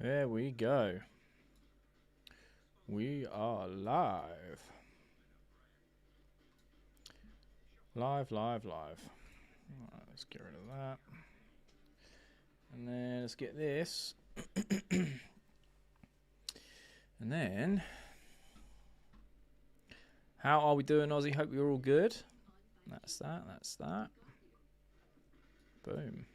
There we go. We are live. Live. Alright, let's get rid of that. And then let's get this. And then, how are we doing, Aussie? Hope you're all good. That's that. Boom.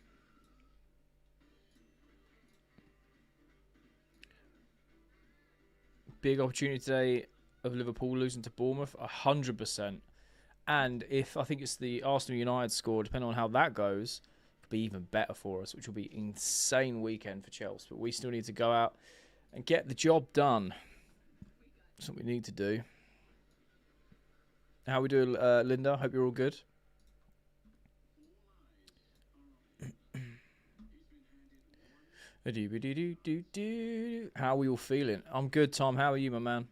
Big opportunity today of Liverpool losing to Bournemouth, 100%. And if I think it's the Arsenal United score, depending on how that goes, could be even better for us, which will be an insane weekend for Chelsea. But we still need to go out and get the job done. That's what we need to do. How we doing, Linda? Hope you're all good. How are we all feeling? I'm good, Tom. How are you, my man?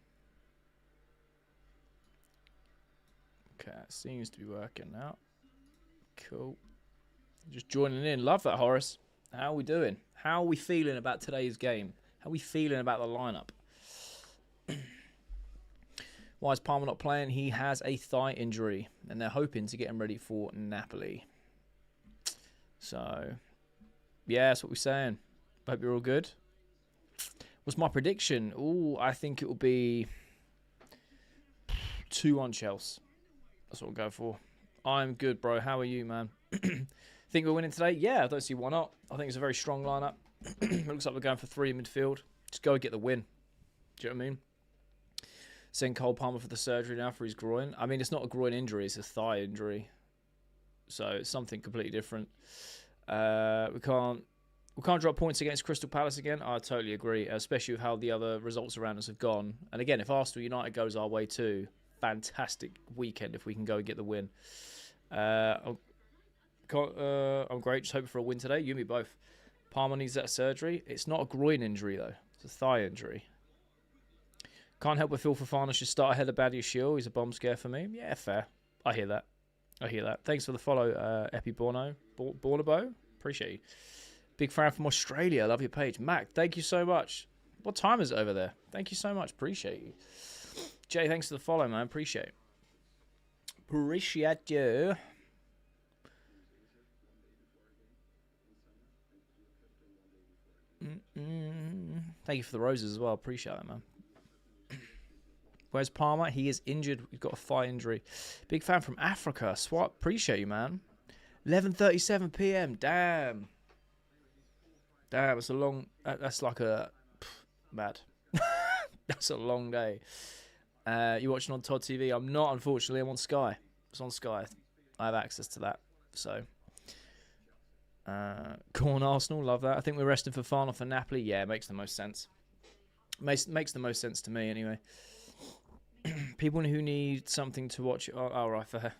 Okay, that seems to be working now. Cool. Just joining in. Love that, Horace. How are we doing? How are we feeling about today's game? How are we feeling about the lineup? Why is Palmer not playing? He has a thigh injury, and they're hoping to get him ready for Napoli. So, yeah, that's what we're saying. Hope you're all good. What's my prediction? Oh, I think it will be 2-1 Chelsea. That's what we'll go for. I'm good, bro. How are you, man? Think we're winning today? Yeah, I don't see why not. I think it's a very strong lineup. It looks like we're going for 3 in midfield. Just go and get the win. Do you know what I mean? Send Cole Palmer for the surgery now for his groin. I mean, it's not a groin injury. It's a thigh injury. So it's something completely different. We can't drop points against Crystal Palace again. I totally agree, especially with how the other results around us have gone. And again, if Arsenal United goes our way too, fantastic weekend if we can go and get the win. I'm great. Just hoping for a win today. You and me both. Palmer needs that surgery. It's not a groin injury, though. It's a thigh injury. Can't help but feel Fofana should start ahead of Badiashile. He's a bomb scare for me. Yeah, fair. I hear that. Thanks for the follow, Epi Bornabo. Appreciate you. Big fan from Australia. Love your page. Mac, thank you so much. What time is it over there? Thank you so much. Appreciate you. Jay, thanks for the follow, man. Appreciate you. Thank you for the roses as well. Appreciate that, man. Where's Palmer? He is injured. He's got a thigh injury. Big fan from Africa. Swap. Appreciate you, man. 11:37 p.m. Damn, it's a long... That's like a... Mad. That's a long day. You watching on Todd TV? I'm not, unfortunately. I'm on Sky. It's on Sky. I have access to that. So... Corn Arsenal. Love that. I think we're resting for Fofana for Napoli. Yeah, it makes the most sense. Makes the most sense to me, anyway. People who need something to watch. Oh, right, fair.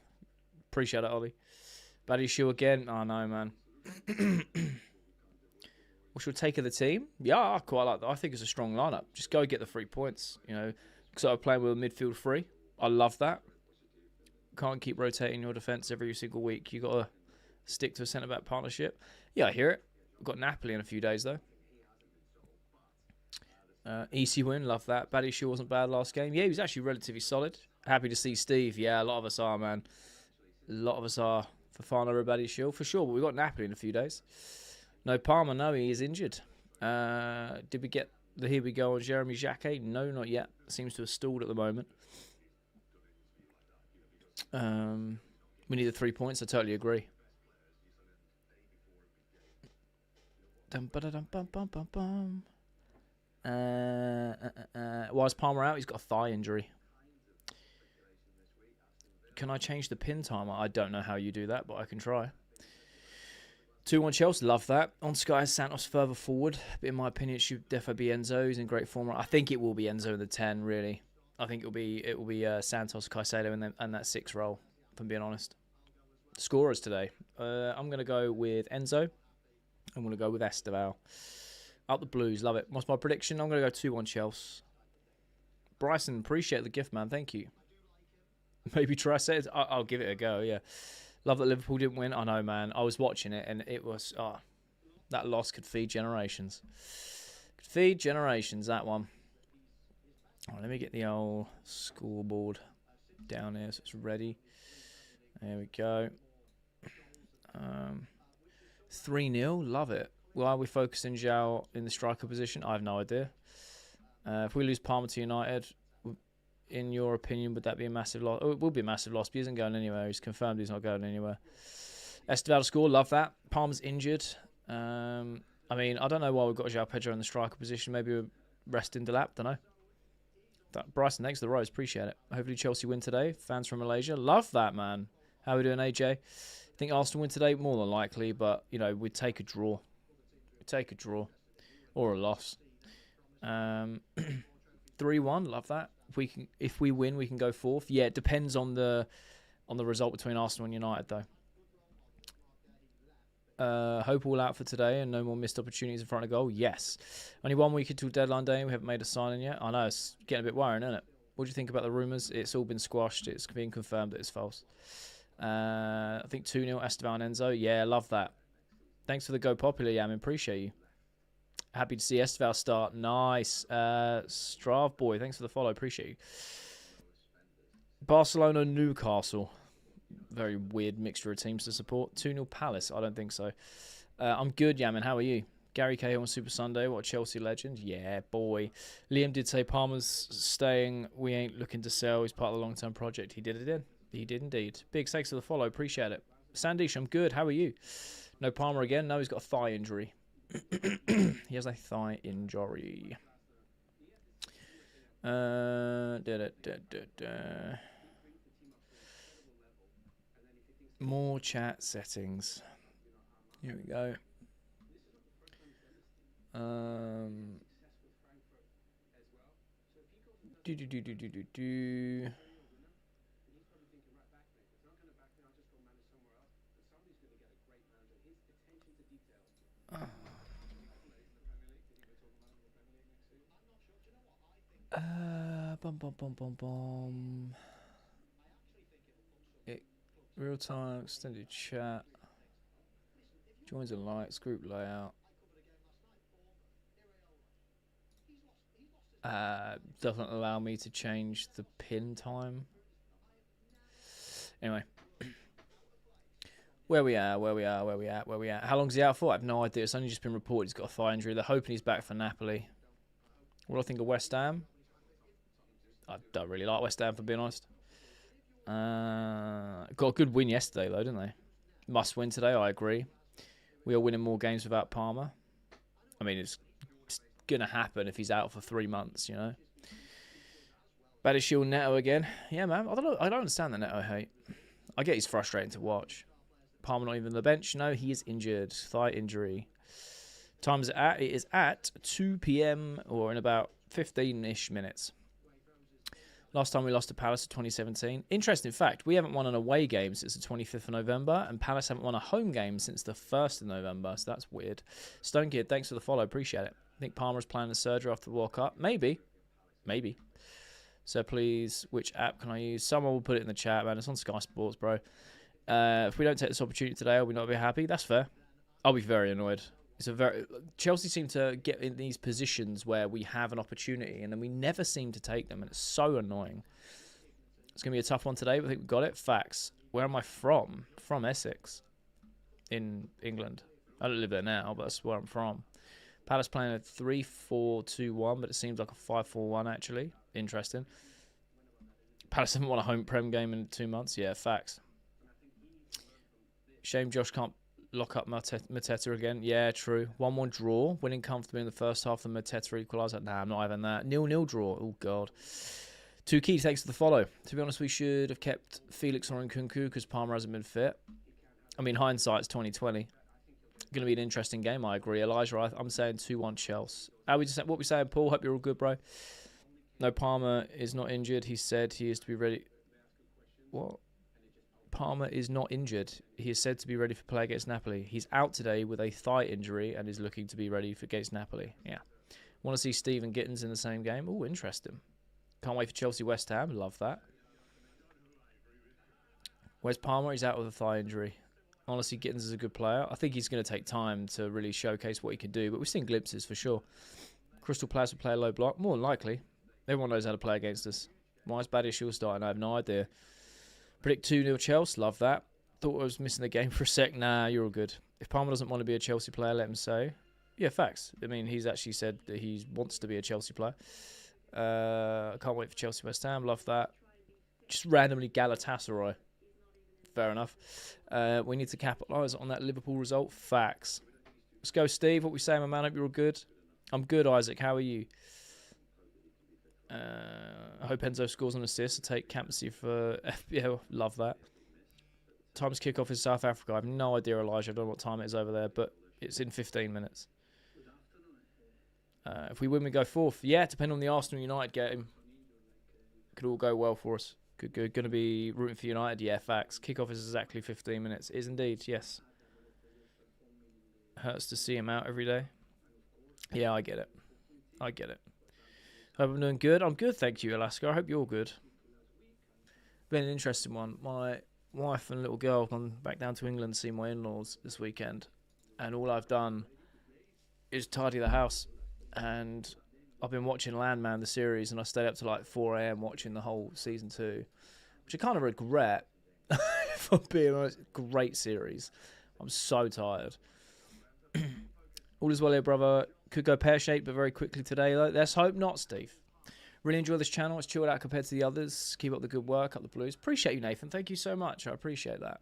Appreciate it, Ollie. Badiashile again. Oh, no, man. What's your take of the team? Yeah, I quite like that. I think it's a strong lineup. Just go get the 3 points. You know, because I'm playing with a midfield free. I love that. Can't keep rotating your defence every single week. You got to stick to a centre-back partnership. Yeah, I hear it. We've got Napoli in a few days, though. Easy win, love that. Badiashile wasn't bad last game. Yeah, he was actually relatively solid. Happy to see Steve. Yeah, a lot of us are, man. A lot of us are. Fofana or Badiashile, for sure. But we've got Napoli in a few days. No Palmer, no, he is injured. Did we get the here we go on Jeremy Jacquet? No, not yet. Seems to have stalled at the moment. We need the 3 points. I totally agree. Why is Palmer out? He's got a thigh injury. Can I change the pin timer? I don't know how you do that, but I can try. 2-1 Chelsea, love that. On Sky, Santos further forward. But in my opinion, it should definitely be Enzo. He's in great form. I think it will be Enzo in the 10, really. I think it will be Santos, Caicedo, and that 6 role, if I'm being honest. Scorers today. I'm going to go with Enzo. I'm going to go with Esteval. Up the Blues, love it. What's my prediction? I'm going to go 2-1 Chelsea. Bryson, appreciate the gift, man. Thank you. Maybe try set. I'll give it a go, yeah. Love that Liverpool didn't win. I know, man. I was watching it, and it was... that loss could feed generations. Feed Generations, that one. Right, let me get the old scoreboard down here so it's ready. There we go. 3-0, love it. Why are we focusing Zhao in the striker position? I have no idea. If we lose Palmer to United, in your opinion, would that be a massive loss? Oh, it will be a massive loss, but he isn't going anywhere. He's confirmed he's not going anywhere. Esteval to score, love that. Palmer's injured. I mean, I don't know why we've got João Pedro in the striker position. Maybe we're resting Delap, don't know. Bryson, thanks for the rose, appreciate it. Hopefully Chelsea win today. Fans from Malaysia, love that, man. How are we doing, AJ? Think Arsenal win today? More than likely, but, you know, we'd take a draw. We'd take a draw. Or a loss. 3-1, love that. If we win, we can go fourth. Yeah, it depends on the result between Arsenal and United, though. Hope all out for today and no more missed opportunities in front of goal. Yes. Only 1 week until deadline day and we haven't made a signing yet. I know, it's getting a bit worrying, isn't it? What do you think about the rumours? It's all been squashed. It's been confirmed that it's false. I think 2-0 Esteval and Enzo. Yeah, love that. Thanks for the go popular, Yamin. Appreciate you. Happy to see Esteval start. Nice. Strav boy, thanks for the follow. Appreciate you. Barcelona, Newcastle. Very weird mixture of teams to support. 2-0 Palace. I don't think so. I'm good, Yamin. How are you? Gary Cahill on Super Sunday. What a Chelsea legend. Yeah, boy. Liam did say Palmer's staying. We ain't looking to sell. He's part of the long-term project. He did it in. He did indeed. Big thanks for the follow. Appreciate it. Sandish, I'm good. How are you? No Palmer again? No, he's got a thigh injury. He has a thigh injury. More chat settings. Here we go. Real time, extended chat. Joins and likes, group layout. Doesn't allow me to change the pin time. Anyway. Where we at? How long's he out for? I have no idea. It's only just been reported he's got a thigh injury. They're hoping he's back for Napoli. What do I think of West Ham? I don't really like West Ham, for being honest. Got a good win yesterday, though, didn't they? Must win today, I agree. We are winning more games without Palmer. I mean, it's going to happen if he's out for 3 months, you know. Badishield Neto again. Yeah, man. I don't understand the Neto hate. I get he's frustrating to watch. Palmer not even on the bench. No, he is injured. Thigh injury. Time is at? It is at 2 p.m. or in about 15-ish minutes. Last time we lost to Palace in 2017. Interesting fact, we haven't won an away game since the 25th of November, and Palace haven't won a home game since the 1st of November, so that's weird. Stone Kid, thanks for the follow, appreciate it. I think Palmer's planning the surgery after the World Cup. Maybe. So please, which app can I use? Someone will put it in the chat, man. It's on Sky Sports, bro. If we don't take this opportunity today, will we not be happy? That's fair. I'll be very annoyed. Chelsea seem to get in these positions where we have an opportunity and then we never seem to take them, and it's so annoying. It's going to be a tough one today, but I think we got it. Facts. Where am I from? From Essex in England. I don't live there now, but that's where I'm from. Palace playing a 3-4-2-1, but it seems like a 5-4-1 actually. Interesting. Palace haven't won a home Prem game in 2 months. Yeah, facts. Shame Josh can't lock up Mateta again. Yeah, true. 1-1 draw. Winning comfortably in the first half. The Mateta equaliser. Nah, I'm not having that. 0-0 draw. Oh, God. 2 keys. Thanks for the follow. To be honest, we should have kept Felix or Nkunku because Palmer hasn't been fit. I mean, hindsight's 2020. Going to be an interesting game, I agree. Elijah, I'm saying 2-1 Chelsea. What we saying, Paul? Hope you're all good, bro. No, Palmer is not injured. He said he is to be ready. What? Palmer is not injured. He is said to be ready for play against Napoli. He's out today with a thigh injury and is looking to be ready for against Napoli. Yeah. Want to see Stephen Gittins in the same game? Oh, interesting. Can't wait for Chelsea West Ham. Love that. Where's Palmer? He's out with a thigh injury. Honestly, Gittins is a good player. I think he's going to take time to really showcase what he can do, but we've seen glimpses for sure. Crystal Palace will play a low block. More than likely. Everyone knows how to play against us. Why is Badiashile starting? I have no idea. Predict 2-0 Chelsea. Love that. Thought I was missing the game for a sec. Nah, you're all good. If Palmer doesn't want to be a Chelsea player, let him say. Yeah, facts. I mean, he's actually said that he wants to be a Chelsea player. I can't wait for Chelsea West Ham. Love that. Just randomly Galatasaray. Fair enough. We need to capitalise on that Liverpool result. Facts. Let's go, Steve. What we saying, my man? Hope you're all good. I'm good, Isaac. How are you? I hope Enzo scores an assist. I'll take captaincy for FPL. Love that. Time's kickoff is South Africa. I have no idea, Elijah. I don't know what time it is over there, but it's in 15 minutes. If we win, we go fourth. Yeah, depending on the Arsenal United game. Could all go well for us. Going to be rooting for United. Yeah, facts. Kickoff is exactly 15 minutes. Is indeed, yes. Hurts to see him out every day. Yeah, I get it. I get it. Hope I'm doing good. I'm good, thank you, Alaska. I hope you're good. Been an interesting one. My wife and little girl have gone back down to England to see my in-laws this weekend. And all I've done is tidy the house. And I've been watching Landman, the series, and I stayed up to like 4 a.m. watching the whole season 2, which I kind of regret, if I'm being honest. Great series. I'm so tired. All is well here, brother. Could go pear-shaped, but very quickly today. Let's hope not, Steve. Really enjoy this channel. It's chilled out compared to the others. Keep up the good work, up the blues. Appreciate you, Nathan. Thank you so much. I appreciate that.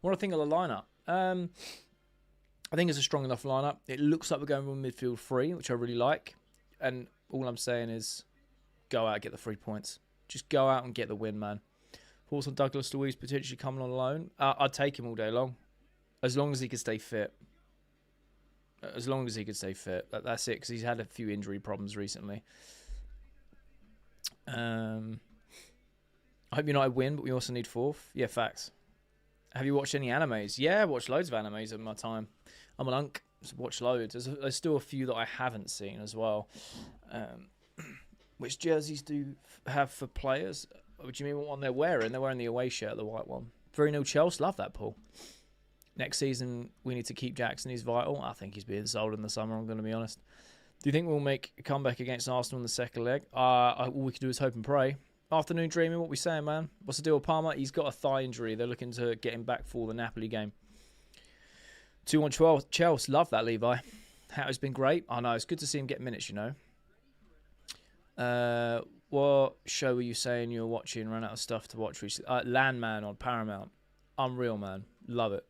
What do I think of the lineup? I think it's a strong enough lineup. It looks like we're going with midfield 3, which I really like. And all I'm saying is go out and get the 3 points. Just go out and get the win, man. Thoughts on Douglas Luiz potentially coming on loan? I'd take him all day long. As long as he can stay fit. As long as he can stay fit. That's it, because he's had a few injury problems recently. I hope United win, but we also need 4th. Yeah, facts. Have you watched any animes? Yeah, I watched loads of animes in my time. I'm an unk. So watch loads. There's still a few that I haven't seen as well. Which jerseys do you have for players? What do you mean what one they're wearing? They're wearing the away shirt, the white one. 3-0 Chelsea. Love that, Paul. Next season, we need to keep Jackson. He's vital. I think he's being sold in the summer, I'm going to be honest. Do you think we'll make a comeback against Arsenal in the second leg? All we can do is hope and pray. Afternoon dreaming, what we saying, man? What's the deal with Palmer? He's got a thigh injury. They're looking to get him back for the Napoli game. 2-1 Chelsea. Love that, Levi. Hatto's been great. I know, it's good to see him get minutes, you know. What show were you saying you were watching? Ran out of stuff to watch recently. Landman on Paramount. Unreal, man. Love it.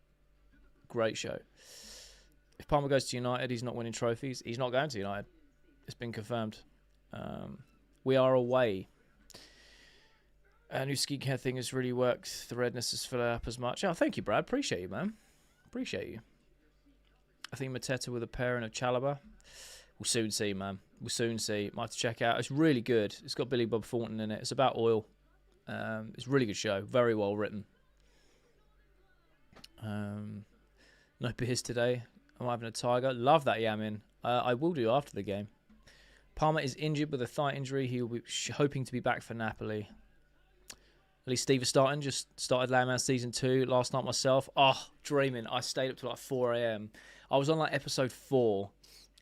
Great show. If Palmer goes to United, he's not winning trophies. He's not going to United. It's been confirmed. We are away. New skincare thing has really worked. The redness has filled up as much. Oh, thank you, Brad. Appreciate you, man. Appreciate you. I think Mateta with a pairing of Chalobah. We'll soon see, man. We'll soon see. Might have to check out. It's really good. It's got Billy Bob Thornton in it. It's about oil. It's a really good show. Very well written. No beers today. I'm having a tiger. Love that Yamin. I will do after the game. Palmer is injured with a thigh injury. He will be hoping to be back for Napoli. At least Steve is starting. Just started Landman Season 2 last night myself. Oh, dreaming. I stayed up to like 4 a.m. I was on like episode 4,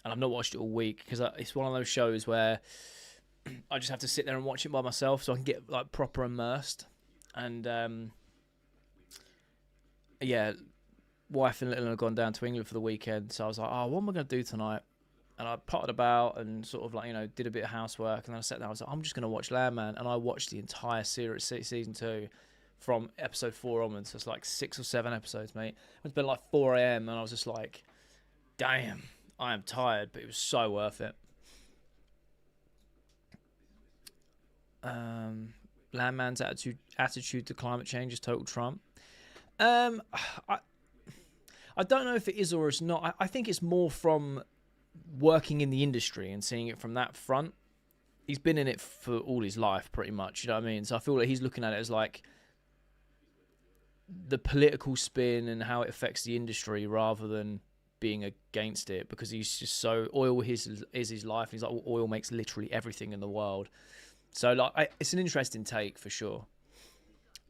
and I've not watched it all week because it's one of those shows where I just have to sit there and watch it by myself so I can get like proper immersed. And yeah, wife and little have gone down to England for the weekend, so I was like, oh, what am I going to do tonight? And I potted about and sort of like, you know, did a bit of housework, and then I sat down. I was like, I'm just going to watch Landman, and I watched the entire series, season 2, from episode 4 onwards. So it's like 6 or 7 episodes, mate. It's been like 4 a.m. and I was just like, damn, I am tired, but it was so worth it. Landman's attitude to climate change is total Trump. I don't know if it is or it's not. I think it's more from working in the industry and seeing it from that front. He's been in it for all his life, pretty much. You know what I mean? So I feel like he's looking at it as like the political spin and how it affects the industry rather than being against it, because he's just so oil is his life. He's like, oil makes literally everything in the world. So like, it's an interesting take for sure.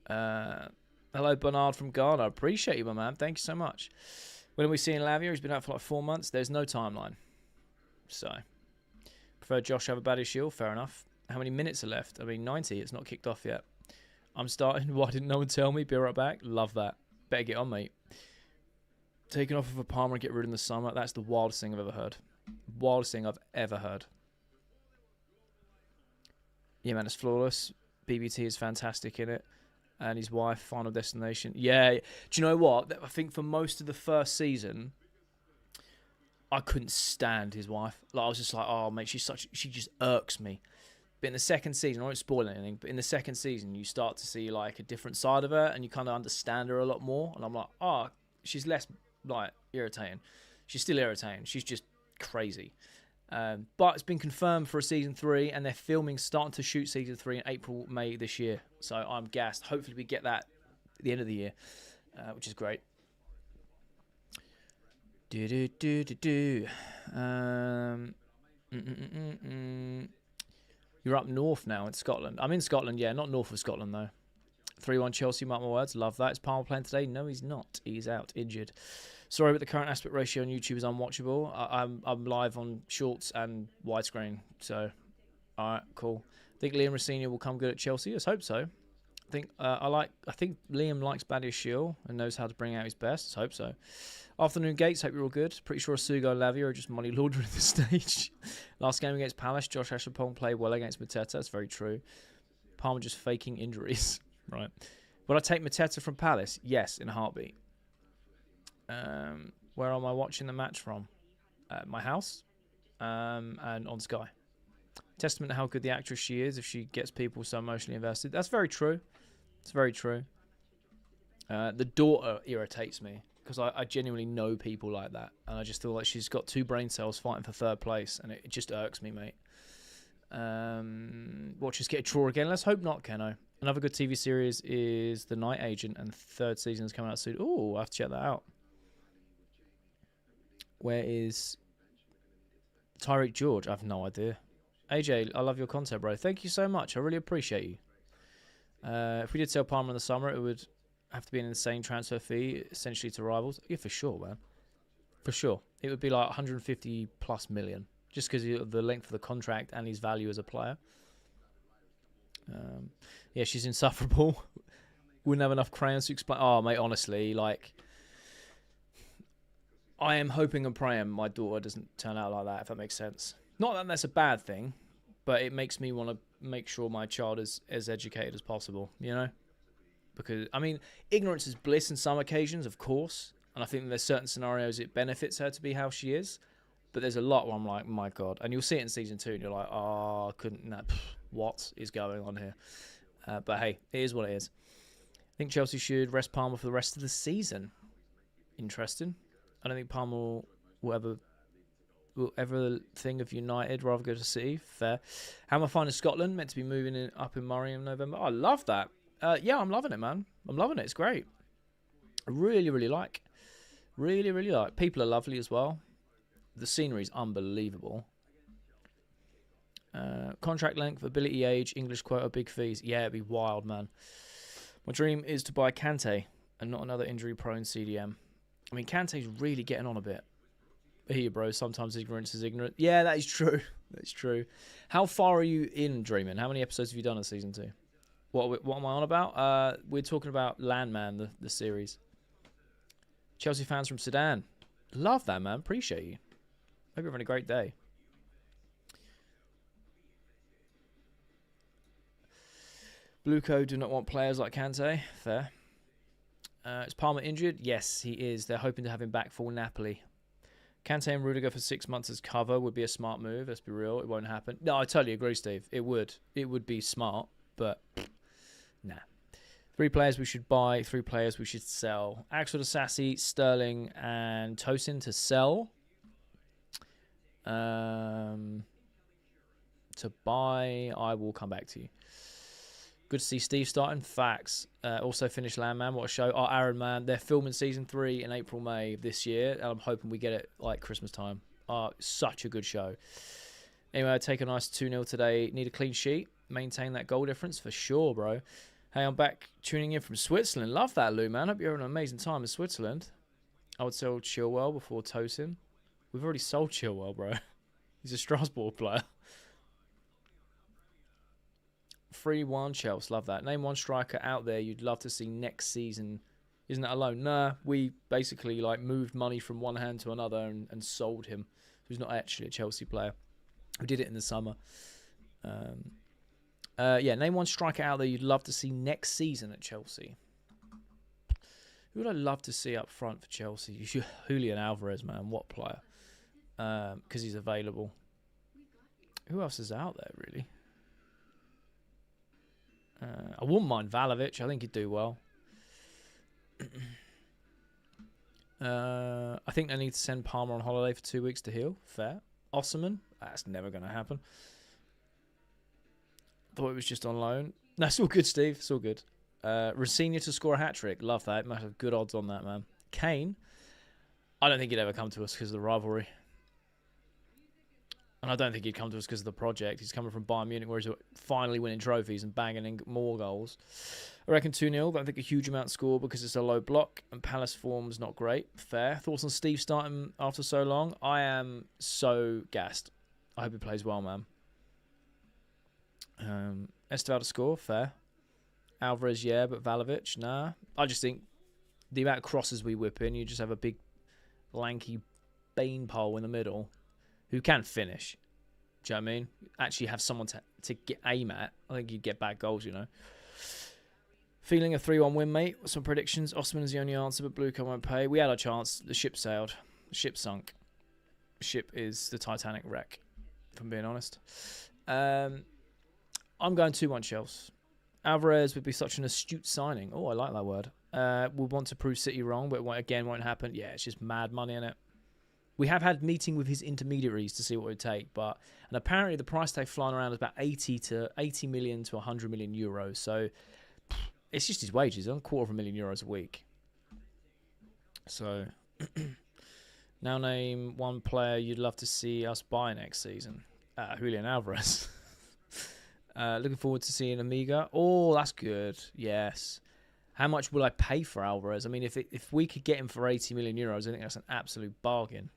Hello, Bernard from Ghana. I appreciate you, my man. Thank you so much. When are we seeing Lavia? He's been out for like 4 months. There's no timeline. So, prefer Josh over Baddie Shield. Fair enough. How many minutes are left? I mean, 90. It's not kicked off yet. I'm starting. Why didn't no one tell me? Be right back. Love that. Better get on, mate. Taking off of a Palmer and get rid in the summer. That's the wildest thing I've ever heard. Wildest thing I've ever heard. Yeah, man, it's flawless. BBT is fantastic in it. And his wife, Final Destination. Yeah. Do you know what? I think for most of the first season, I couldn't stand his wife. Like, I was just like, oh, mate, she just irks me. But in the second season, I won't spoil anything, but in the second season, you start to see, like, a different side of her, and you kind of understand her a lot more. And I'm like, oh, she's less, like, irritating. She's still irritating. She's just crazy. But it's been confirmed for a season 3, and they're starting to shoot season 3 in April, May this year. So I'm gassed. Hopefully we get that at the end of the year, which is great. You're up north now in Scotland. I'm in Scotland, yeah, not north of Scotland though. 3-1 Chelsea, mark my words. Love that. Is Palmer playing today? No, he's not. He's out, injured. Sorry, but the current aspect ratio on YouTube is unwatchable. I'm live on shorts and widescreen. So, all right, cool. I think Liam Rossini will come good at Chelsea. Let's hope so. I think Liam likes Badia Shield and knows how to bring out his best. Let's hope so. Afternoon Gates, hope you're all good. Pretty sure Sugo and Lavia are just money laundering the stage. Last game against Palace, Josh Ashlepong played well against Mateta. That's very true. Palmer just faking injuries. Right. Would I take Mateta from Palace? Yes, in a heartbeat. Where am I watching the match from? My house and on Sky. Testament to how good the actress she is if she gets people so emotionally invested. That's very true. It's very true. The daughter irritates me because I genuinely know people like that, and I just feel like she's got 2 brain cells fighting for 3rd place, and it just irks me, mate. Watch us get a draw again. Let's hope not, Keno. Another good TV series is The Night Agent, and 3rd season is coming out soon. Oh, I have to check that out. Where is Tyreek George? I have no idea. AJ, I love your content, bro. Thank you so much. I really appreciate you. If we did sell Palmer in the summer, it would have to be an insane transfer fee, essentially to rivals. Yeah, for sure, man. For sure. It would be like 150 plus million, just because of the length of the contract and his value as a player. Yeah, she's insufferable. Wouldn't have enough crayons to explain. Oh, mate, honestly, like, I am hoping and praying my daughter doesn't turn out like that, if that makes sense. Not that that's a bad thing, but it makes me want to make sure my child is as educated as possible, you know? Because, I mean, ignorance is bliss in some occasions, of course, and I think there's certain scenarios it benefits her to be how she is, but there's a lot where I'm like, my God. And you'll see it in season 2, and you're like, oh, what is going on here? But hey, it is what it is. I think Chelsea should rest Palmer for the rest of the season. Interesting. I don't think Palmer will ever think of United, rather go to City. Fair. How am I finding Scotland? Meant to be moving up in Murray in November. Oh, I love that. Yeah, I'm loving it, man. I'm loving it. It's great. I really, really like. Really, really like. People are lovely as well. The scenery is unbelievable. Contract length, ability age, English quota, big fees. Yeah, it'd be wild, man. My dream is to buy Kante and not another injury-prone CDM. I mean, Kante's really getting on a bit. Here, bro. Sometimes ignorance is ignorant. Yeah, that is true. That's true. How far are you in Dreaming? How many episodes have you done of season 2? What am I on about? We're talking about Landman, the series. Chelsea fans from Sudan. Love that, man. Appreciate you. Hope you're having a great day. Blueco do not want players like Kante. Fair. Is Palmer injured? Yes, he is. They're hoping to have him back for Napoli. Kante and Rudiger for 6 months as cover would be a smart move. Let's be real. It won't happen. No, I totally agree, Steve. It would. It would be smart, but nah. 3 players we should buy. 3 players we should sell. Axel to Sassy, Sterling, and Tosin to sell. To buy, I will come back to you. Good to see Steve starting. Facts. Also finished Landman. What a show. Oh, Aaron, man. They're filming season 3 in April, May of this year. And I'm hoping we get it like Christmas time. Such a good show. Anyway, I take a nice 2-0 today. Need a clean sheet. Maintain that goal difference for sure, bro. Hey, I'm back tuning in from Switzerland. Love that, Lou, man. Hope you're having an amazing time in Switzerland. I would sell Chilwell before Tosin. We've already sold Chilwell, bro. He's a Strasbourg player. 3-1 Chelsea. Love that. Name one striker out there you'd love to see next season. Isn't that a loan? Nah, we basically like moved money from one hand to another and sold him. Who's not actually a Chelsea player. We did it in the summer. Yeah, name one striker out there you'd love to see next season at Chelsea. Who would I love to see up front for Chelsea? Julian Alvarez, man. What player? Because he's available. Who else is out there, really? I wouldn't mind Vlahovic. I think he'd do well. I think they need to send Palmer on holiday for 2 weeks to heal. Fair. Osman. That's never going to happen. Thought it was just on loan. No, it's all good, Steve. It's all good. Rafinha to score a hat-trick. Love that. Might have good odds on that, man. Kane. I don't think he'd ever come to us because of the rivalry. And I don't think he'd come to us because of the project. He's coming from Bayern Munich where he's finally winning trophies and banging in more goals. I reckon 2-0. Don't think a huge amount score because it's a low block and Palace form's not great. Fair. Thoughts on Steve starting after so long? I am so gassed. I hope he plays well, man. Esteval to score. Fair. Alvarez, yeah, but Vlahovic, nah. I just think the amount of crosses we whip in, you just have a big, lanky beanpole in the middle who can finish. Do you know what I mean? Actually have someone to aim at. I think you'd get back goals, you know. Feeling a 3-1 win, mate. Some predictions. Osman is the only answer, but Blue won't pay. We had our chance. The ship sailed. The ship sunk. The ship is the Titanic wreck, if I'm being honest. I'm going 2-1 Chelsea. Alvarez would be such an astute signing. Oh, I like that word. We want to prove City wrong, but again, won't happen. Yeah, it's just mad money in it. We have had meeting with his intermediaries to see what it would take, and apparently the price tag flying around is about 80 million to 100 million euros. So it's just his wages, €250,000 a week. So now name one player you'd love to see us buy next season. Julian Alvarez. Looking forward to seeing Amiga. Oh, that's good. Yes. How much will I pay for Alvarez? I mean, if we could get him for 80 million euros, I think that's an absolute bargain.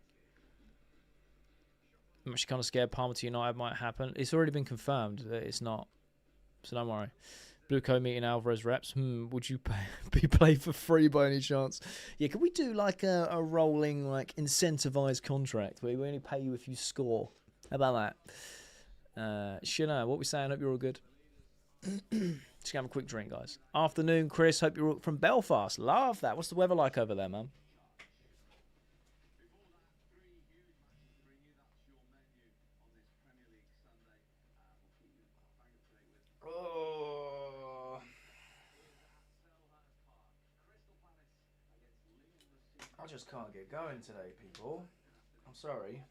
I'm actually kind of scared Palmer to United might happen. It's already been confirmed that it's not. So don't worry. Blueco meeting Alvarez reps. Would you be paid for free by any chance? Yeah, could we do like a rolling, like incentivized contract where we only pay you if you score? How about that? Shana, what we saying? Hope you're all good. Just gonna have a quick drink, guys. Afternoon, Chris. Hope you're all from Belfast. Love that. What's the weather like over there, man? Oh, I just can't get going today, people. I'm sorry.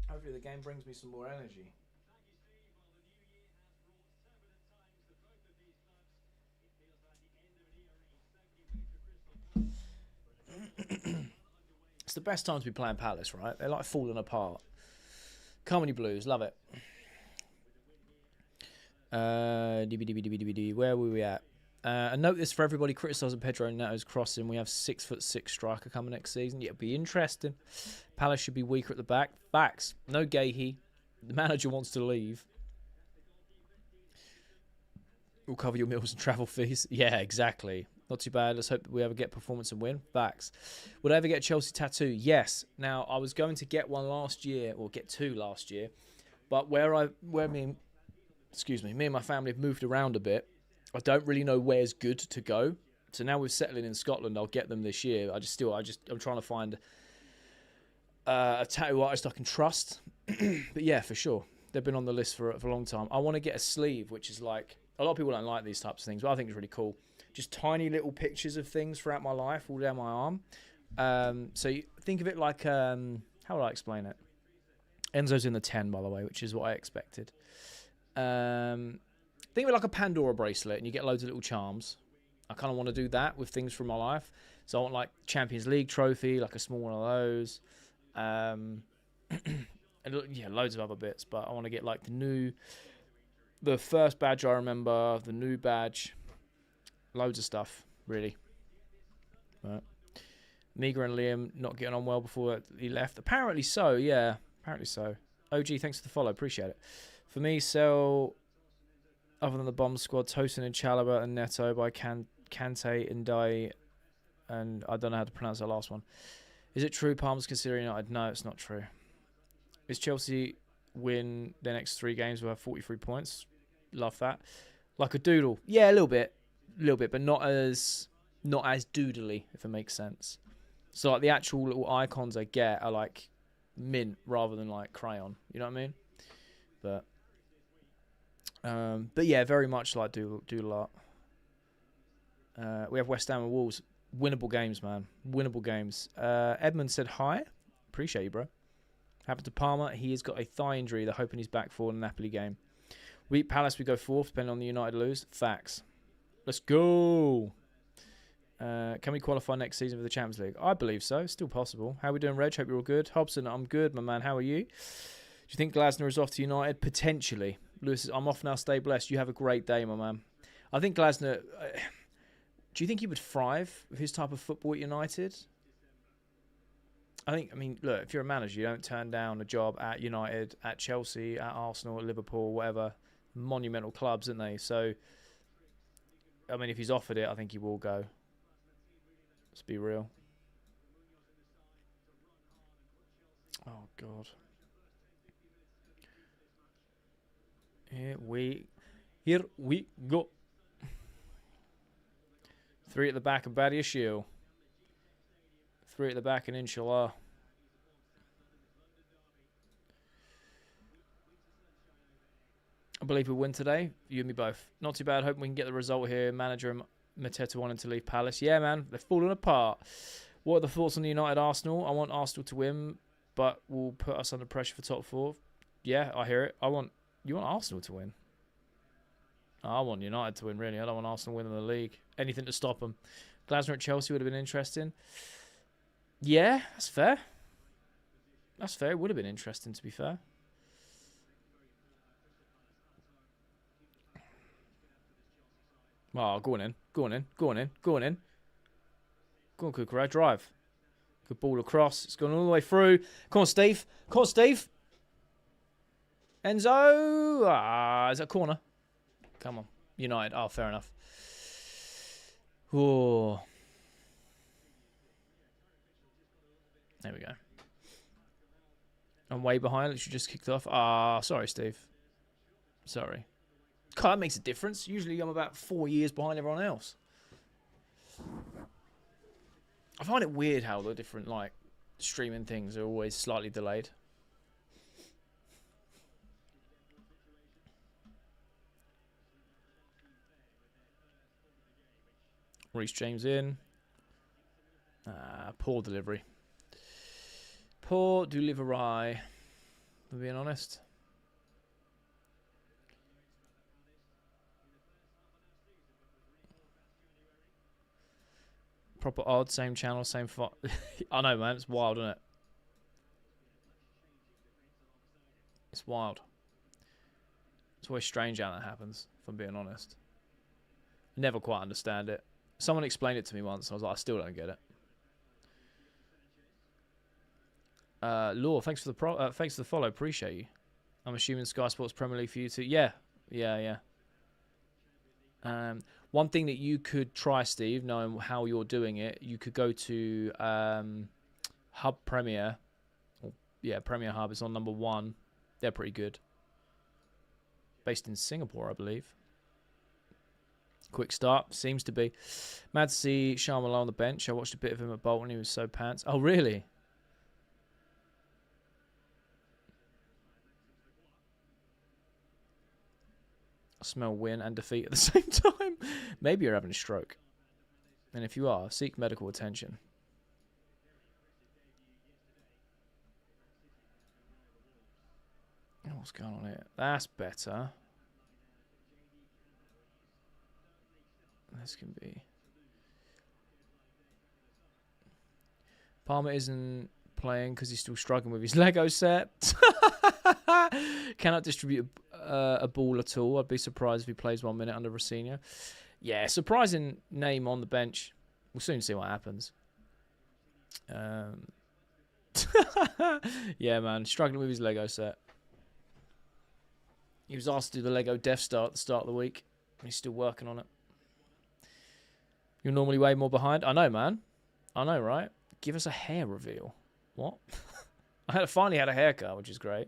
Hopefully the game brings me some more energy. It's the best time to be playing Palace, right? They're like falling apart. Comedy Blues, love it. Where were we at? A note this for everybody criticising Pedro Neto's crossing. We have 6'6" striker coming next season. Yeah, it'll be interesting. Palace should be weaker at the back. Facts. No Gahey. The manager wants to leave. We'll cover your meals and travel fees. Yeah, exactly. Not too bad. Let's hope we ever get performance and win. Facts. Would I ever get a Chelsea tattoo? Yes. Now, I was going to get one last year, or get two last year, but me and my family have moved around a bit. I don't really know where's good to go. So now we're settling in Scotland. I'll get them this year. I'm trying to find a tattoo artist I can trust. But yeah, for sure. They've been on the list for a long time. I want to get a sleeve, which is like, a lot of people don't like these types of things, but I think it's really cool. Just tiny little pictures of things throughout my life, all down my arm. So you think of it like, how would I explain it? Enzo's in the 10, by the way, which is what I expected. Think of it like a Pandora bracelet, and you get loads of little charms. I kind of want to do that with things from my life. So I want like Champions League trophy, like a small one of those. And yeah, loads of other bits. But I want to get like the first badge I remember, the new badge, loads of stuff, really. Right. Miga and Liam not getting on well before he left. Apparently so, yeah. Apparently so. OG, thanks for the follow. Appreciate it. For me, other than the bomb squad, Tosin and Chalobah and Neto by Kante and Dai, and I don't know how to pronounce that last one. Is it true Palmer's considering United? No, it's not true. Is Chelsea win their next 3 games? We'll have 43 points. Love that. Like a doodle. Yeah, a little bit, but not as doodly, if it makes sense. So like the actual little icons I get are like mint rather than like crayon. You know what I mean? But yeah, very much like doodle art. We have West Ham and Wolves. Winnable games, man. Winnable games. Edmund said hi. Appreciate you, bro. Happened to Palmer. He has got a thigh injury. They're hoping he's back for the Napoli game. We beat Palace. We go 4th, depending on the United lose. Facts. Let's go. Can we qualify next season for the Champions League? I believe so. Still possible. How are we doing, Reg? Hope you're all good. Hobson, I'm good, my man. How are you? Do you think Glasner is off to United? Potentially. Lewis, I'm off now. Stay blessed. You have a great day, my man. I think Glasner... do you think he would thrive with his type of football at United? I mean, look, if you're a manager, you don't turn down a job at United, at Chelsea, at Arsenal, at Liverpool, whatever. Monumental clubs, aren't they? So, I mean, if he's offered it, I think he will go. Let's be real. Oh, God. Here we go. 3 at the back and Badia Shield. 3 at the back and inshallah. I believe we'll win today. You and me both. Not too bad. Hoping we can get the result here. Manager and Mateta wanting to leave Palace. Yeah, man. They're falling apart. What are the thoughts on the United Arsenal? I want Arsenal to win, but will put us under pressure for top 4. Yeah, I hear it. You want Arsenal to win? I want United to win, really. I don't want Arsenal winning the league. Anything to stop them. Glasner at Chelsea would have been interesting. Yeah, that's fair. That's fair. It would have been interesting, to be fair. Oh, go on in. Go on in. Go on in. Go on in. Go on, Kukura. Drive. Good ball across. It's gone all the way through. Come on, Steve. Come on, Steve. Enzo. Is that a corner? Come on. United. Oh, fair enough. Oh. There we go. I'm way behind. Literally just kicked off. Sorry, Steve. Sorry. God, that makes a difference. Usually I'm about 4 years behind everyone else. I find it weird how the different like streaming things are always slightly delayed. Reece James in. Poor delivery. Poor delivery. For being honest. Proper odd, same channel, same font. I know, man. It's wild, isn't it? It's wild. It's always strange how that happens, if I'm being honest. I never quite understand it. Someone explained it to me once, and I was like, I still don't get it. Law, thanks for the follow. Appreciate you. I'm assuming Sky Sports Premier League for you too. Yeah. One thing that you could try, Steve, knowing how you're doing it, you could go to Hub Premier. Premier Hub is on number 1. They're pretty good. Based in Singapore, I believe. Quick start, seems to be. Mad to see Sharma on the bench. I watched a bit of him at Bolton. He was so pants. Oh, really? I smell win and defeat at the same time. Maybe you're having a stroke. And if you are, seek medical attention. Oh, what's going on here? That's better. This can be. Palmer isn't playing because he's still struggling with his Lego set. Cannot distribute a ball at all. I'd be surprised if he plays 1 minute under Rossini. Yeah, surprising name on the bench. We'll soon see what happens. Yeah, man, struggling with his Lego set. He was asked to do the Lego Death Star at the start of the week. He's still working on it. You're normally way more behind. I know, man. I know, right? Give us a hair reveal. What? I finally had a haircut, which is great.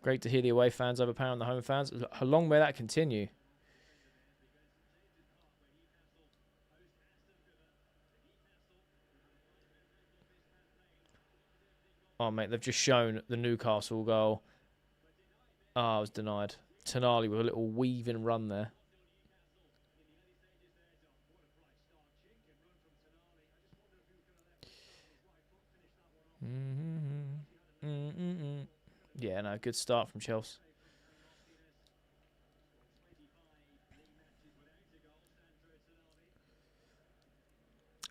Great to hear the away fans overpowering the home fans. How long may that continue? Oh, mate, they've just shown the Newcastle goal. Oh, it was denied. Tonali with a little weaving run there. Yeah, no, good start from Chelsea.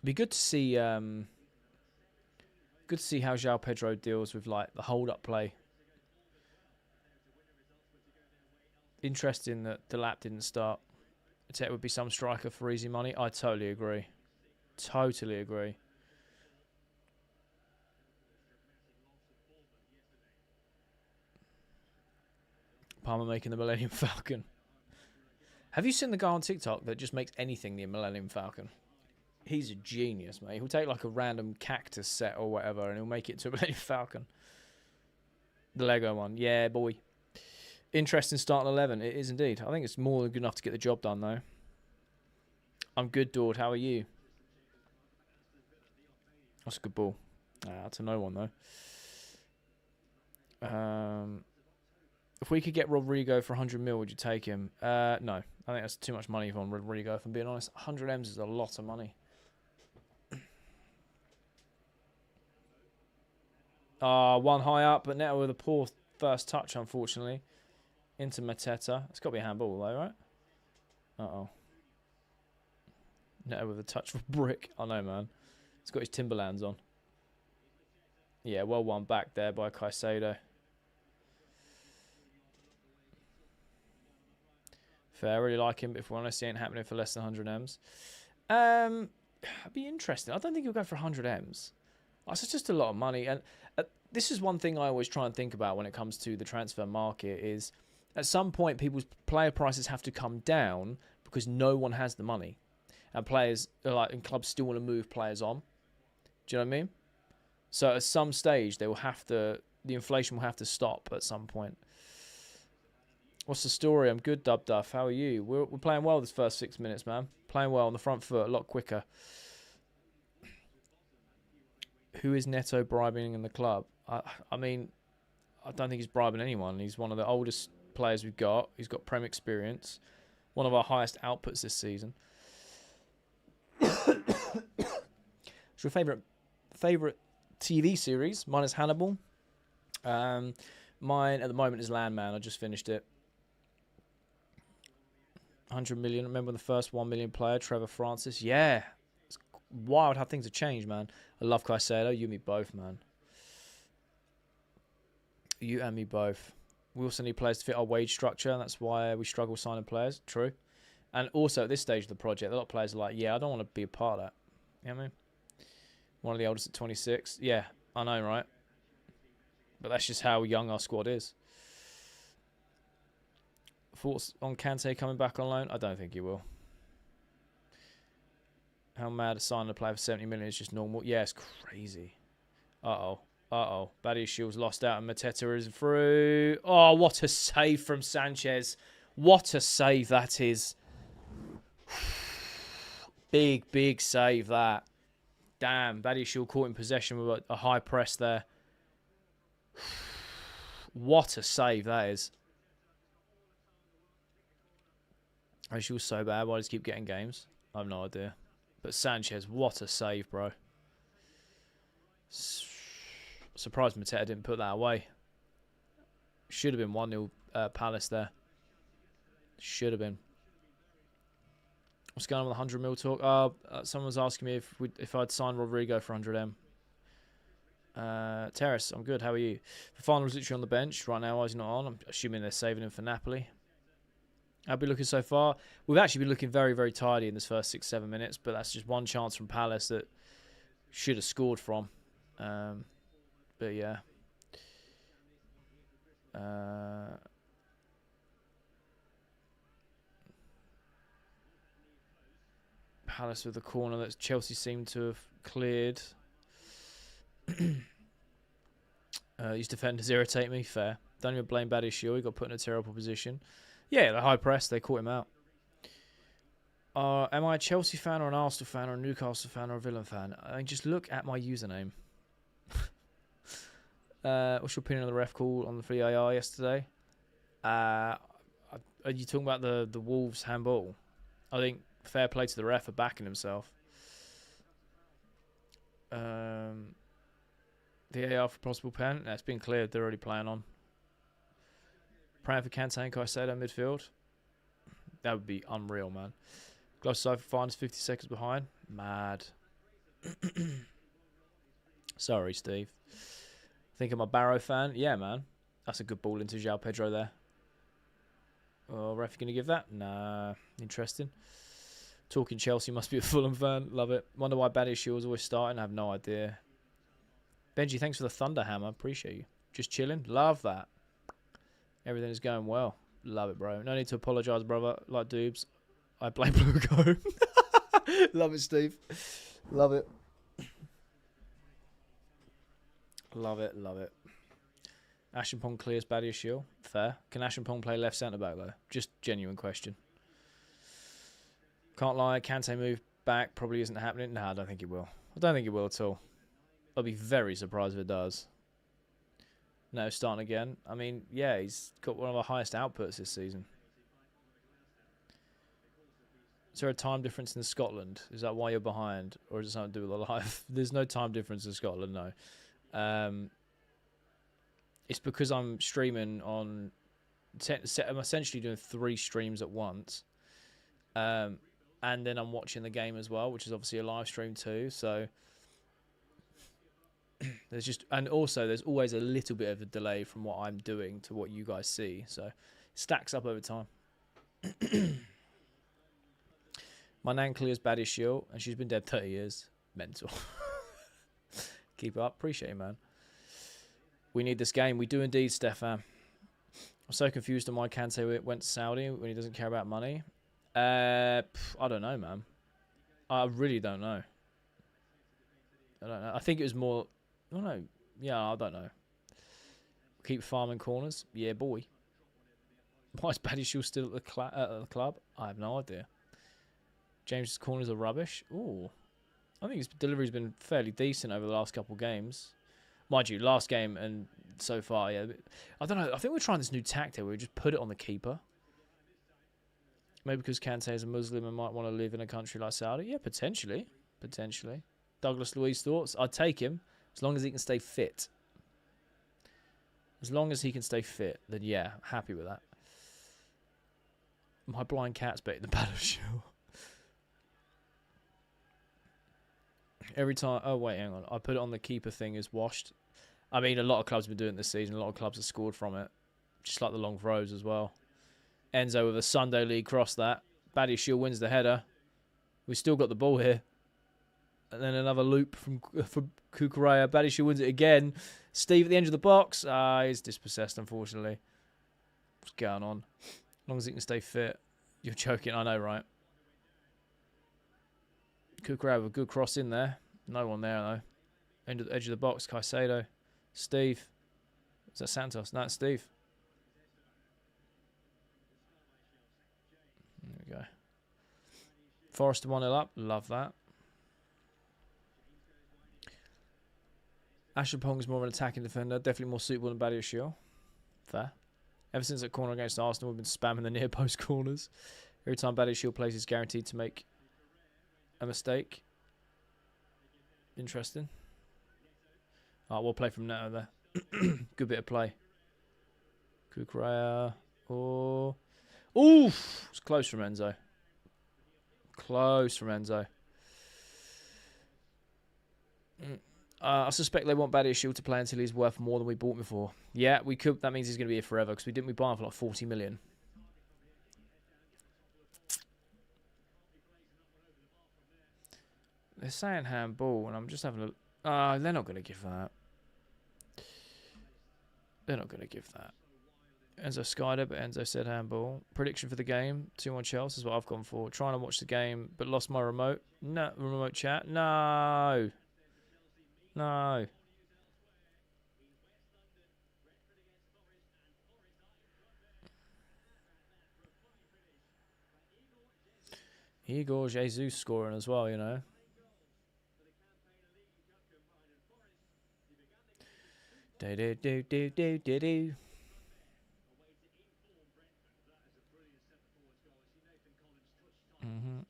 Be good to see how João Pedro deals with like the hold-up play. Interesting that Delap didn't start. It would be some striker for easy money. I totally agree. Totally agree. Palmer making the Millennium Falcon. Have you seen the guy on TikTok that just makes anything the Millennium Falcon? He's a genius, mate. He'll take like a random cactus set or whatever and he'll make it to a Millennium Falcon. The Lego one. Yeah, boy. Interesting starting 11. It is indeed. I think it's more than good enough to get the job done, though. I'm good, Dord. How are you? That's a good ball. That's a no one, though. If we could get Rodrigo for 100 mil, would you take him? No. I think that's too much money on Rodrigo, if I'm being honest. 100 M's is a lot of money. One high up, but now with a poor first touch, unfortunately. Into Mateta. It's got to be a handball, though, right? Uh-oh. Neto with a touch for Brick. I know, man. He's got his Timberlands on. Yeah, well won back there by Caicedo. Fair, I really like him, but if we're honest, he ain't happening for less than 100 M's. It'd be interesting. I don't think he'll go for 100 M's. That's just a lot of money. And this is one thing I always try and think about when it comes to the transfer market is at some point people's player prices have to come down because no one has the money. And players, and clubs still want to move players on. Do you know what I mean? So at some stage, the inflation will have to stop at some point. What's the story? I'm good, Dub Duff. How are you? We're playing well this first 6 minutes, man. Playing well on the front foot, a lot quicker. Who is Neto bribing in the club? I mean, I don't think he's bribing anyone. He's one of the oldest players we've got. He's got Prem experience. One of our highest outputs this season. What's your favourite TV series? Mine is Hannibal. Mine at the moment is Landman. I just finished it. 100 million. Remember the first 1 million player, Trevor Francis? Yeah. It's wild how things have changed, man. I love Caicedo. You and me both, man. You and me both. We also need players to fit our wage structure, and that's why we struggle signing players. True. And also, at this stage of the project, a lot of players are like, yeah, I don't want to be a part of that. You know what I mean? One of the oldest at 26. Yeah, I know, right? But that's just how young our squad is. Thoughts on Kante coming back on loan? I don't think he will. How mad a signing a player for 70 million is just normal? Yeah, it's crazy. Uh-oh. Uh-oh. Badia Shields lost out and Mateta is through. Oh, what a save from Sanchez. What a save that is. Big, big save that. Damn, Badia Shield caught in possession with a high press there. What a save that is. She was so bad. Why does he keep getting games? I have no idea. But Sanchez, what a save, bro. Surprised Mateta didn't put that away. Should have been 1-0 Palace there. Should have been. What's going on with the 100 mil talk? Someone was asking me if I'd sign Rodrigo for 100M. Terrace, I'm good. How are you? Fafana was literally on the bench. Right now, why is he not on? I'm assuming they're saving him for Napoli. How we looking so far? We've actually been looking very, very tidy in this first 6-7 minutes, but that's just one chance from Palace that should have scored from. But yeah. Palace with the corner that Chelsea seem to have cleared. These defenders irritate me. Fair. Don't even blame Badiashile. He got put in a terrible position. Yeah, the high press. They caught him out. Am I a Chelsea fan or an Arsenal fan or a Newcastle fan or a Villa fan? I mean, just look at my username. What's your opinion on the ref call on the free AR yesterday? Are you talking about the Wolves handball? I think fair play to the ref for backing himself. The AR for possible pen. It's been cleared. They're already playing on. Praying for Kante and Caicedo midfield. That would be unreal, man. Gloucester finds 50 seconds behind. Mad. Sorry, Steve. Think I'm a Barrow fan. Yeah, man. That's a good ball into João Pedro there. Oh, ref, you going to give that? Nah. Interesting. Talking Chelsea, must be a Fulham fan. Love it. Wonder why Badiashile was always starting. I have no idea. Benji, thanks for the Thunder Hammer. Appreciate you. Just chilling. Love that. Everything is going well. Love it, bro. No need to apologise, brother. Like Doobs. I blame Blugo. Love it, Steve. Love it. Love it, love it. Ashenpong clears Badiashile. Fair. Can Ashenpong play left centre-back, though? Just genuine question. Can't lie. Kante move back probably isn't happening. No, I don't think it will. I don't think it will at all. I'll be very surprised if it does. No, starting again. I mean, yeah, he's got one of the highest outputs this season. Is there a time difference in Scotland? Is that why you're behind? Or is it something to do with the live? There's no time difference in Scotland, no. It's because I'm streaming on... I'm essentially doing 3 streams at once. And then I'm watching the game as well, which is obviously a live stream too. So... there's just... And also, there's always a little bit of a delay from what I'm doing to what you guys see. So, it stacks up over time. My nan clears Badiashile, and she's been dead 30 years. Mental. Keep it up. Appreciate it, man. We need this game. We do indeed, Stefan. I'm so confused on why Kante went to Saudi when he doesn't care about money. I don't know, man. I really don't know. I don't know. I think it was more... I don't know. Yeah, I don't know. Keep farming corners. Yeah, boy. Why is Badiashile still at the club? I have no idea. James's corners are rubbish. Ooh. I think his delivery's been fairly decent over the last couple of games. Mind you, last game and so far, yeah. I don't know. I think we're trying this new tactic where we just put it on the keeper. Maybe because Kante is a Muslim and might want to live in a country like Saudi. Yeah, potentially. Potentially. Douglas Luiz thoughts? I'd take him as long as he can stay fit. As long as he can stay fit, then yeah, happy with that. My blind cat's betting the Badiashile. Every time... Oh, wait, hang on. I put it on the keeper thing is washed. I mean, a lot of clubs have been doing it this season. A lot of clubs have scored from it. Just like the long throws as well. Enzo with a Sunday League cross that. Badiashile wins the header. We've still got the ball here. And then another loop from Cucurella. Badiashile wins it again. Steve at the edge of the box. He's dispossessed, unfortunately. What's going on? As long as he can stay fit. You're joking, I know, right? Cucurella with a good cross in there. No one there, though. Edge of the box. Caicedo. Steve. Is that Santos? No, it's Steve. There we go. Forrester 1-0 up. Love that. Ashenpong's more of an attacking defender. Definitely more suitable than Badiashile. Fair. Ever since that corner against Arsenal, we've been spamming the near post corners. Every time Badiashile plays, he's guaranteed to make a mistake. Interesting. We'll play from Neto there. Good bit of play. Cucurella. Oh. Oof! It's close from Enzo. Close from Enzo. I suspect they want Badiashile to play until he's worth more than we bought him for. Yeah, we could. That means he's going to be here forever because we buy him for like 40 million. They're saying handball, and I'm just having a... they're not going to give that. They're not going to give that. Enzo Skyder, but Enzo said handball. Prediction for the game: 2-1 Chelsea is what I've gone for. Trying to watch the game, but lost my remote. No remote chat. No, no. Igor Jesus scoring as well, you know. Do do do do do do do. Mhm.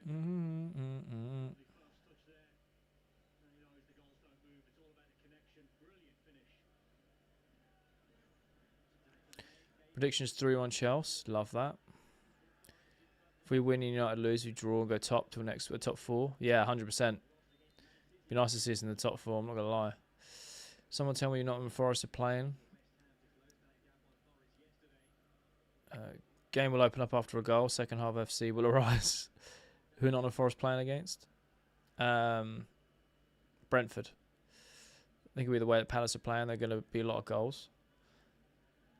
Mhm. Mhm. Predictions 3-1 Chelsea. Love that. If we win, United lose, we draw and go top to the next top 4. Yeah, 100%. Be nice to see us in the top 4. I'm not gonna lie. Someone tell me you're not in Forest are playing. Game will open up after a goal. Second half FC will arise. Who are Nottingham Forest playing against? Brentford. I think it'll be the way that Palace are playing. They're going to be a lot of goals.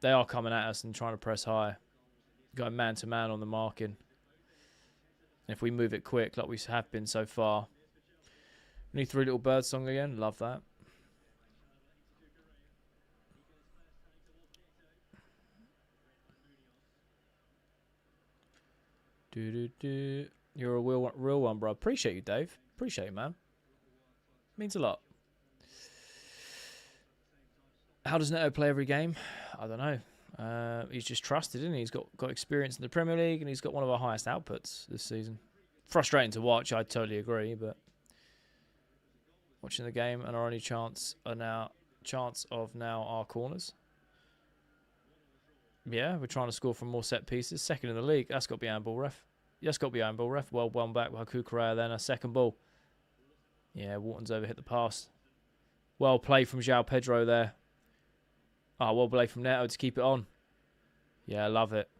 They are coming at us and trying to press high. Going man to man on the marking. And if we move it quick, like we have been so far. New Three Little Birds song again. Love that. Do do do. You're a real one, bro. Appreciate you, Dave. Appreciate it, man. Means a lot. How does Neto play every game? I don't know. He's just trusted, isn't he? He's got experience in the Premier League, and he's got one of our highest outputs this season. Frustrating to watch, I totally agree, but watching the game and our only chance of now our corners. Yeah, we're trying to score from more set pieces. Second in the league. That's got to be handball, ref. That's got to be handball, ref. Well, one back by Kukurea, then a second ball. Yeah, Wharton's over hit the pass. Well played from João Pedro there. Well played from Neto to keep it on. Yeah, I love it.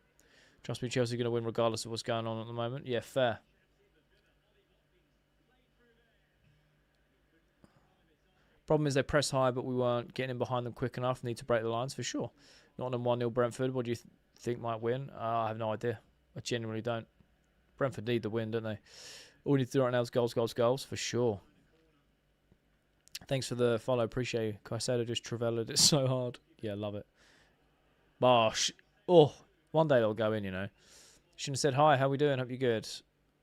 Trust me, Chelsea are going to win regardless of what's going on at the moment. Yeah, fair. Problem is they press high, but we weren't getting in behind them quick enough. Need to break the lines for sure. Nottingham 1-0 Brentford. What do you think might win? I have no idea. I genuinely don't. Brentford need the win, don't they? All we need to do right now is goals, goals, goals for sure. Thanks for the follow. Appreciate you. Caicedo just traveled it so hard. Yeah, love it. Bosh. One day they'll go in, you know. Shouldn't have said hi. How we doing? Hope you're good.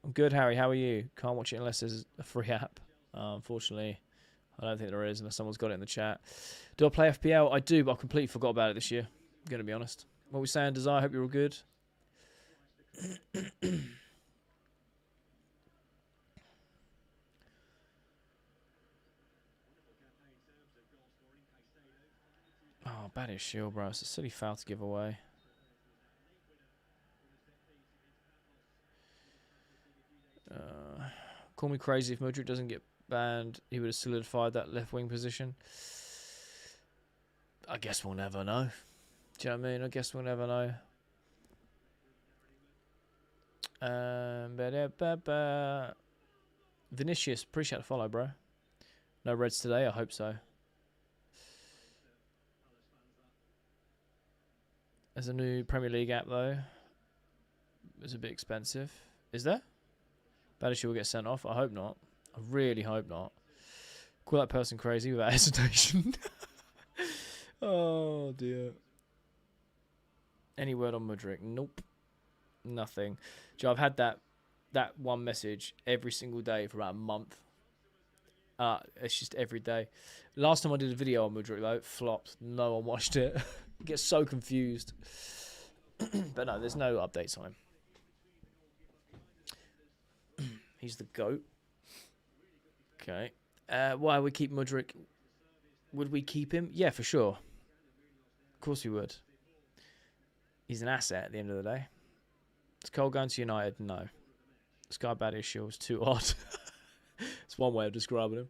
I'm good, Harry. How are you? Can't watch it unless there's a free app. Unfortunately, I don't think there is unless someone's got it in the chat. Do I play FPL? I do, but I completely forgot about it this year. I'm going to be honest. What are we saying, Desire? I hope you're all good. Bad as shield, bro. It's a silly foul to give away. Call me crazy if Mudryk doesn't get banned. He would have solidified that left wing position. I guess we'll never know. Do you know what I mean? I guess we'll never know. Vinicius, appreciate the follow, bro. No reds today. I hope so. There's a new Premier League app though. It's a bit expensive. Is there? Badish will get sent off. I hope not. I really hope not. Call that person crazy without hesitation. Oh dear. Any word on Mudryk? Nope. Nothing. Joe, I've had that one message every single day for about a month. It's just every day. Last time I did a video on Mudryk though, it flopped. No one watched it. I get so confused. But no, there's no updates on him. He's the GOAT. Okay. Why would we keep Mudryk? Would we keep him? Yeah, for sure. Of course we would. He's an asset at the end of the day. Is Cole going to United? No. Sky Bad issue was too odd. It's one way of describing him.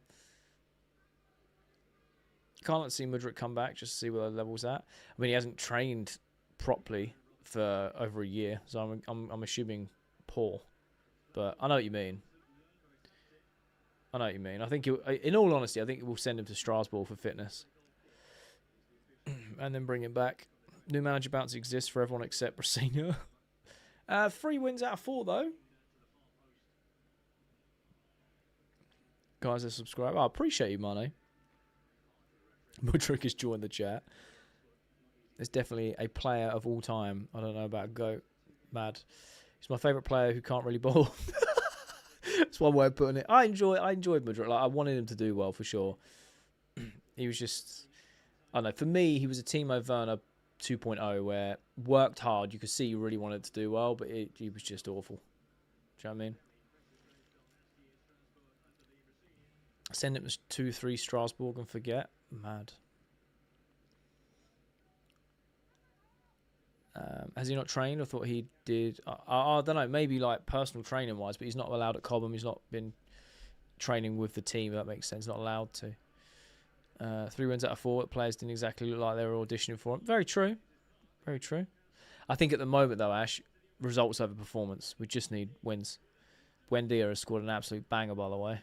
Can't see Mudryk come back just to see where the level's at. I mean, he hasn't trained properly for over a year, so I'm assuming poor. But I know what you mean. I think, in all honesty, I think we'll send him to Strasbourg for fitness. And then bring him back. New manager about to exist for everyone except Brasino. 3 wins out of 4, though. Guys that subscribe. I appreciate you, money. Mudrick has joined the chat. There's definitely a player of all time. I don't know about Goat. Mad. He's my favourite player who can't really bowl. That's one way of putting it. I enjoyed Mudrick. Like, I wanted him to do well for sure. He was just, I don't know. For me, he was a Timo Werner 2.0 where worked hard. You could see he really wanted to do well, but he was just awful. Do you know what I mean? Send him to 2-3 Strasbourg and forget. Mad. Has he not trained? I thought he did. I don't know. Maybe like personal training wise, but he's not allowed at Cobham. He's not been training with the team. If that makes sense. Not allowed to. 3 wins out of 4. Players didn't exactly look like they were auditioning for him. Very true. Very true. I think at the moment though, Ash, results over performance. We just need wins. Buendia has scored an absolute banger, by the way.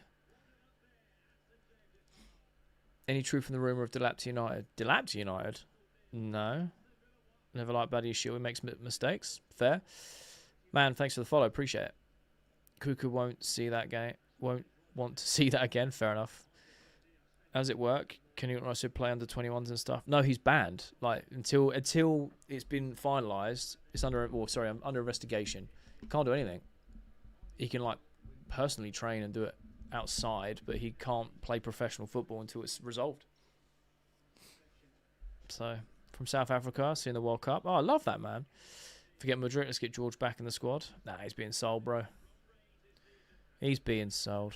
Any truth in the rumour of Delap to United? Delap to United? No. Never liked Buddy Shield. He makes mistakes. Fair. Man, thanks for the follow. Appreciate it. Cuckoo won't see that game. Won't want to see that again. Fair enough. How does it work? Can you also play under 21s and stuff? No, he's banned. Like until it's been finalised, it's under. Well, sorry, I'm under investigation. He can't do anything. He can like personally train and do it outside, but he can't play professional football until it's resolved. So. From South Africa, seeing the World Cup. Oh, I love that, man. Forget Madrid. Let's get George back in the squad. Nah, he's being sold, bro. He's being sold.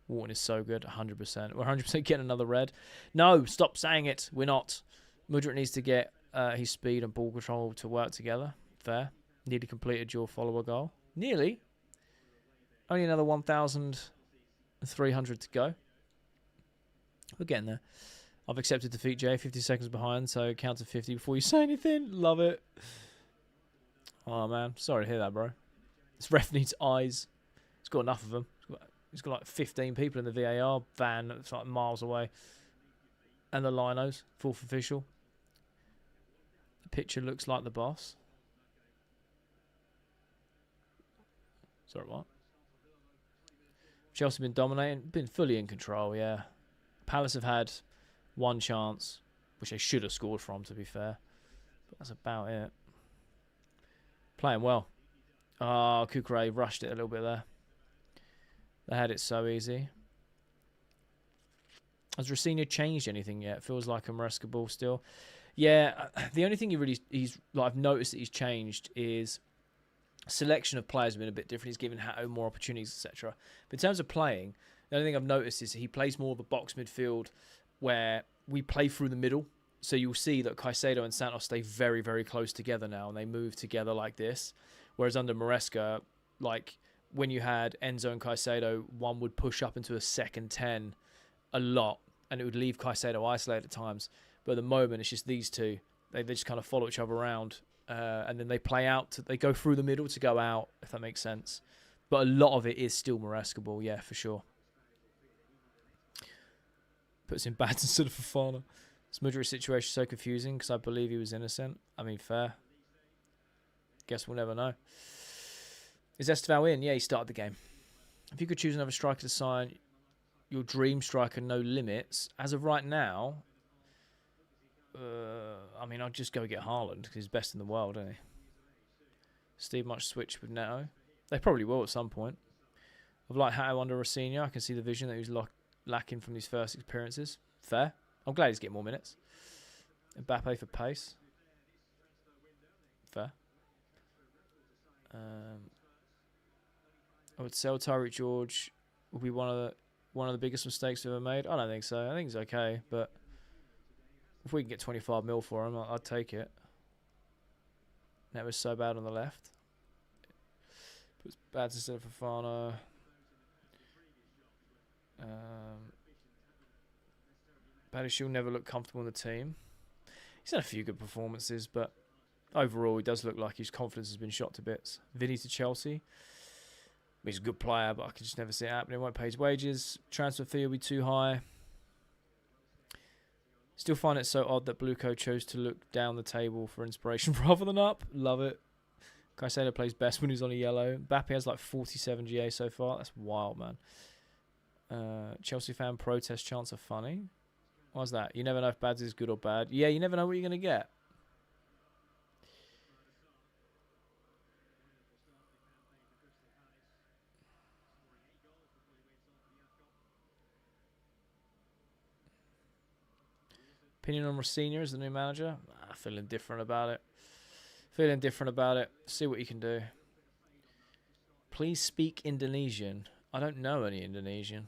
Wharton is so good. 100%. We're 100% getting another red. No, stop saying it. We're not. Mudrick needs to get his speed and ball control to work together. Fair. Nearly completed your follower goal. Nearly. Only another 1,300 to go. We're getting there. I've accepted defeat, Jay. 50 seconds behind, so count to 50 before you say anything. Love it. Oh, man. Sorry to hear that, bro. This ref needs eyes. He's got enough of them. He's got like 15 people in the VAR van that's like miles away. And the linos, fourth official. The picture looks like the boss. Sorry, what? Chelsea been dominating. Been fully in control, yeah. Palace have had... 1 chance, which they should have scored from, to be fair. But that's about it. Playing well. Oh, Kukre rushed it a little bit there. They had it so easy. Has Rossini changed anything yet? Feels like a Maresca ball still. Yeah, the only thing I've noticed that he's changed is selection of players have been a bit different. He's given Hato more opportunities, etc. But in terms of playing, the only thing I've noticed is he plays more of the box midfield where we play through the middle. So you'll see that Caicedo and Santos stay very, very close together now, and they move together like this. Whereas under Maresca, like when you had Enzo and Caicedo, one would push up into a second 10 a lot, and it would leave Caicedo isolated at times. But at the moment, it's just these two. They just kind of follow each other around, and then they play out. They go through the middle to go out, if that makes sense. But a lot of it is still Maresca ball, yeah, for sure. Puts in bats instead of Fofana. This Mudrick situation is so confusing because I believe he was innocent. I mean, fair. Guess we'll never know. Is Esteval in? Yeah, he started the game. If you could choose another striker to sign your dream striker, no limits. As of right now, I mean, I'd just go get Haaland because he's best in the world, isn't he? Steve much switch with Neto. They probably will at some point. I've liked Hato under Rossini. I can see the vision that he was lacking from these first experiences. Fair. I'm glad he's getting more minutes. Mbappe for pace. Fair. I would sell Tyreek George. Will be one of the biggest mistakes we've ever made. I don't think so. I think he's okay, but if we can get 25 mil for him, I'd take it. That was so bad on the left. Puts bad instead of Fofana. Badishil never looked comfortable in the team. He's had a few good performances, but overall he does look like his confidence has been shot to bits. Vinny to Chelsea. He's a good player, but I can just never see it happening. Won't pay his wages. Transfer fee will be too high. Still find it so odd that Bluco chose to look down the table for inspiration rather than up. Love it. Caicedo plays best when he's on a yellow. Mbappe has like 47 GA so far. That's wild, man. Chelsea fan protest chants are funny. Why's that? You never know if bad is good or bad. Yeah, you never know what you're going to get. Opinion on Rossini as the new manager? Feeling different about it. Feeling different about it. See what you can do. Please speak Indonesian. I don't know any Indonesian.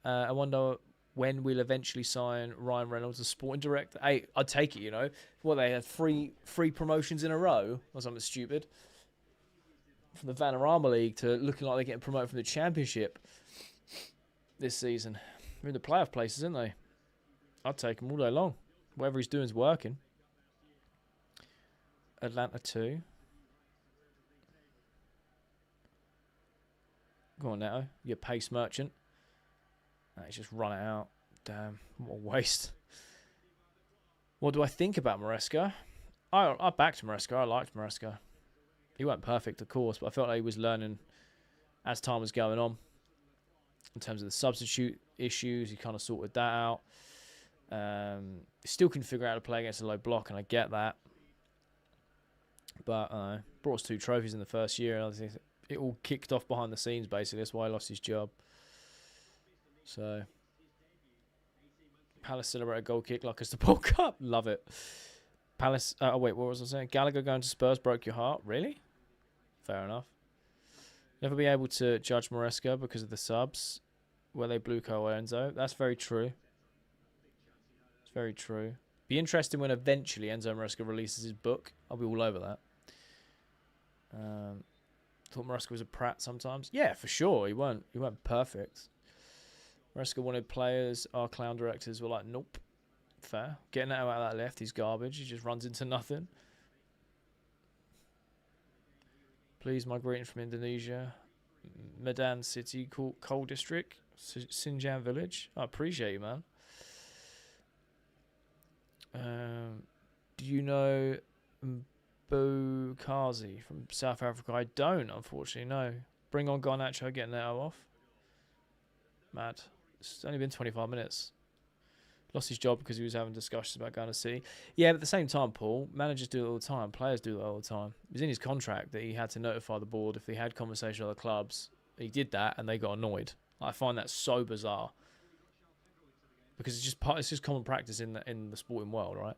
I wonder when we'll eventually sign Ryan Reynolds as sporting director. Hey, I'd take it, you know. What, they had three promotions in a row or something stupid? From the Vanarama League to looking like they're getting promoted from the Championship this season. They're in the playoff places, aren't they? I'd take him all day long. Whatever he's doing is working. Atlanta 2. Go on, Neto. You're a pace merchant. He's just run it out. Damn, what a waste. What do I think about Maresca? I backed Maresca. I liked Maresca. He wasn't perfect, of course, but I felt like he was learning as time was going on. In terms of the substitute issues, he kind of sorted that out. Still can figure out how to play against a low block, and I get that. But brought us 2 trophies in the first year, and I think it all kicked off behind the scenes, basically. That's why he lost his job. So, Palace celebrate a goal kick like it's the World Cup. Love it. Palace. Oh wait, what was I saying? Gallagher going to Spurs broke your heart. Really? Fair enough. Never be able to judge Maresca because of the subs, where they blew Ko Enzo. That's very true. It's very true. Be interesting when eventually Enzo Maresca releases his book. I'll be all over that. Thought Maresca was a prat sometimes. Yeah, for sure. He weren't perfect. Maresca wanted players. Our clown directors were like, nope. Fair. Getting out of that left, he's garbage. He just runs into nothing. Please, migrating from Indonesia. Medan City, Coal District. Sinjan Village. I appreciate you, man. Do you know Mbokazi from South Africa? I don't, unfortunately, no. Bring on Garnacho, getting that off. Mad. It's only been 25 minutes. Lost his job because he was having discussions about going to sea. Yeah, but at the same time, Paul, managers do it all the time. Players do it all the time. It was in his contract that he had to notify the board if he had conversation with other clubs. He did that, and they got annoyed. I find that so bizarre. Because it's just common practice in the sporting world, right?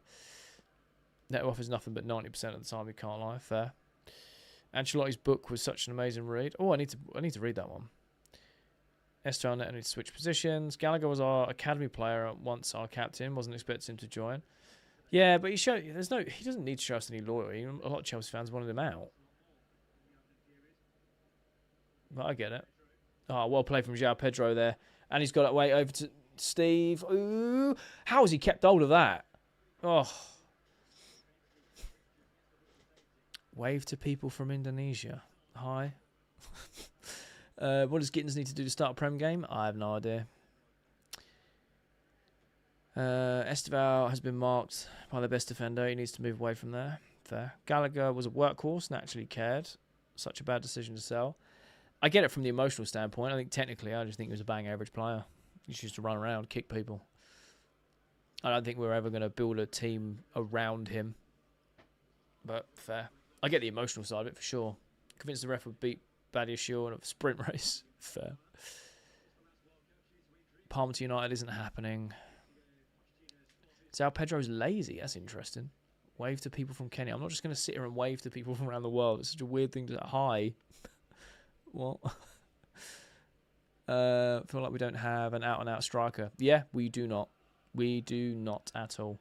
Neto offers nothing but 90% of the time. You can't lie. Fair. Ancelotti's book was such an amazing read. Oh, I need to read that one. Esteban Neto needs to switch positions. Gallagher was our academy player once our captain. Wasn't expecting him to join. Yeah, but he doesn't need to show us any loyalty. A lot of Chelsea fans wanted him out. But I get it. Oh, well played from João Pedro there. And he's got it way over to Steve. Ooh. How has he kept hold of that? Oh. Wave to people from Indonesia. Hi. What does Gittins need to do to start a Prem game? I have no idea. Esteval has been marked by the best defender. He needs to move away from there. Fair. Gallagher was a workhorse and actually cared. Such a bad decision to sell. I get it from the emotional standpoint. I think technically, I just think he was a bang average player. He used to run around, kick people. I don't think we're ever going to build a team around him. But fair. I get the emotional side of it for sure. Convinced the ref would beat Badiashile in a sprint race. Fair. Palmer to United isn't happening. João Pedro's lazy. That's interesting. Wave to people from Kenya. I'm not just going to sit here and wave to people from around the world. It's such a weird thing to... Hi. What? Feel like we don't have an out-and-out striker. Yeah, we do not. We do not at all.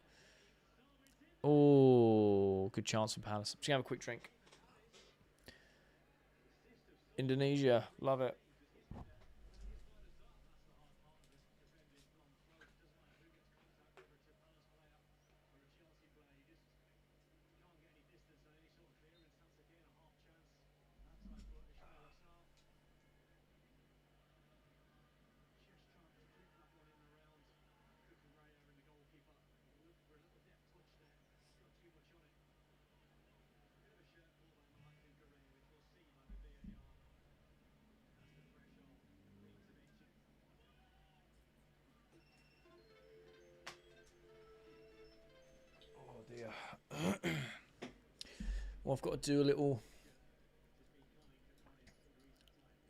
Oh, good chance for Palace. I'm just going to have a quick drink. Indonesia. Love it. Well, I've got to do a little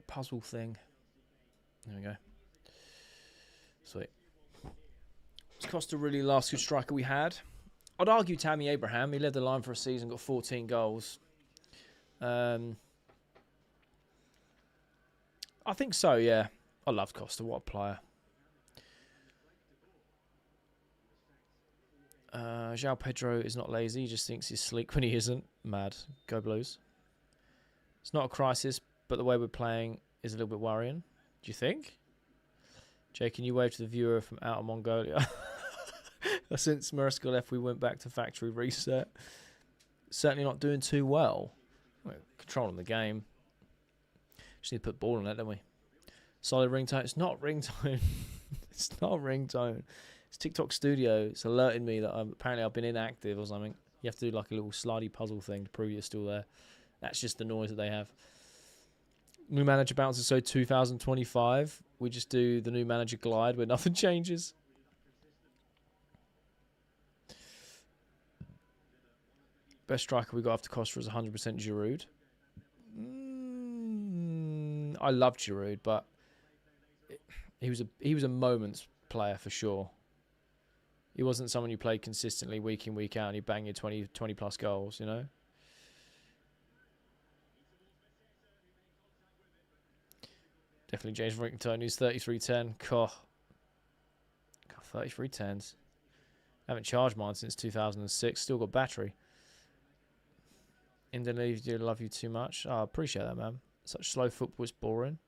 puzzle thing. There we go. Sweet. It's Costa really the last good striker we had. I'd argue Tammy Abraham. He led the line for a season, got 14 goals. I think so, yeah. I love Costa. What a player. João Pedro is not lazy. He just thinks he's sleek when he isn't. Mad. Go Blues. It's not a crisis, but the way we're playing is a little bit worrying. Do you think? Jay, can you wave to the viewer from out of Mongolia? Since Mariska left, we went back to factory reset. Certainly not doing too well. We're controlling the game. Just need to put ball on it, don't we? Solid ringtone. It's not ringtone. It's not ringtone. It's TikTok Studio. It's alerting me that apparently I've been inactive or something. You have to do like a little slidey puzzle thing to prove you're still there. That's just the noise that they have. New manager bounces, so 2025. We just do the new manager glide where nothing changes. Best striker we got after Costa was 100% Giroud. I love Giroud, but he was a moments player for sure. He wasn't someone you played consistently week in, week out, and he banged you 20 plus goals, you know? Definitely James Ringtone, who's 3310. God, 3310s. Haven't charged mine since 2006. Still got battery. Indonesia love you too much. Oh, I appreciate that, man. Such slow football is boring.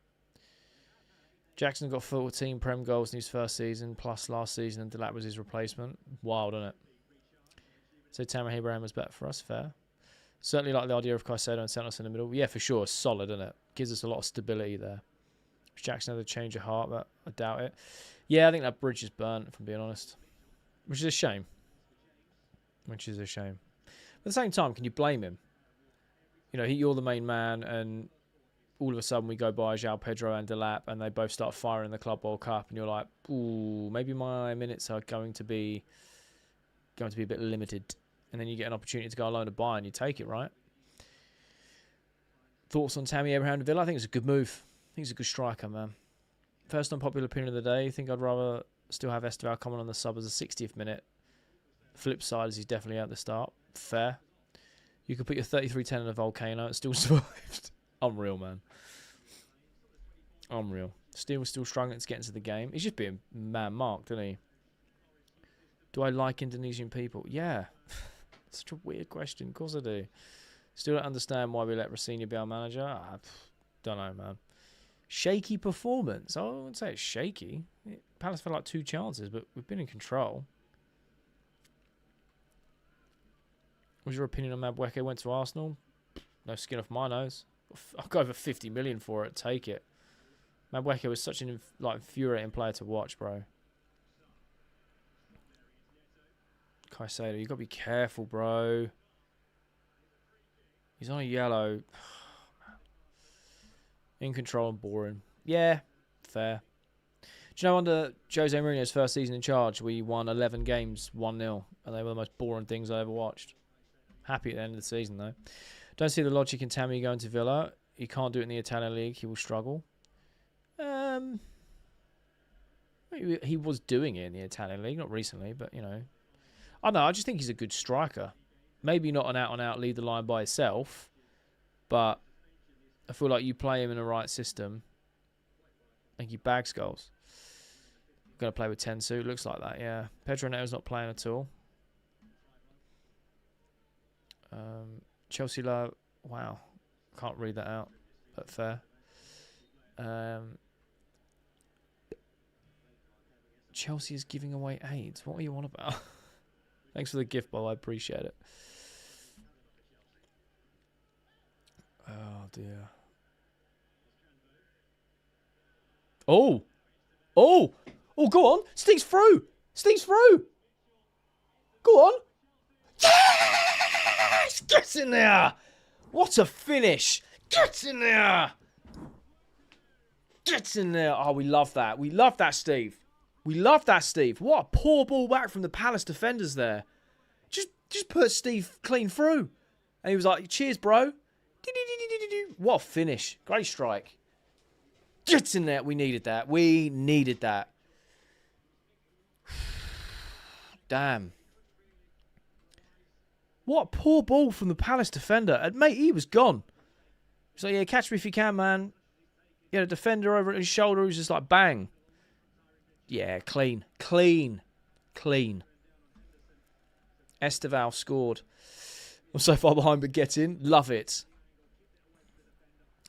Jackson got 14 Prem goals in his first season, plus last season, and Delap was his replacement. Wild, isn't it? So Tamara Abraham was better for us. Fair. Certainly like the idea of Caicedo and Selhurst in the middle. Yeah, for sure. Solid, isn't it? Gives us a lot of stability there. Jackson had a change of heart, but I doubt it. Yeah, I think that bridge is burnt, if I'm being honest. Which is a shame. Which is a shame. But at the same time, can you blame him? You know, you're the main man, and all of a sudden we go by João Pedro and Delap, and they both start firing the Club World Cup, and you're like, ooh, maybe my minutes are going to be a bit limited. And then you get an opportunity to go alone to Bayern, you take it, right? Thoughts on Tammy Abraham to Villa? I think it's a good move. I think he's a good striker, man. First unpopular opinion of the day. I think I'd rather still have Esteval coming on the sub as a 60th minute. Flip side is he's definitely out at the start. Fair. You could put your 33-10 in a volcano and still survived. Unreal, man. Unreal. Steele was still struggling to get into the game. He's just being man-marked, isn't he? Do I like Indonesian people? Yeah. Such a weird question. Of course I do. Still don't understand why we let Rossini be our manager. Don't know, man. Shaky performance. I wouldn't say it's shaky. Palace felt like 2 chances, but we've been in control. What's your opinion on Madueke? Went to Arsenal? No skin off my nose. I'll go over 50 million for it. Take it. Madueke was such an infuriating player to watch, bro. Caicedo, you got to be careful, bro. He's on a yellow. In control and boring. Yeah, fair. Do you know, under Jose Mourinho's first season in charge, we won 11 games 1-0, and they were the most boring things I ever watched. Happy at the end of the season, though. Don't see the logic in Tammy going to Villa. He can't do it in the Italian league. He will struggle. He was doing it in the Italian league, not recently, but, you know. I don't know, I just think he's a good striker. Maybe not an out-and-out lead the line by himself, but I feel like you play him in the right system, I think he bags goals. Going to play with Tensu. Looks like that, yeah. Pedro Neto's not playing at all. Chelsea love. Wow. Can't read that out, but fair. Chelsea is giving away AIDS. What are you on about? Thanks for the gift, by the way. I appreciate it. Oh, dear. Oh! Oh! Oh, go on! Steve's through! Steve's through! Go on! Yes! Get in there! What a finish! Get in there! Get in there! Oh, we love that. We love that, Steve. We love that, Steve. What a poor ball back from the Palace defenders there. Just put Steve clean through. And he was like, cheers, bro. What a finish. Great strike. Gets in there. We needed that. We needed that. Damn. What a poor ball from the Palace defender. And, mate, he was gone. He's like, yeah, catch me if you can, man. He had a defender over at his shoulder who's just like, bang. Yeah, clean. Clean. Clean. Esteval scored. I'm so far behind, but get in. Love it.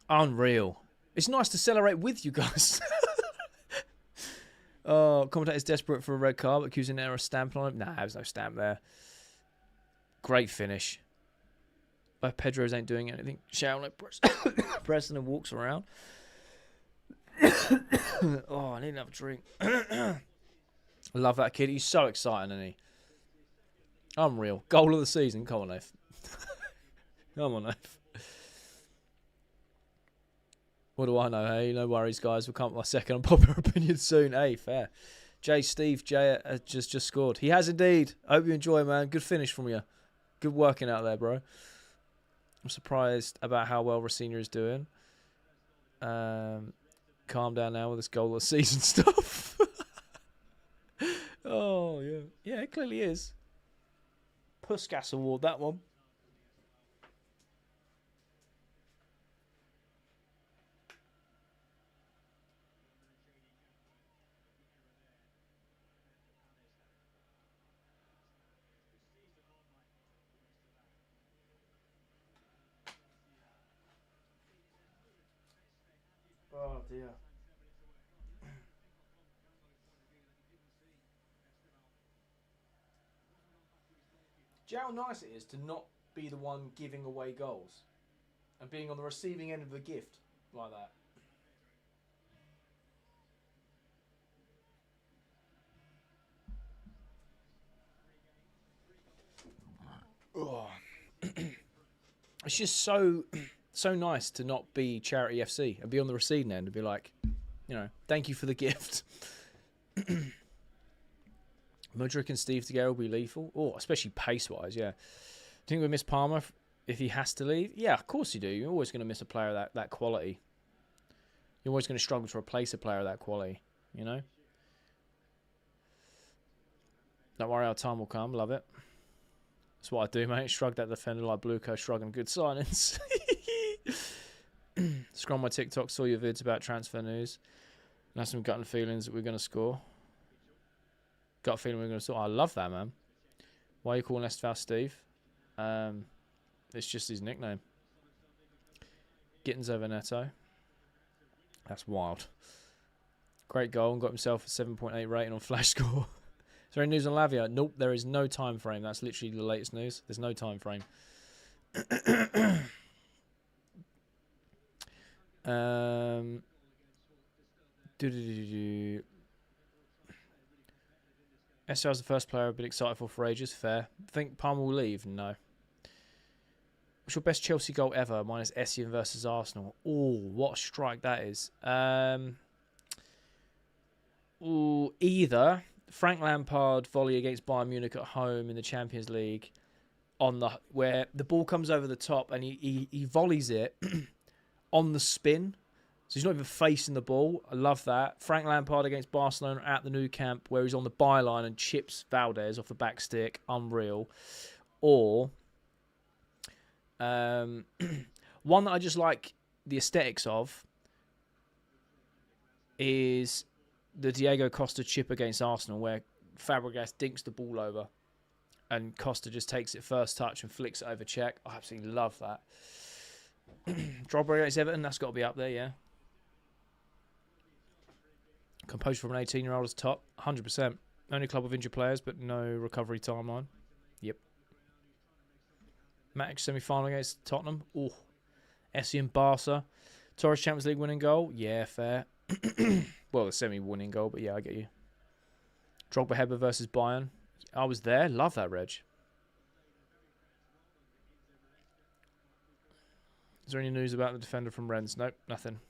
Unreal. It's nice to celebrate with you guys. Oh, commentator's desperate for a red card, accusing there a stamp on him. Nah, there's no stamp there. Great finish. But Pedro's ain't doing anything. Shouting at Preston and walks around. Oh, I need another drink. I love that kid. He's so exciting, isn't he? Unreal. Goal of the season. Come on, Nath. Come on, Nath. What do I know, hey? No worries, guys. We'll come up with my second unpopular opinion soon. Hey, fair. Jay just scored. He has indeed. I hope you enjoy, man. Good finish from you. Good working out there, bro. I'm surprised about how well Rosina is doing. Calm down now with this goal of the season stuff. Oh, yeah. Yeah, it clearly is. Puskas Award, that one. Oh, dear. Do you know how nice it is to not be the one giving away goals and being on the receiving end of the gift like that? Oh. It's just so nice to not be Charity FC and be on the receiving end and be like, you know, thank you for the gift. Mudrick and Steve together will be lethal. Oh, especially pace-wise, yeah. Do you think we miss Palmer if he has to leave? Yeah, of course you do. You're always going to miss a player of that quality. You're always going to struggle to replace a player of that quality, you know? Don't worry, our time will come. Love it. That's what I do, mate. Shrug that defender like Blueco, shrugging good silence. Scroll my TikTok, saw your vids about transfer news. And have some gut and feelings that we're going to score. Gut feeling we're going to score. I love that, man. Why are you calling Esteval Steve? It's just his nickname. Gittins over Neto. That's wild. Great goal and got himself a 7.8 rating on Flash Score. Is there any news on Lavia? Nope, there is no time frame. That's literally the latest news. There's no time frame. SR's the first player I've been excited for ages. Fair. Think Palmer will leave? No. What's your best Chelsea goal ever? Mine is Essien versus Arsenal. Oh, what a strike that is. Either Frank Lampard volley against Bayern Munich at home in the Champions League, where the ball comes over the top and he volleys it on the spin. So he's not even facing the ball. I love that. Frank Lampard against Barcelona at the Nou Camp, where he's on the byline and chips Valdez off the back stick. Unreal. Or one that I just like the aesthetics of is the Diego Costa chip against Arsenal, where Fabregas dinks the ball over and Costa just takes it first touch and flicks it over check. I absolutely love that. Drogba against Everton, that's got to be up there, yeah. Composure from an 18-year-old is top, 100%. Only club with injured players, but no recovery timeline. Yep. Match semi-final against Tottenham. Oh, Essien Barca. Torres Champions League winning goal. Yeah, fair. Well, the semi-winning goal, but yeah, I get you. Drogba Heber versus Bayern. I was there. Love that, Reg. Is there any news about the defender from Rennes? Nope, nothing.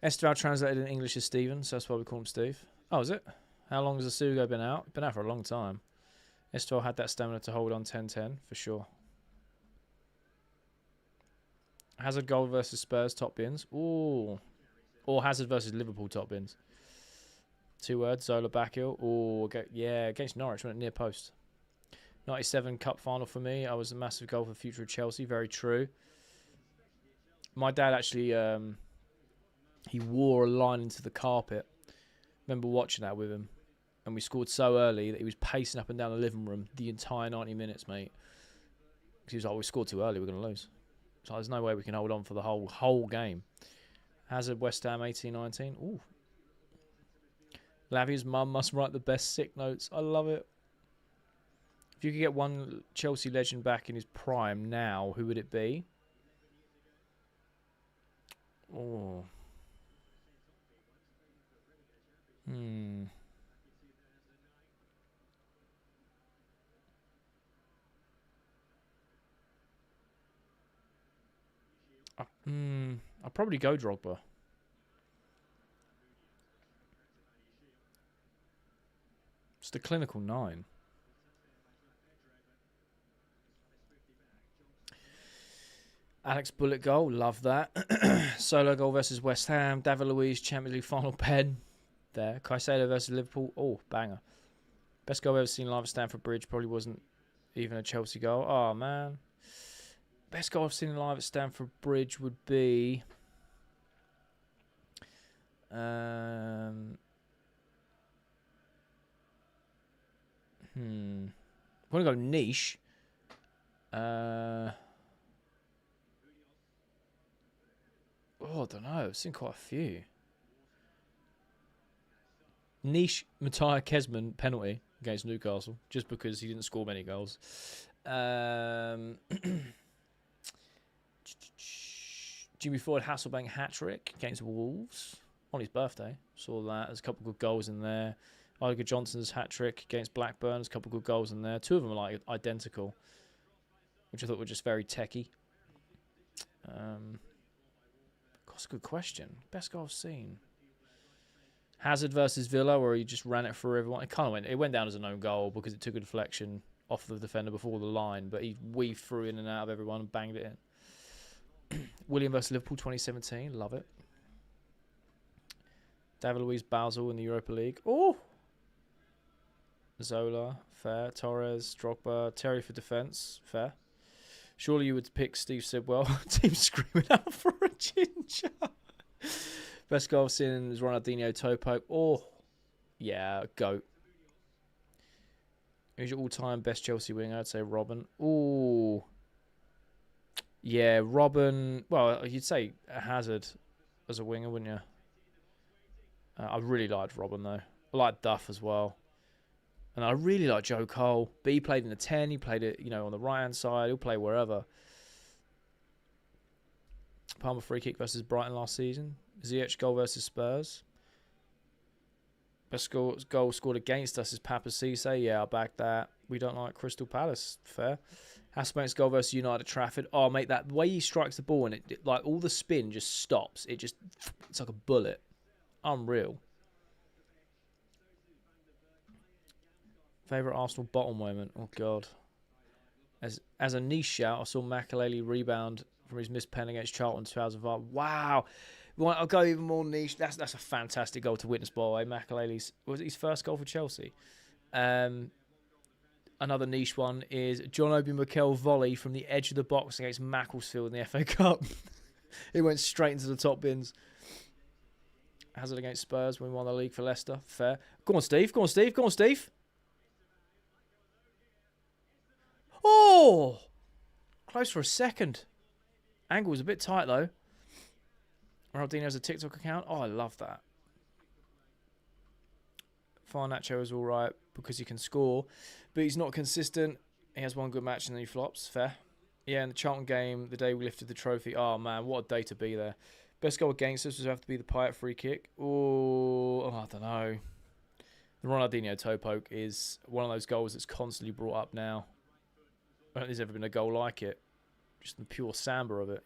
Esteval translated in English as Steven, so that's why we call him Steve. Oh, is it? How long has the Sugo been out? Been out for a long time. Esteval had that stamina to hold on 10-10, for sure. Hazard goal versus Spurs top bins. Ooh. Or Hazard versus Liverpool top bins. 2 words. Zola Backheel. Ooh. Yeah, against Norwich, went near post. 97 cup final for me. I was a massive goal for the future of Chelsea. Very true. My dad actually, he wore a line into the carpet. Remember watching that with him. And we scored so early that he was pacing up and down the living room the entire 90 minutes, mate. Because he was like, we scored too early, we're going to lose. So there's no way we can hold on for the whole game. Hazard, West Ham, 18-19. Ooh. Lavia's mum must write the best sick notes. I love it. If you could get one Chelsea legend back in his prime now, who would it be? Oh. I'll probably go Drogba. It's the clinical 9. Alex Bullet goal, love that. Solo goal versus West Ham. David Luiz, Champions League final pen. There. Caicedo versus Liverpool. Oh, banger. Best goal I've ever seen live at Stamford Bridge. Probably wasn't even a Chelsea goal. Oh, man. Best goal I've seen live at Stamford Bridge would be... I'm going to go niche. I don't know. I've seen quite a few. Niche Matthias Kesman penalty against Newcastle, just because he didn't score many goals. Jimmy Ford Hasselbank hat-trick against Wolves on his birthday. Saw that. There's a couple of good goals in there. Oliver Johnson's hat-trick against Blackburn. There's a couple of good goals in there. 2 of them are like identical, which I thought were just very techie. That's a good question. Best goal I've seen. Hazard versus Villa, where he just ran it through everyone. It went down as an own goal because it took a deflection off the defender before the line, but he weaved through in and out of everyone and banged it in. William versus Liverpool 2017, love it. David Luiz Basel in the Europa League. Oh! Zola, fair. Torres, Drogba, Terry for defence, fair. Surely you would pick Steve Sidwell. Team screaming out for a ginger. Best goal I've seen is Ronaldinho Topo. Oh, yeah, GOAT. Who's your all-time best Chelsea winger? I'd say Robin. Oh, yeah, Robin. Well, you'd say Hazard as a winger, wouldn't you? I really liked Robin, though. I liked Duff as well. And I really like Joe Cole. But he played in the 10. He played it, on the right-hand side. He'll play wherever. Palmer free kick versus Brighton last season. Ziyech goal versus Spurs. Best goal scored against us is Papa Cisse. Yeah, I'll back that. We don't like Crystal Palace. Fair. Hasselbank's goal versus United at Trafford. Oh, mate, that way he strikes the ball and it like all the spin just stops. It's like a bullet. Unreal. Favourite Arsenal bottle moment? Oh, God. As a niche shout, I saw Makelele rebound from his missed pen against Charlton 2005. Wow. I'll go even more niche. That's a fantastic goal to witness, by the way. Makelele's, was it his first goal for Chelsea? Another niche one is John Obi Mikel volley from the edge of the box against Macclesfield in the FA Cup. It went straight into the top bins. Hazard against Spurs when we won the league for Leicester. Fair. Go on, Steve. Go on, Steve. Go on, Steve. Oh! Close for a second. Angle was a bit tight, though. Ronaldinho has a TikTok account. Oh, I love that. Farnacho is all right because he can score, but he's not consistent. He has one good match and then he flops. Fair. Yeah, in the Charlton game, the day we lifted the trophy. Oh, man, what a day to be there. Best goal against us would have to be the Payet free kick. Oh, I don't know. The Ronaldinho toe poke is one of those goals that's constantly brought up now. I don't think there's ever been a goal like it. Just the pure samba of it,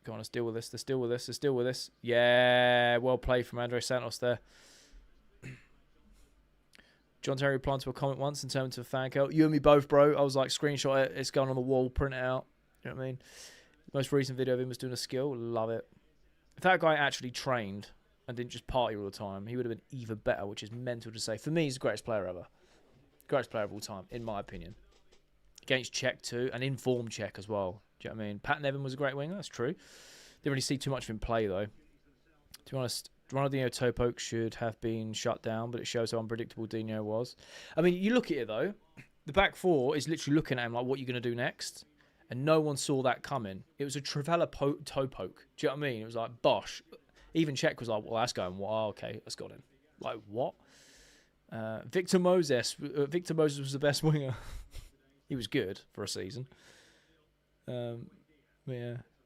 Go on, let's deal with this. Let's deal with this. Let's deal with this. Yeah, well played from Andre Santos there. John Terry replied to a comment once and turned into a fan account. You and me both, bro. I was like, screenshot it. It's going on the wall. Print it out. You know what I mean? Most recent video of him was doing a skill. Love it. If that guy actually trained and didn't just party all the time, he would have been even better, which is mental to say. For me, he's the greatest player ever. Greatest player of all time, in my opinion. Against Czech too, and informed Czech as well. Do you know what I mean? Pat Nevin was a great winger, that's true. Didn't really see too much of him play though. To be honest, Ronaldinho Topoke should have been shut down, but it shows how unpredictable Dino was. I mean, you look at it though, the back four is literally looking at him like, what are you going to do next? And no one saw that coming. It was a Trivela Topoke. Do you know what I mean? It was like, bosh. Even Czech was like, well, that's going, well, okay, that's got him. Like, what? Victor Moses. Victor Moses was the best winger. He was good for a season. Yeah,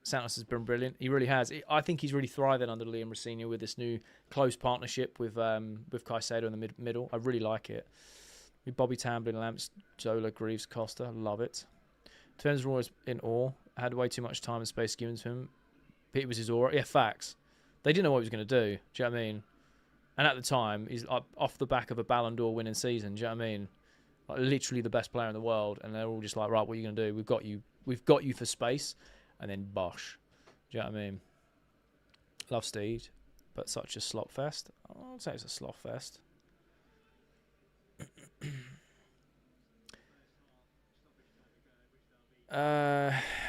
Santos has been brilliant. He really has. I think he's really thriving under Liam Rosenior with this new close partnership with Caicedo in the middle. I really like it. With Bobby Tamblyn, Lamps, Zola, Greaves, Costa. Love it. Turns Roy in awe. Had way too much time and space given to him. It was his aura. Yeah, facts. They didn't know what he was going to do. Do you know what I mean? And at the time, he's off the back of a Ballon d'Or winning season. Do you know what I mean? Like literally the best player in the world, and they're all just like, right, what are you going to do? We've got you for space, and then bosh. Do you know what I mean? Love Steed, but such a slop fest. I'd say it's a slop fest.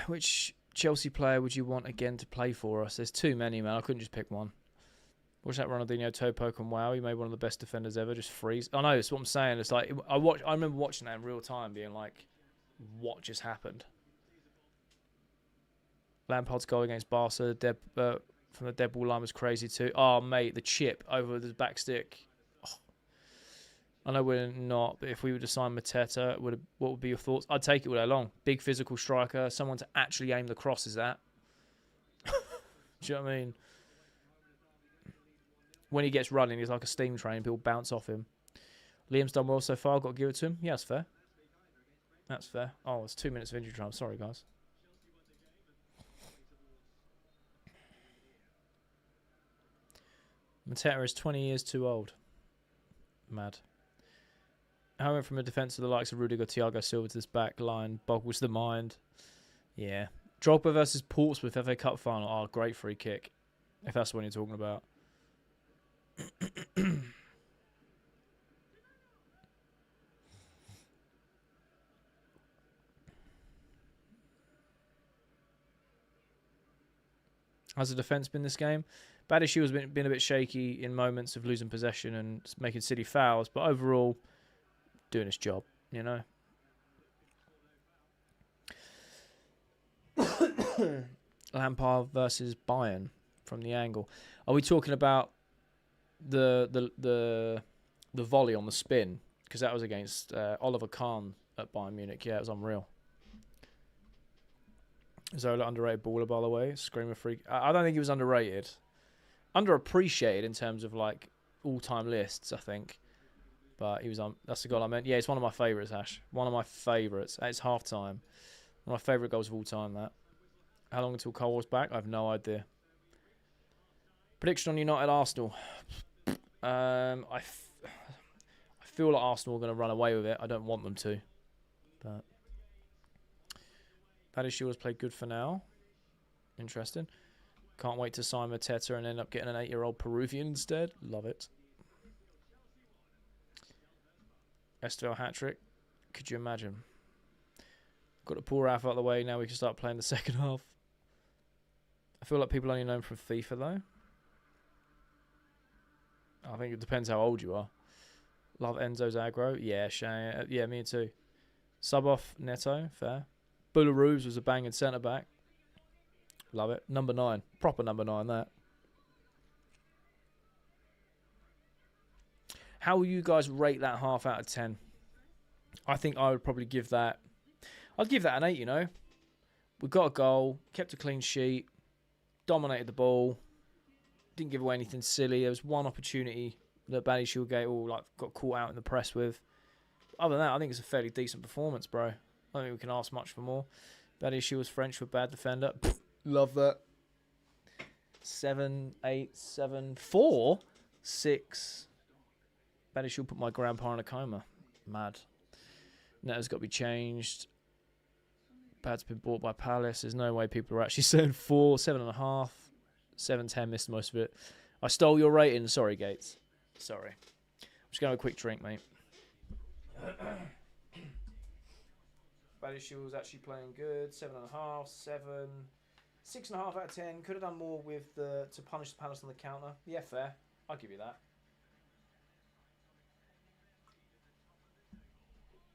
Which Chelsea player would you want again to play for us? There's too many, man. I couldn't just pick one. Watch that Ronaldinho Topoke and wow, he made one of the best defenders ever. Just freeze. I know, that's what I'm saying. It's like I remember watching that in real time, being like, what just happened? Lampard's goal against Barca from the dead ball line was crazy too. Oh, mate, the chip over the back stick. Oh. I know we're not, but if we were to sign Mateta, what would be your thoughts? I'd take it all day long. Big physical striker, someone to actually aim the crosses at. Do you know what I mean? When he gets running, he's like a steam train. People bounce off him. Liam's done well so far. Got to give it to him. Yeah, that's fair. That's fair. Oh, it's 2 minutes of injury time. Sorry, guys. Mateta is 20 years too old. Mad. How I went from a defence of the likes of Rudiger, Thiago Silva to this back line boggles the mind. Yeah. Drogba versus Portsmouth FA Cup final. Oh, great free kick. If that's what you're talking about. Has the defence been this game? Bad issue has been a bit shaky in moments of losing possession and making silly fouls, but overall, doing its job, you know. Lampard versus Bayern from the angle. Are we talking about the volley on the spin? Because that was against Oliver Kahn at Bayern Munich. Yeah, it was unreal. Zola underrated baller, by the way. Screamer freak. I don't think he was underrated. Underappreciated in terms of like all-time lists, I think. But he was on. That's the goal I meant. Yeah, it's one of my favourites, Ash. One of my favourites. It's half-time. One of my favourite goals of all time, that. How long until Cole's back? I have no idea. Prediction on United Arsenal. I feel like Arsenal are going to run away with it. I don't want them to. But Badiashile has played good for now. Interesting. Can't wait to sign Mateta and end up getting an 8-year-old Peruvian instead. Love it. Estevao hat-trick. Could you imagine? Got to pull Ralph out of the way. Now we can start playing the second half. I feel like people only know him from FIFA, though. I think it depends how old you are. Love Enzo's aggro. Yeah, Shane. Yeah, me too. Sub off Neto. Fair. Boularus was a banging centre-back. Love it. Number 9. Proper number 9, that. How will you guys rate that half out of 10? I think I would probably give that... I'd give that an 8, you know. We got a goal. Kept a clean sheet. Dominated the ball. Didn't give away anything silly. There was one opportunity that Badiashile got caught out in the press with. Other than that, I think it's a fairly decent performance, bro. I don't think we can ask much for more. Badiashile was French for bad defender. Love that. 7, 8, 7, 4, 6. Betty she'll put my grandpa in a coma. Mad. Netto's got to be changed. Bad's been bought by Palace. There's no way people are actually saying 4, 7.5, 7.10. Missed most of it. I stole your rating. Sorry, Gates. Sorry. I'm just going to have a quick drink, mate. Baddy Shield's actually playing good. 7.5, 7. 6.5 out of 10. Could have done more with to punish the Palace on the counter. Yeah, fair. I'll give you that.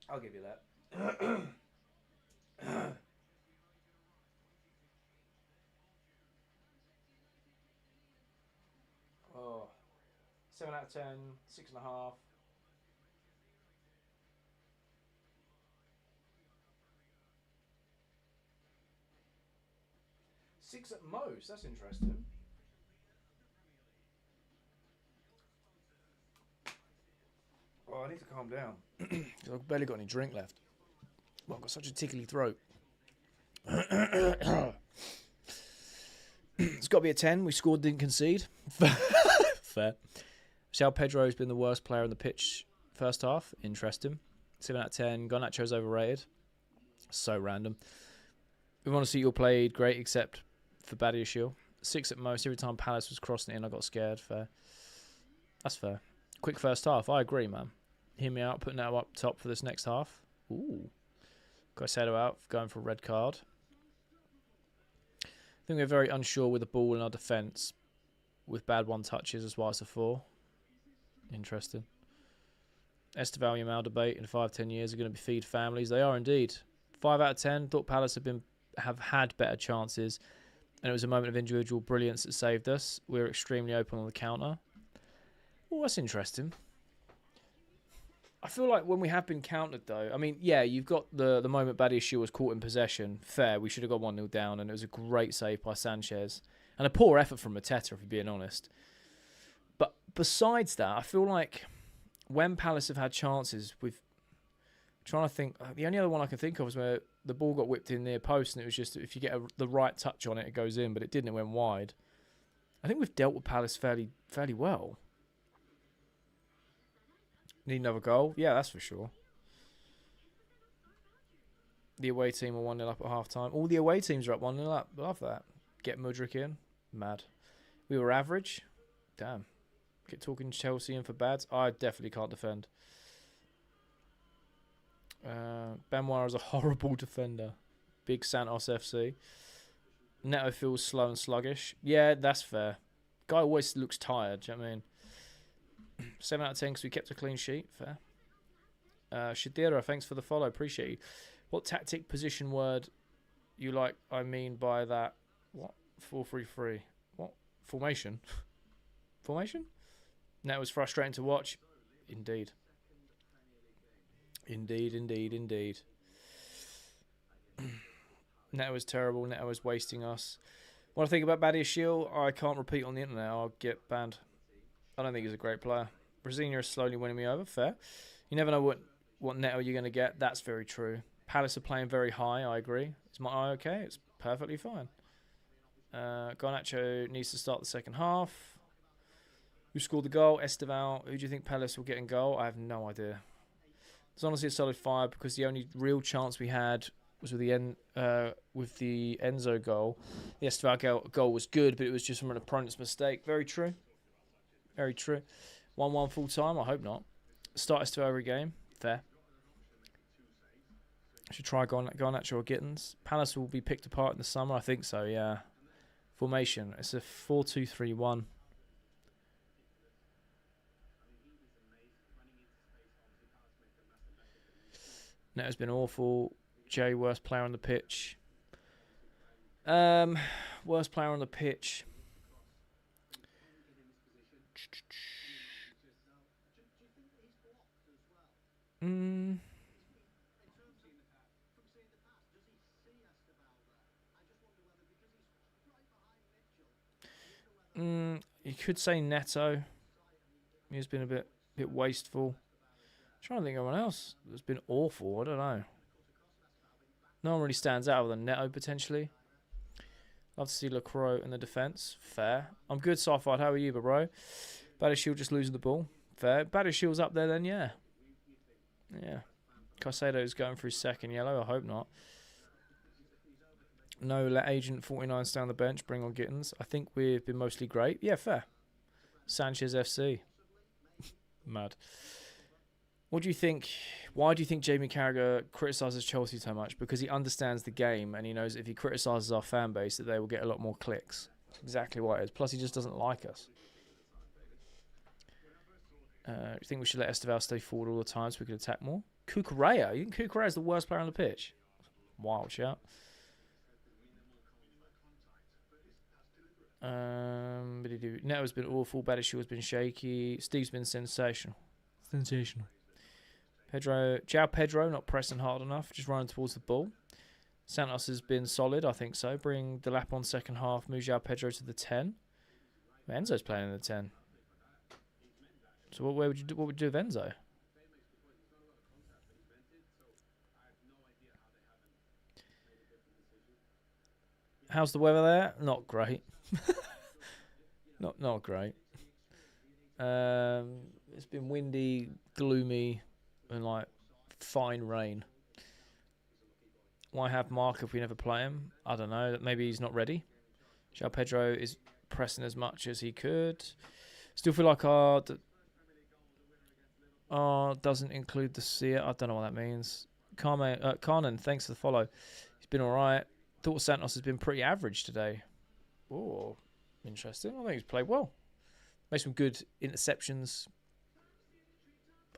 I'll give you that. Oh, 7 out of 10, 6.5. 6 at most. That's interesting. Oh, I need to calm down. I've barely got any drink left. Well, I've got such a tickly throat. It's got to be a 10. We scored, didn't concede. Fair. João Pedro's been the worst player on the pitch first half. Interesting. 7 out of 10. Garnacho's overrated. So random. We want to see you all played great, except for Badiashile. 6 at most. Every time Palace was crossing it in, I got scared. Fair. That's fair. Quick first half. I agree, man. Hear me out. Putting that up top for this next half. Ooh. Caicedo out. Going for a red card. I think we're very unsure with the ball in our defence. With bad one touches as well as a 4. Interesting. Esteval Yamal debate in 5-10 years are going to be feed families. They are indeed. 5 out of 10. Thought Palace have had better chances. And it was a moment of individual brilliance that saved us. We were extremely open on the counter. Oh, that's interesting. I feel like when we have been countered, though, I mean, yeah, you've got the moment Badiashile was caught in possession. Fair, we should have got 1-0 down, and it was a great save by Sanchez. And a poor effort from Mateta, if we're being honest. But besides that, I feel like when Palace have had chances, with trying to think, the only other one I can think of was where the ball got whipped in near post, and it was just, if you get the right touch on it, it goes in, but it didn't, it went wide. I think we've dealt with Palace fairly well. Need another goal? Yeah, that's for sure. The away team are 1-0 up at half-time. All the away teams are up 1-0 up. Love that. Get Mudryk in. Mad. We were average. Damn. Get talking Chelsea in for bads. I definitely can't defend. Benoit is a horrible defender. Big Santos FC. Neto feels slow and sluggish. Yeah, that's fair. Guy always looks tired. Do you know what I mean? 7 out of 10 because we kept a clean sheet. Fair. Shadira, thanks for the follow. Appreciate you. What tactic, position, word you like? I mean by that. What? 4-3-3. What? Formation? Formation? That was frustrating to watch. Indeed. Indeed. Neto was terrible. Neto was wasting us. What I think about Badiashile, I can't repeat on the internet. I'll get banned. I don't think he's a great player. Brasilia is slowly winning me over. Fair. You never know what Neto you're going to get. That's very true. Palace are playing very high. I agree. Is my eye okay? It's perfectly fine. Garnacho needs to start the second half. Who scored the goal? Esteval. Who do you think Palace will get in goal? I have no idea. It's honestly a solid 5 because the only real chance we had was with the Enzo goal. The Esteval goal was good, but it was just from an opponent's mistake. Very true. Very true. 1-1 full time? I hope not. Start Esteval every game. Fair. Should try Garnacho or Gittins. Palace will be picked apart in the summer. I think so, yeah. Formation. It's a 4-2-3-1. Neto's been awful. Jay, worst player on the pitch. Worst player on the pitch. You could say Neto. He's been a bit wasteful. I'm trying to think of anyone else that's been awful. I don't know. No one really stands out other than Neto, potentially. Love to see Lacroix in the defence. Fair. I'm good, Safard. How are you, bro? Badiashile just losing the ball. Fair. Badishill's up there then, yeah. Yeah. Caicedo's going for his second yellow. I hope not. No, let Agent 49 stay on the bench. Bring on Gittins. I think we've been mostly great. Yeah, fair. Sanchez FC. Mad. What do you think? Why do you think Jamie Carragher criticises Chelsea so much? Because he understands the game and he knows if he criticises our fan base that they will get a lot more clicks. That's exactly why it is. Plus, he just doesn't like us. Do you think we should let Esteval stay forward all the time so we could attack more? Cucurella? You think Cucurella is the worst player on the pitch? Wild shout. Neto's been awful. Badishill's been shaky. Steve's been sensational. João Pedro not pressing hard enough, just running towards the ball. Santos has been solid, I think so. Bring Delap on second half, move João Pedro to the 10. Enzo's playing in the 10. So what would you do with Enzo? How's the weather there? Not great. Not great. It's been windy, gloomy, and like fine rain. Why have Mark if we never play him? I don't know. Maybe he's not ready. João Pedro is pressing as much as he could. Still feel like our doesn't include the seer. I don't know what that means. Carnan, thanks for the follow. He's been alright. Thought Santos has been pretty average today. Oh, interesting. I think he's played well. Made some good interceptions.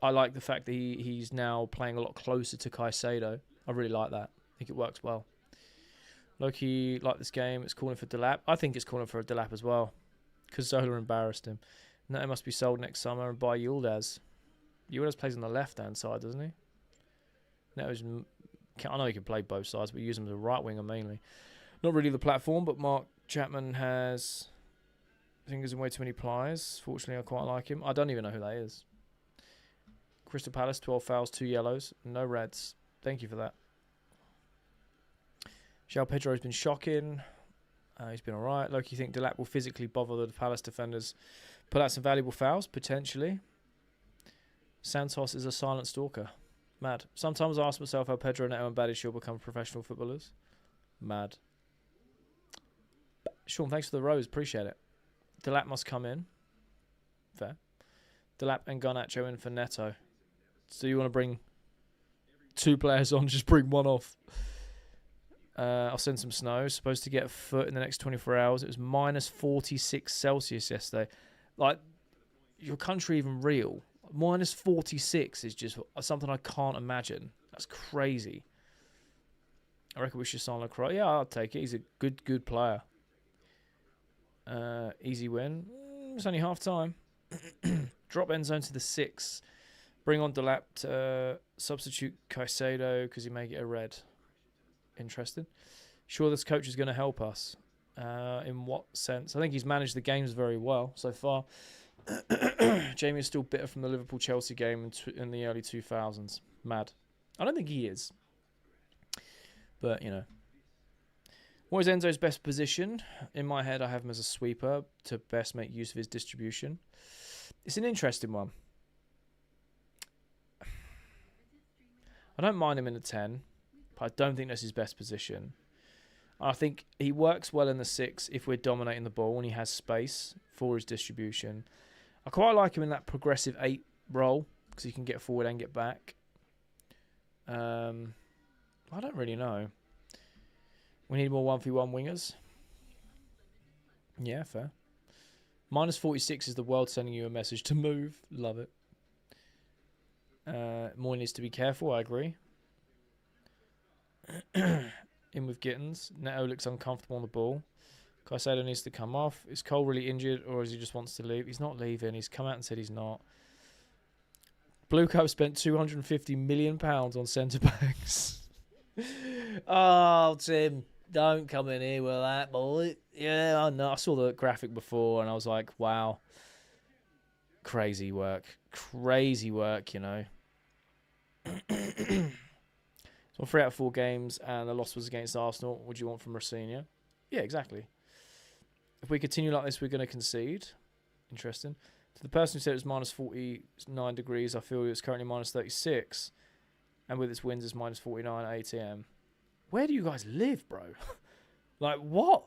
I like the fact that he's now playing a lot closer to Caicedo. I really like that. I think it works well. Loki liked this game. It's calling for Delap. I think it's calling for a Delap as well. Because Zola embarrassed him. Neto must be sold next summer and buy Yildiz. Yildiz plays on the left-hand side, doesn't he? Neto's... I know he can play both sides, but we use him as a right winger mainly. Not really the platform, but Mark Chapman has fingers in way too many pliers. Fortunately, I quite like him. I don't even know who that is. Crystal Palace, 12 fouls, 2 yellows, no reds. Thank you for that. João Pedro has been shocking. He's been alright. Loki, you think Delap will physically bother the Palace defenders? Put out some valuable fouls, potentially. Santos is a silent stalker. Mad. Sometimes I ask myself how Pedro, Neto and Badish will become professional footballers. Mad. Sean, thanks for the rose. Appreciate it. Delap must come in. Fair. Delap and Garnacho in for Neto. So you want to bring 2 players on, just bring 1 off. I'll send some snow. Supposed to get a foot in the next 24 hours. It was minus 46 Celsius yesterday. Like, your country even real? Minus 46 is just something I can't imagine. That's crazy. I reckon we should sign Lacroix. Yeah, I'll take it. He's a good player. Easy win. It's only half time. Drop end zone to the 6. Bring on Delap to substitute Caicedo because he may get a red. Interesting. Sure, this coach is going to help us. In what sense? I think he's managed the games very well so far. Jamie is still bitter from the Liverpool-Chelsea game in the early 2000s. Mad. I don't think he is. But, you know. What is Enzo's best position? In my head, I have him as a sweeper to best make use of his distribution. It's an interesting one. I don't mind him in the 10, but I don't think that's his best position. I think he works well in the 6 if we're dominating the ball and he has space for his distribution. I quite like him in that progressive 8 role because he can get forward and get back. I don't really know. We need more 1v1 wingers. Yeah, fair. Minus 46 is the world sending you a message to move. Love it. More needs to be careful. I agree. In with Gittins. Neto looks uncomfortable on the ball. Caicedo needs to come off. Is Cole really injured or is he just wants to leave? He's not leaving. He's come out and said he's not. Blue Cup spent £250 million on centre-backs. Oh, Tim, don't come in here with that, boy. Yeah, I know. I saw the graphic before and I was like, wow. Crazy work. Crazy work, you know. So 3 out of 4 games and the loss was against Arsenal. What do you want from Rossinha? Yeah, exactly. If we continue like this, we're going to concede. Interesting. For the person who said it was minus 49 degrees, I feel it's currently minus 36. And with its winds, it's minus 49 at 8 a.m. Where do you guys live, bro? Like, what?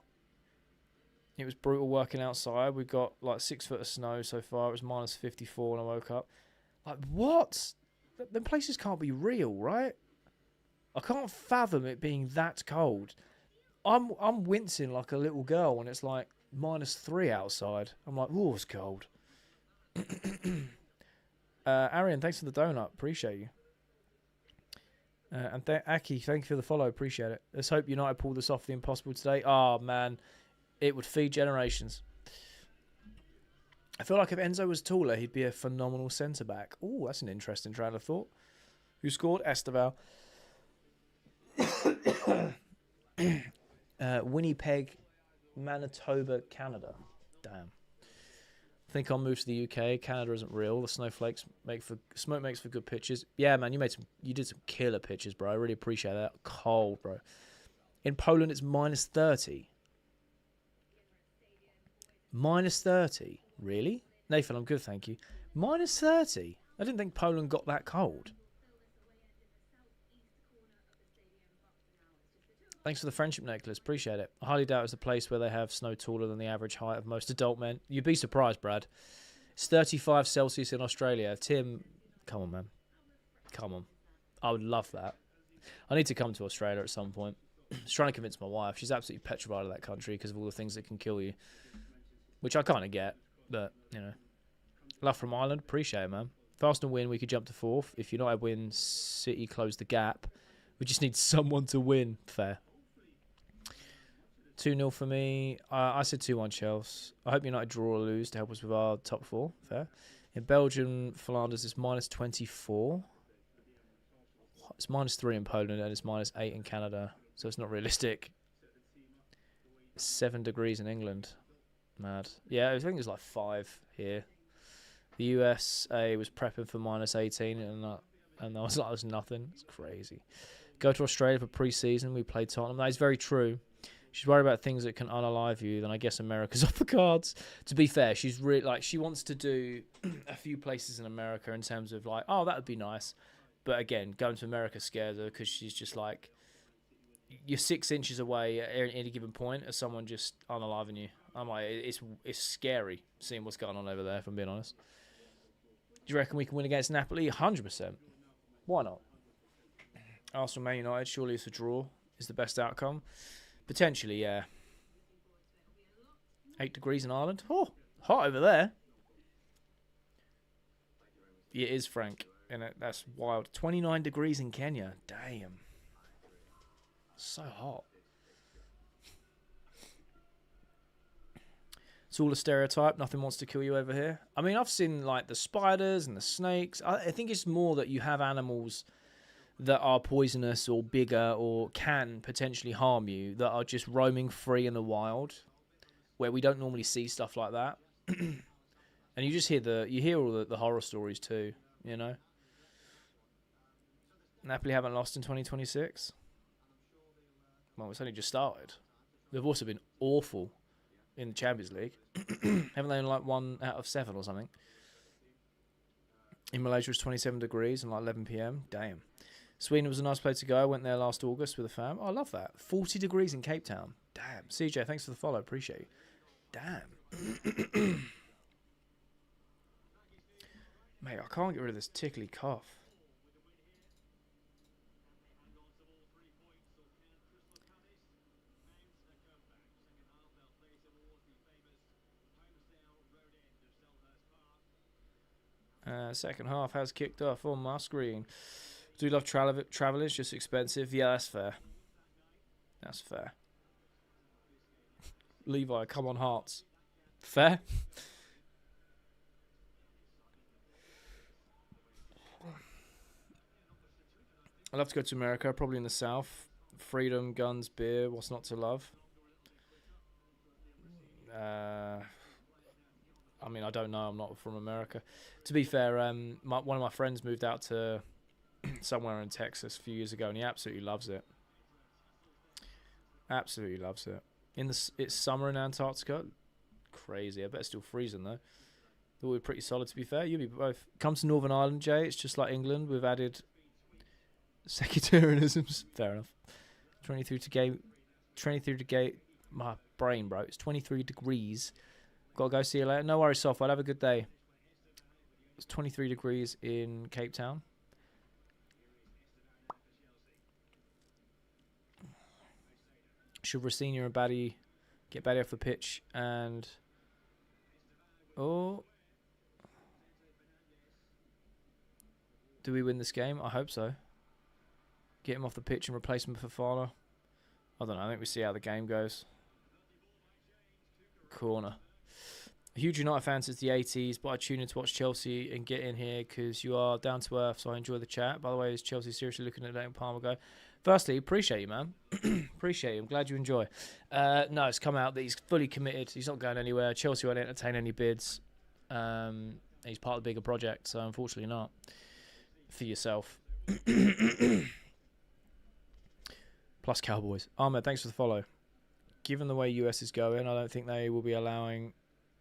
It was brutal working outside. We got like 6 foot of snow so far. It was minus 54 when I woke up. Like, what? Them places can't be real, right? I can't fathom it being that cold. I'm wincing like a little girl when it's like minus 3 outside. I'm like, oh, it's cold. Arian, thanks for the donut. Appreciate you. And Aki, thank you for the follow. Appreciate it. Let's hope United pull this off the impossible today. Oh, man. It would feed generations. I feel like if Enzo was taller, he'd be a phenomenal centre-back. Oh, that's an interesting train of thought. Who scored? Esteval. Winnipeg, Manitoba, Canada. Damn. I think I'll move to the UK. Canada isn't real. The snowflakes smoke makes for good pictures. Yeah, man, you did some killer pictures, bro. I really appreciate that. Cold, bro. In Poland, it's minus 30. Minus 30? Really? Nathan, I'm good, thank you. Minus 30? I didn't think Poland got that cold. Thanks for the friendship necklace. Appreciate it. I highly doubt it's a place where they have snow taller than the average height of most adult men. You'd be surprised, Brad. It's 35 Celsius in Australia. Tim, come on, man. Come on. I would love that. I need to come to Australia at some point. I was trying to convince my wife. She's absolutely petrified of that country because of all the things that can kill you. Which I kind of get. But, you know. Love from Ireland. Appreciate it, man. If Arsenal win, we could jump to 4th. If United win, City close the gap. We just need someone to win. Fair. 2-0 for me. I said 2-1 Chelsea. I hope United draw or lose to help us with our top 4. Fair. In Belgium, Flanders, it's minus 24. It's minus 3 in Poland and it's minus 8 in Canada. So it's not realistic. 7 degrees in England. Mad. Yeah, I think it's like 5 here. The USA was prepping for minus 18 and that was nothing. It's crazy. Go to Australia for pre-season. We played Tottenham. That is very true. She's worried about things that can unalive you. Then I guess America's off the cards. To be fair, she's really like she wants to do a few places in America in terms of like, oh, that would be nice. But again, going to America scares her because she's just like, you're 6 inches away at any given point of someone just unaliving you. I'm like, it's scary seeing what's going on over there. If I'm being honest. Do you reckon we can win against Napoli? 100%. Why not? Arsenal, Man United. Surely it's a draw. Is the best outcome. Potentially, yeah. 8 degrees in Ireland. Oh, hot over there. Yeah, it is, Frank. And that's wild. 29 degrees in Kenya. Damn. So hot. It's all a stereotype. Nothing wants to kill you over here. I mean, I've seen like the spiders and the snakes. I think it's more that you have animals that are poisonous or bigger or can potentially harm you that are just roaming free in the wild where we don't normally see stuff like that. And you just hear all the horror stories too, you know. Napoli haven't lost in 2026. Well, it's only just started. They've also been awful in the Champions League. Haven't they only like 1 out of 7 or something? In Malaysia it's 27 degrees and like 11 p.m. Damn. Sweden was a nice place to go. I went there last August with a fam. Oh, I love that. 40 degrees in Cape Town. Damn. CJ, thanks for the follow. Appreciate you. Damn. Mate, I can't get rid of this tickly cough. Second half has kicked off on my screen. Do you love travel? It's just expensive. Yeah, that's fair. That's fair. Levi, come on, Hearts. Fair. I'd love to go to America, probably in the South. Freedom, guns, beer, what's not to love? I mean, I don't know. I'm not from America. To be fair, one of my friends moved out to somewhere in Texas a few years ago, and he absolutely loves it. Absolutely loves it. It's summer in Antarctica. Crazy. I bet it's still freezing, though. But we're pretty solid, to be fair. You'll be both. Come to Northern Ireland, Jay. It's just like England. We've added sectarianisms. Fair enough. 23 to gate. 23 to gate. My brain, bro. It's 23 degrees. Gotta go. See you later. No worries, Soft. I'll have a good day. It's 23 degrees in Cape Town. Should Rosina and Batty get Batty off the pitch and... Oh. Do we win this game? I hope so. Get him off the pitch and replace him for Fowler. I don't know. I think we see how the game goes. Corner. A huge United fan since the 80s, but I tune in to watch Chelsea and get in here because you are down to earth, so I enjoy the chat. By the way, is Chelsea seriously looking at letting Palmer go? Firstly, appreciate you, man. Appreciate you. I'm glad you enjoy. No, it's come out that he's fully committed. He's not going anywhere. Chelsea won't entertain any bids. He's part of the bigger project, so unfortunately not. For yourself. Plus Cowboys. Ahmed, thanks for the follow. Given the way US is going, I don't think they will be allowing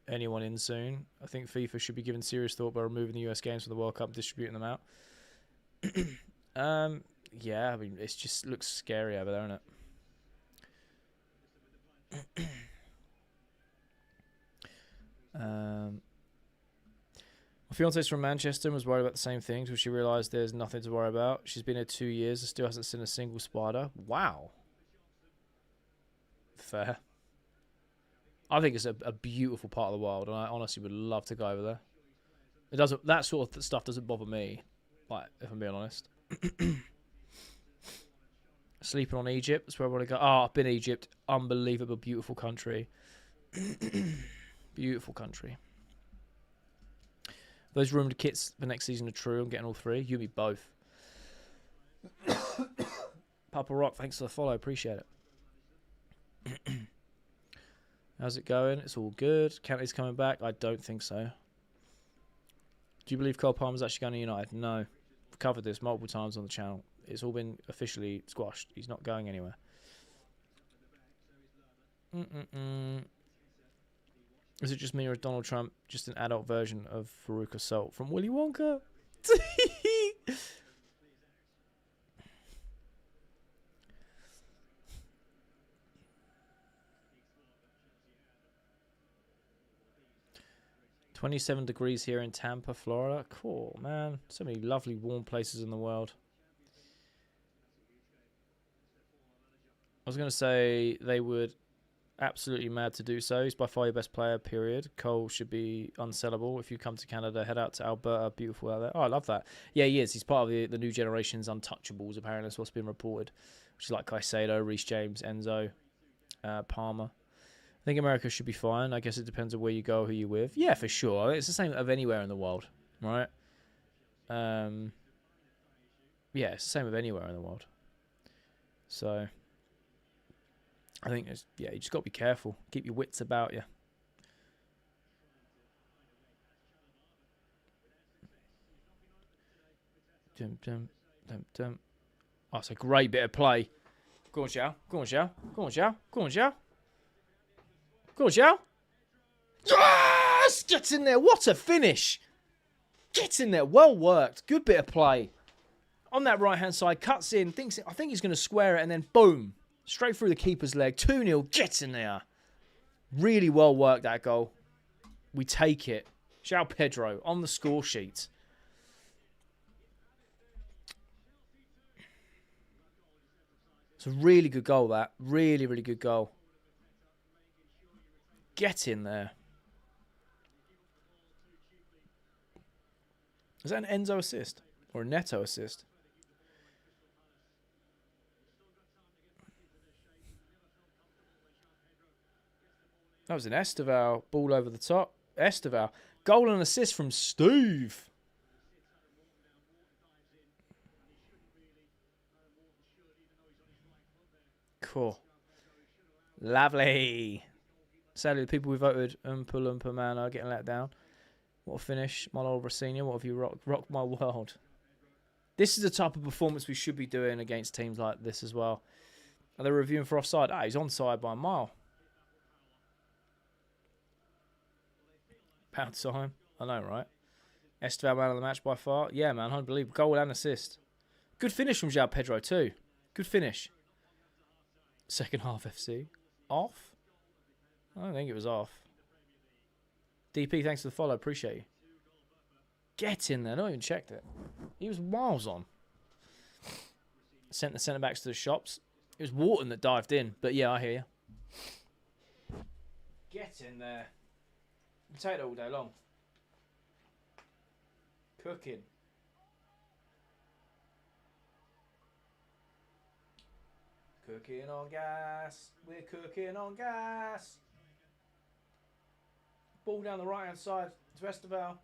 anyone in soon. I think FIFA should be given serious thought by removing the US games from the World Cup and distributing them out. Yeah, I mean, it just looks scary over there, doesn't it? My fiance's from Manchester and was worried about the same things, but she realised there's nothing to worry about. She's been here 2 years and still hasn't seen a single spider. Wow. Fair. I think it's a beautiful part of the world, and I honestly would love to go over there. It doesn't. That sort of stuff doesn't bother me, like, if I'm being honest. Sleeping on Egypt, that's where I want to go. Oh, I've been to Egypt. Unbelievable, beautiful country. Beautiful country. Those rumoured kits for next season are true. I'm getting all three. You and me both. Papa Rock, thanks for the follow. Appreciate it. How's it going? It's all good. Kante's coming back? I don't think so. Do you believe Cole Palmer's actually going to United? No. We've covered this multiple times on the channel. It's all been officially squashed. He's not going anywhere. Is it just me or is Donald Trump just an adult version of Farouk Assault from Willy Wonka? 27 degrees here in Tampa, Florida. Cool, man. So many lovely warm places in the world. I was going to say they would absolutely mad to do so. He's by far your best player, period. Cole should be unsellable. If you come to Canada, head out to Alberta. Beautiful out there. Oh, I love that. Yeah, he is. He's part of the new generation's untouchables, apparently. That's what's been reported. Which is like Caicedo, Reece James, Enzo, Palmer. I think America should be fine. I guess it depends on where you go, who you're with. Yeah, for sure. It's the same of anywhere in the world, right? Yeah, it's the same of anywhere in the world. So I think it's, yeah, you just got to be careful. Keep your wits about you. Dum, dum, dum, dum. Oh, it's a great bit of play. Go on, Xiao. Go on, Xiao. Go on, Xiao. Go on, Xiao. Go on, Xiao. Yes! Gets in there. What a finish. Gets in there. Well worked. Good bit of play. On that right-hand side, cuts in. I think he's going to square it, and then boom. Straight through the keeper's leg. 2-0. Gets in there. Really well worked, that goal. We take it. João Pedro on the score sheet. It's a really good goal, that. Really, really good goal. Get in there. Is that an Enzo assist? Or a Neto assist? That was an Esteval. Ball over the top. Esteval. Goal and assist from Steve. Cool. Lovely. Sadly, the people we voted Oompa Loompa Man are getting let down. What a finish. My old Rosina, what have you rocked my world? This is the type of performance we should be doing against teams like this as well. Are they reviewing for offside? Ah, he's onside by a mile. Pound time. I know, right? Esteval man of the match by far. Yeah, man, unbelievable. Goal and assist. Good finish from João Pedro too. Good finish. Second half FC. Off? I don't think it was off. DP, thanks for the follow. Appreciate you. Get in there. I not even checked it. He was miles on. Sent the centre-backs to the shops. It was Wharton that dived in. But yeah, I hear you. Get in there. You can take it all day long. Cooking. Cooking on gas. We're cooking on gas. Ball down the right-hand side to Esteval.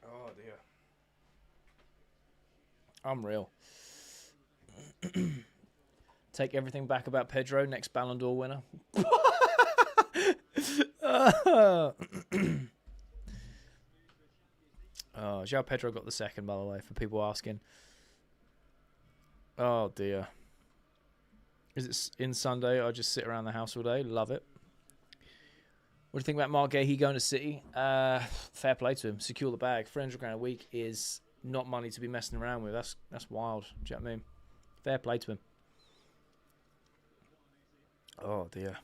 Oh, dear. Unreal. Take everything back about Pedro, next Ballon d'Or winner. João Pedro got the second, by the way, for people asking. Oh, dear. Is it in Sunday? I just sit around the house all day. Love it. What do you think about Mark Gahey going to City? Fair play to him. Secure the bag. £300 a week is not money to be messing around with. That's wild. Do you know what I mean? Fair play to him. Oh, dear.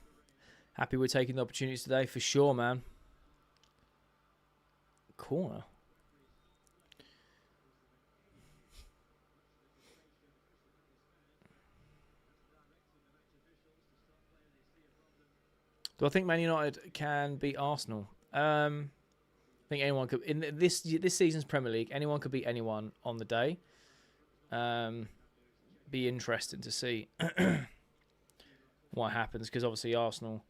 Happy we're taking the opportunities today. For sure, man. Corner. Do I think Man United can beat Arsenal? I think anyone could. In this season's Premier League, anyone could beat anyone on the day. Be interesting to see what happens, because obviously Arsenal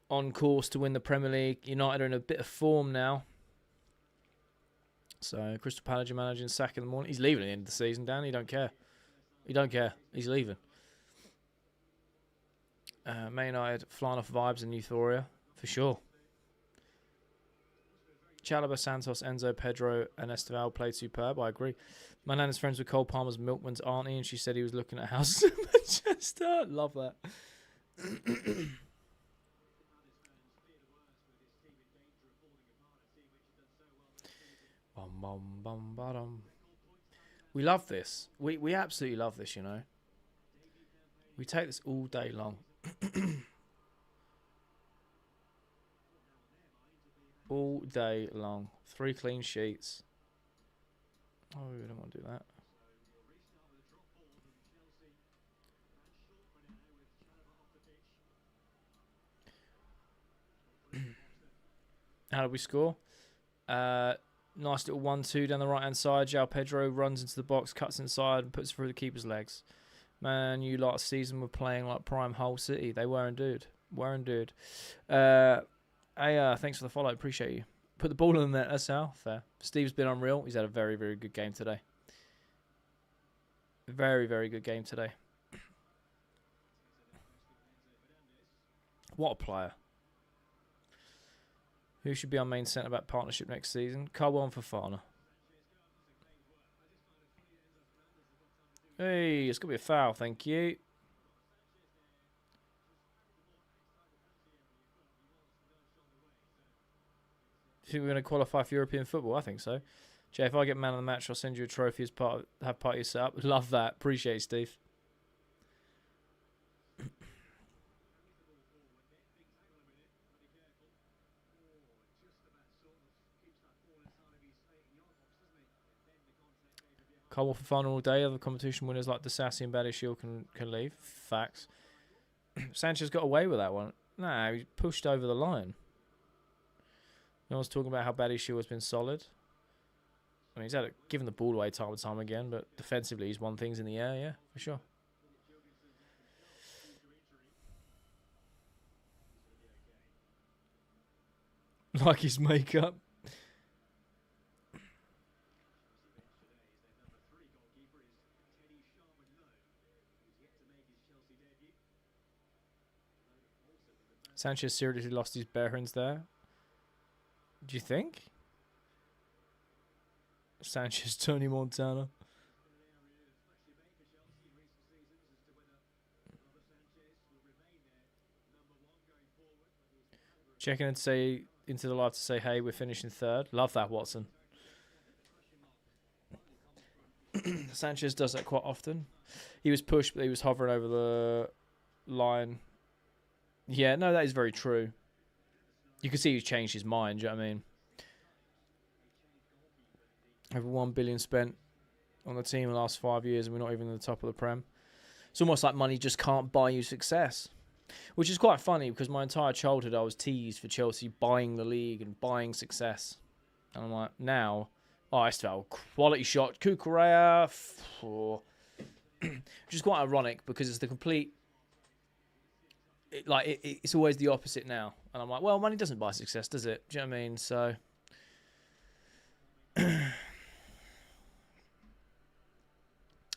on course to win the Premier League. United are in a bit of form now. So Crystal Palace managing Saka in the morning. He's leaving at the end of the season, Dan. He don't care. He don't care. He's leaving. Man United flying off vibes and euphoria, for sure. Chalobah, Santos, Enzo, Pedro, and Esteval played superb. I agree. My nan is friends with Cole Palmer's milkman's auntie, and she said he was looking at houses in Manchester. Love that. We love this. We absolutely love this, you know. We take this all day long. All day long. 3 clean sheets. Oh, we don't want to do that. How did we score? Nice little 1-2 down the right-hand side. João Pedro runs into the box, cuts inside, and puts it through the keeper's legs. Man, you last season were playing like prime Hull City. They were indeed. Thanks for the follow. Appreciate you. Put the ball in there. That's how. Fair. Steve's been unreal. He's had a very, very good game today. Very, very good game today. What a player. Who should be our main centre-back partnership next season? Carwell and Fofana. Hey, it's going to be a foul, thank you. Do you think we're going to qualify for European football? I think so. Jay, if I get man of the match, I'll send you a trophy as have part of your setup. Love that. Appreciate it, Steve. Can't walk for fun all day. Other competition winners like Disassi and Badishiel can leave. Facts. Sanchez got away with that one. Nah, he pushed over the line. No one's talking about how Badishiel has been solid. I mean, he's given the ball away time and time again, but defensively he's won things in the air, yeah, for sure. Like his makeup. Sanchez seriously lost his bearings there. Do you think? Sanchez, Tony Montana. Checking in to say into the live to say, hey, we're finishing third. Love that, Watson. Sanchez does that quite often. He was pushed, but he was hovering over the line. Yeah, no, that is very true. You can see he's changed his mind, do you know what I mean? Over 1 billion spent on the team in the last 5 years, and we're not even in the top of the Prem. It's almost like money just can't buy you success. Which is quite funny, because my entire childhood I was teased for Chelsea buying the league and buying success. And I'm like, now, Estelle, quality shot, Kukurea, which is quite ironic, because it's the complete... It's always the opposite now. And I'm like, well, money doesn't buy success, does it? Do you know what I mean? So...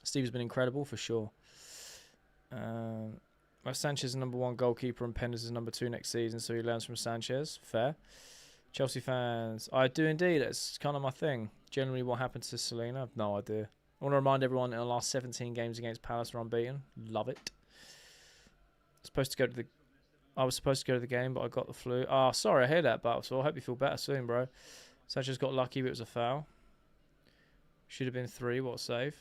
Steve has been incredible, for sure. Sanchez is number 1 goalkeeper and Penders is number 2 next season, so he learns from Sanchez. Fair. Chelsea fans, I do indeed. It's kind of my thing. Generally, what happened to Selena, I've no idea. I want to remind everyone in the last 17 games against Palace are unbeaten. Love it. I was supposed to go to the game, but I got the flu. Oh, sorry, I hear that, Battlesore. I hope you feel better soon, bro. Sanchez got lucky, but it was a foul. Should have been 3. What a save.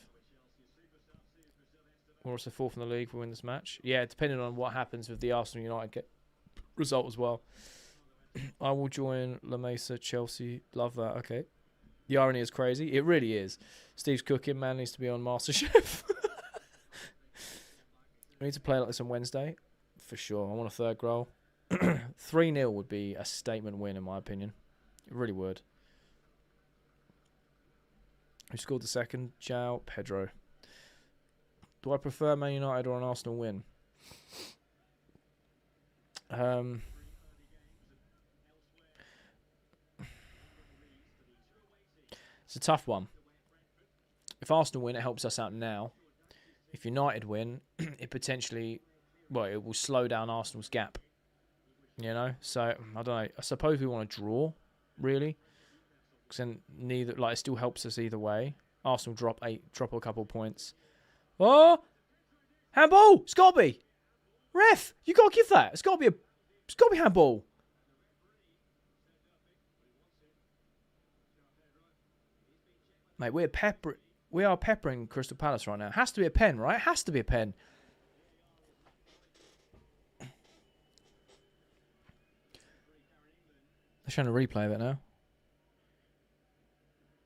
We're also 4th in the league if we win this match. Yeah, depending on what happens with the Arsenal United result as well. I will join La Mesa, Chelsea. Love that. Okay. The irony is crazy. It really is. Steve's cooking. Man needs to be on MasterChef. We need to play like this on Wednesday. For sure. I want a 3rd goal. 3-0 would be a statement win, in my opinion. It really would. Who scored the second? João Pedro. Do I prefer Man United or an Arsenal win? It's a tough one. If Arsenal win, it helps us out now. If United win, it potentially... Well, it will slow down Arsenal's gap. You know? So, I don't know. I suppose we want to draw, really. Because then neither... Like, it still helps us either way. Arsenal drop a couple points. Oh! Handball! It's got to be! Ref! You got to give that! It's got to be handball! Mate, we are peppering Crystal Palace right now. Has to be a pen, right? Has to be a pen. They're showing a replay of it now.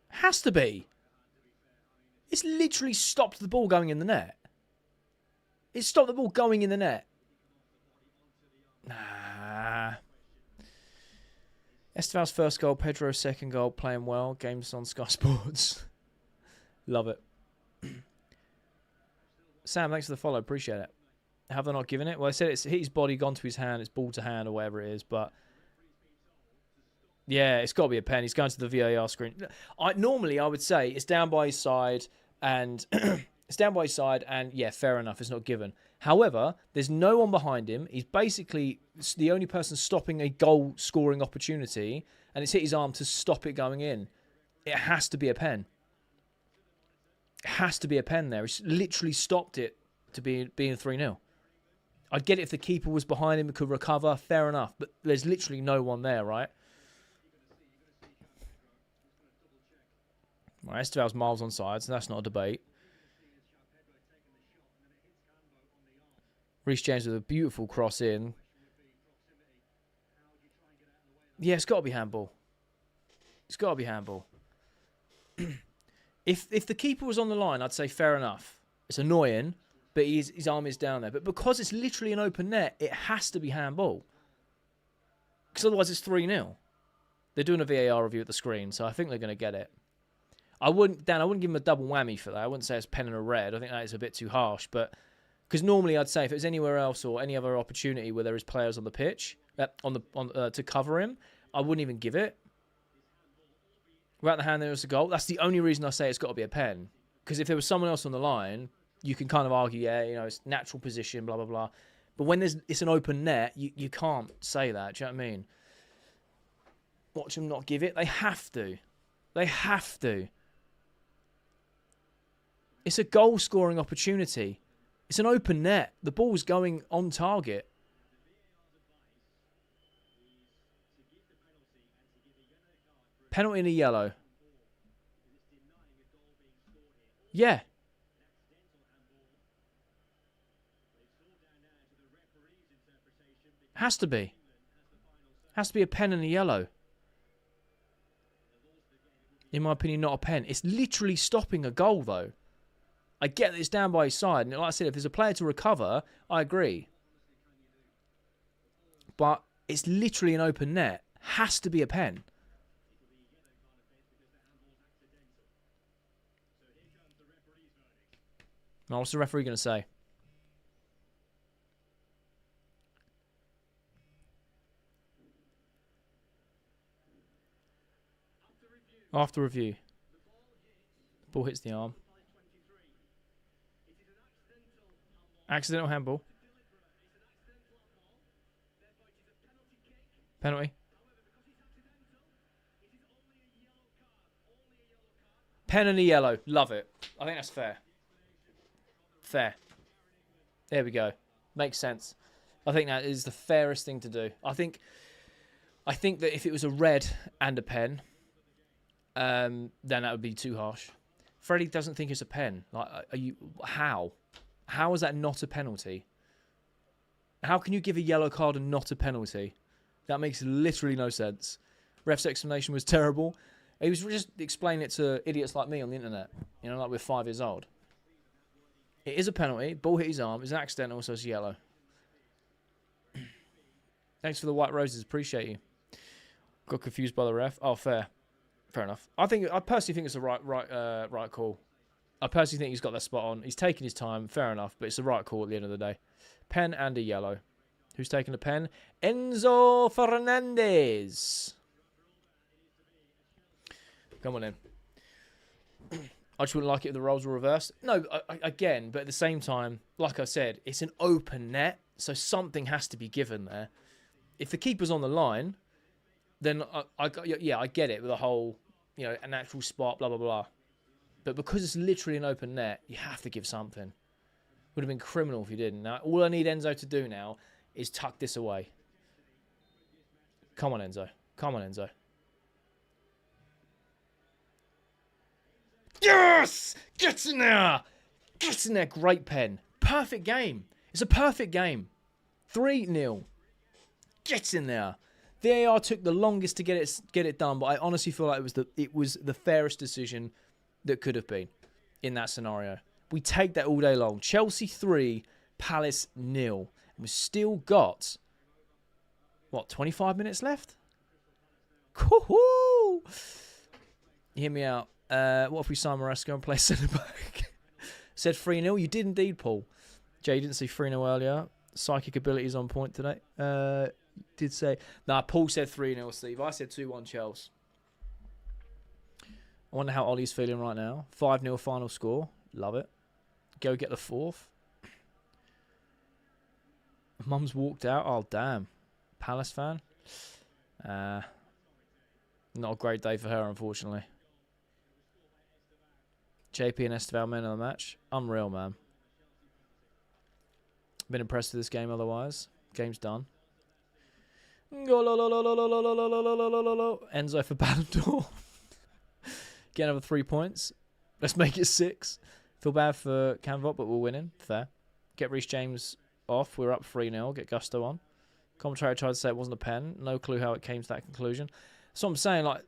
Has to be. It's literally stopped the ball going in the net. It stopped the ball going in the net. Nah. Esteval's first goal, Pedro's second goal, playing well. Games on Sky Sports. Love it. Sam, thanks for the follow. Appreciate it. Have they not given it? Well, I said it's hit his body, gone to his hand. It's ball to hand or whatever it is. But yeah, it's got to be a pen. He's going to the VAR screen. Normally, I would say it's down by his side and... It's down by his side, and yeah, fair enough, it's not given. However, there's no one behind him. He's basically the only person stopping a goal-scoring opportunity, and it's hit his arm to stop it going in. It has to be a pen. It has to be a pen there. It's literally stopped it to being 3-0. I'd get it if the keeper was behind him and could recover, fair enough, but there's literally no one there, right? Well, Esteval's miles on sides, and that's not a debate. Reece James with a beautiful cross in. Yeah, it's got to be handball. It's got to be handball. If the keeper was on the line, I'd say fair enough. It's annoying, but his arm is down there. But because it's literally an open net, it has to be handball. Because otherwise it's 3-0. They're doing a VAR review at the screen, so I think they're going to get it. I wouldn't give him a double whammy for that. I wouldn't say it's pen and a red. I think that is a bit too harsh, but... Because normally I'd say if it was anywhere else or any other opportunity where there is players on the pitch to cover him, I wouldn't even give it. Without the hand, there was a goal. That's the only reason I say it's got to be a pen. Because if there was someone else on the line, you can kind of argue, yeah, you know, it's natural position, blah blah blah. But when it's an open net, you can't say that. Do you know what I mean? Watch them not give it. They have to. They have to. It's a goal-scoring opportunity. It's an open net. The ball's going on target. Penalty and a yellow. Yeah. Has to be. Has to be a pen and a yellow. In my opinion, not a pen. It's literally stopping a goal, though. I get that it's down by his side. And like I said, if there's a player to recover, I agree. But it's literally an open net. Has to be a pen. Now, what's the referee going to say? After review. Ball hits the arm. Accidental handball. Penalty. Pen and a yellow. Love it. I think that's fair. Fair. There we go. Makes sense. I think that is the fairest thing to do. I think that if it was a red and a pen, then that would be too harsh. Freddie doesn't think it's a pen. Like, are you? How? How is that not a penalty? How can you give a yellow card and not a penalty? That makes literally no sense. Ref's explanation was terrible. He was just explaining it to idiots like me on the internet. You know, like we're 5 years old. It is a penalty. Ball hit his arm. It's accidental, so it's yellow. Thanks for the white roses. Appreciate you. Got confused by the ref. Oh, fair. Fair enough. I personally think it's the right call. I personally think he's got that spot on. He's taking his time. Fair enough, but it's the right call at the end of the day. Pen and a yellow. Who's taking the pen? Enzo Fernandez. Come on in. I just wouldn't like it if the roles were reversed. No, again, but at the same time, like I said, it's an open net, so something has to be given there. If the keeper's on the line, then I get it with the whole, you know, an actual spot, blah, blah, blah. But because it's literally an open net, you have to give something. Would have been criminal if you didn't. Now, all I need Enzo to do now is tuck this away. Come on, Enzo. Come on, Enzo. Yes! Get in there! Get in there, great pen. Perfect game. It's a perfect game. 3-0. Get in there. VAR took the longest to get it done, but I honestly feel like it was the fairest decision that could have been in that scenario. We take that all day long. Chelsea 3, Palace 0. And we've still got, what, 25 minutes left? Woohoo! Hear me out. What if we sign Maresca and play centre-back? Said 3-0. You did indeed, Paul. Jay, you didn't see 3-0 earlier. Psychic abilities on point today. Did say... Nah, Paul said 3-0, Steve. I said 2-1 Chelsea. I wonder how Ollie's feeling right now. 5-0 final score. Love it. Go get the 4th. Mum's walked out. Oh, damn. Palace fan? Not a great day for her, unfortunately. JP and Esteval men of the match. Unreal, man. Been impressed with this game otherwise. Game's done. Enzo for Ballon d'Or. Get another 3 points. Let's make it 6. Feel bad for Canvot, but we're winning. Fair. Get Reece James off. We're up 3-0. Get Gusto on. Commentary tried to say it wasn't a pen. No clue how it came to that conclusion. So I'm saying, like,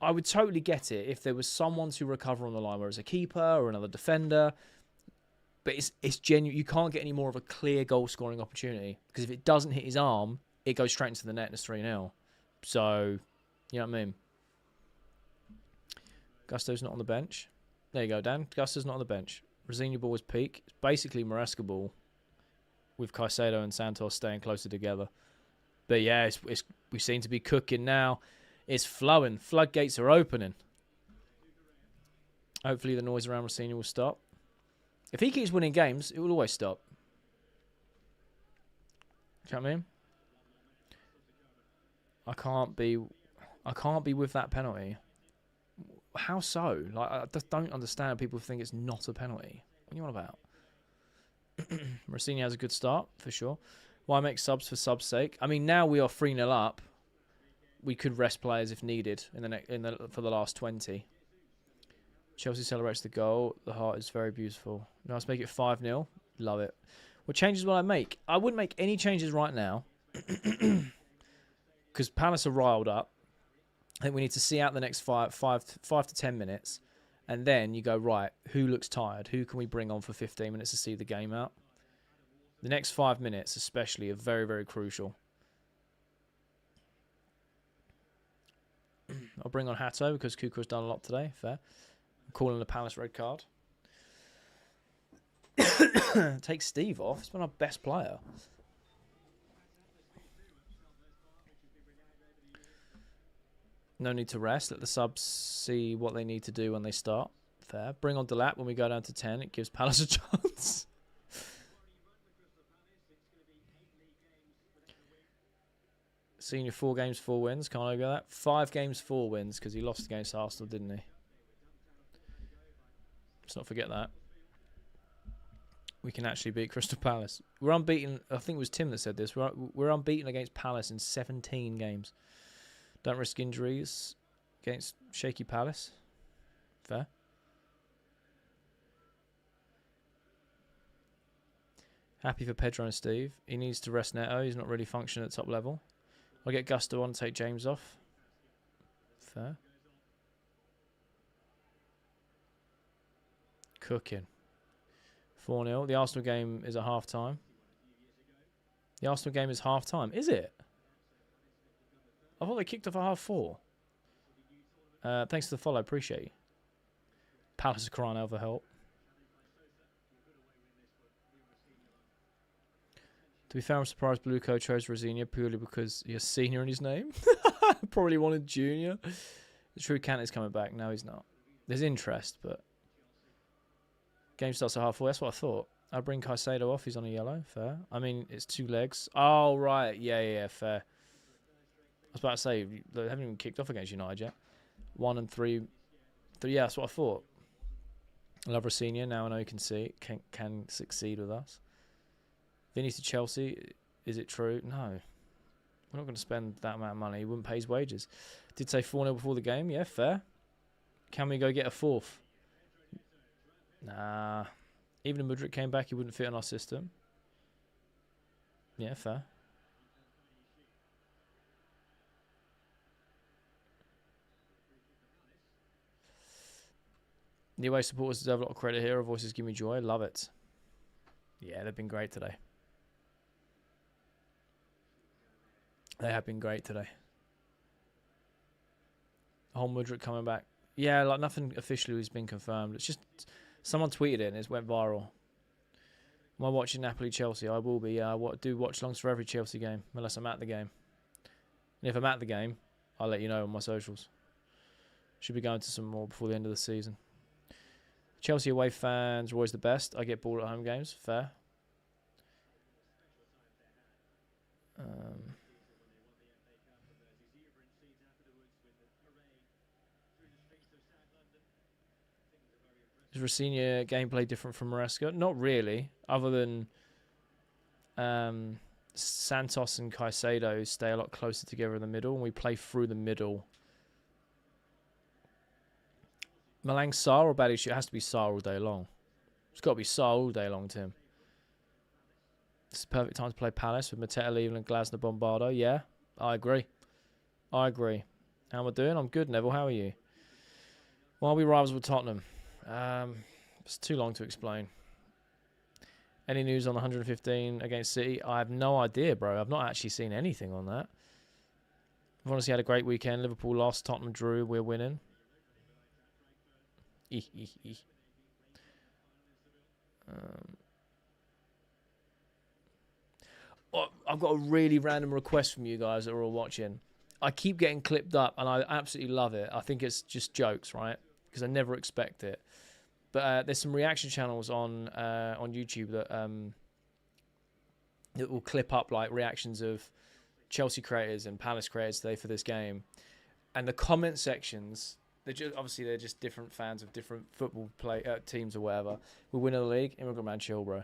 I would totally get it if there was someone to recover on the line, whether it's a keeper or another defender. But it's genuine. You can't get any more of a clear goal-scoring opportunity. Because if it doesn't hit his arm, it goes straight into the net and it's 3-0. So, you know what I mean? Gusto's not on the bench. There you go, Dan. Gusto's not on the bench. Rosenior ball was peak. It's basically Maresca ball with Caicedo and Santos staying closer together. But yeah, we seem to be cooking now. It's flowing. Floodgates are opening. Hopefully the noise around Rosenior will stop. If he keeps winning games, it will always stop. Do you know what I mean? I can't be with that penalty. How so? Like, I just don't understand people think it's not a penalty. What are you on about? Rossini has a good start, for sure. Why make subs for subs' sake? I mean, now we are 3-0 up. We could rest players if needed for the last 20. Chelsea celebrates the goal. The heart is very beautiful. Now let's make it 5-0. Love it. What changes will I make? I wouldn't make any changes right now. Because Palace are riled up. I think we need to see out the next 5 to 10 minutes. And then you go, right, who looks tired? Who can we bring on for 15 minutes to see the game out? The next 5 minutes especially are very, very crucial. I'll bring on Hato because Kuku's done a lot today. Fair. I'm calling the Palace red card. Take Steve off. He's been our best player. No need to rest. Let the subs see what they need to do when they start. Fair. Bring on Delap when we go down to 10. It gives Palace a chance. Senior 4 games, 4 wins. Can't I go that? 5 games, 4 wins because he lost against Arsenal, didn't he? Let's not forget that. We can actually beat Crystal Palace. We're unbeaten. I think it was Tim that said this. We're unbeaten against Palace in 17 games. Don't risk injuries against shaky Palace. Fair. Happy for Pedro and Steve. He needs to rest Neto. He's not really functioning at top level. I'll get Gusto on, take James off. Fair. Cooking. 4-0. The Arsenal game is at half-time. The Arsenal game is half-time. Is it? I thought they kicked off at half-4. Thanks for the follow. Appreciate you. Palace is crying out for help. To be fair, I'm surprised Bluco chose Rosinia purely because he has senior in his name. Probably wanted junior. The true Kante's coming back. No, he's not. There's interest, but... Game starts at half-4. That's what I thought. I'll bring Caicedo off. He's on a yellow. Fair. I mean, it's 2 legs. Oh, right. Yeah, fair. I was about to say, they haven't even kicked off against United yet. 1 and 3. Yeah, that's what I thought. I love Rosinia. Now I know he can succeed with us. Vinny to Chelsea. Is it true? No. We're not going to spend that amount of money. He wouldn't pay his wages. Did say 4-0 before the game. Yeah, fair. Can we go get a 4th? Nah. Even if Mudryk came back, he wouldn't fit on our system. Yeah, fair. The away supporters deserve a lot of credit here. Our voices give me joy. Love it. Yeah, they've been great today. They have been great today. The whole Mudryk coming back. Yeah, like nothing officially has been confirmed. It's just someone tweeted it and it went viral. Am I watching Napoli-Chelsea? I will be. I do watch-longs for every Chelsea game, unless I'm at the game. And if I'm at the game, I'll let you know on my socials. Should be going to some more before the end of the season. Chelsea away fans are always the best. I get bored at home games. Fair. Is Rosinia gameplay different from Maresca? Not really, other than Santos and Caicedo stay a lot closer together in the middle, and we play through the middle. Malang Sarr or Badish? It has to be Sarr all day long. It's got to be Sarr all day long, Tim. This is the perfect time to play Palace with Mateta, Leveland, Glasner, Bombardo. Yeah, I agree. I agree. How am I doing? I'm good, Neville. How are you? Why are we rivals with Tottenham? It's too long to explain. Any news on the 115 against City? I have no idea, bro. I've not actually seen anything on that. I've honestly had a great weekend. Liverpool lost, Tottenham drew. We're winning. I've got a really random request from you guys that are all watching. I keep getting clipped up, and I absolutely love it. I think it's just jokes, right? Because I never expect it. But there's some reaction channels on YouTube that It will clip up like reactions of Chelsea creators and Palace creators today for this game, and the comment sections. They're just different fans of different football teams or whatever. We're winning the league. Immigrant man, chill, bro.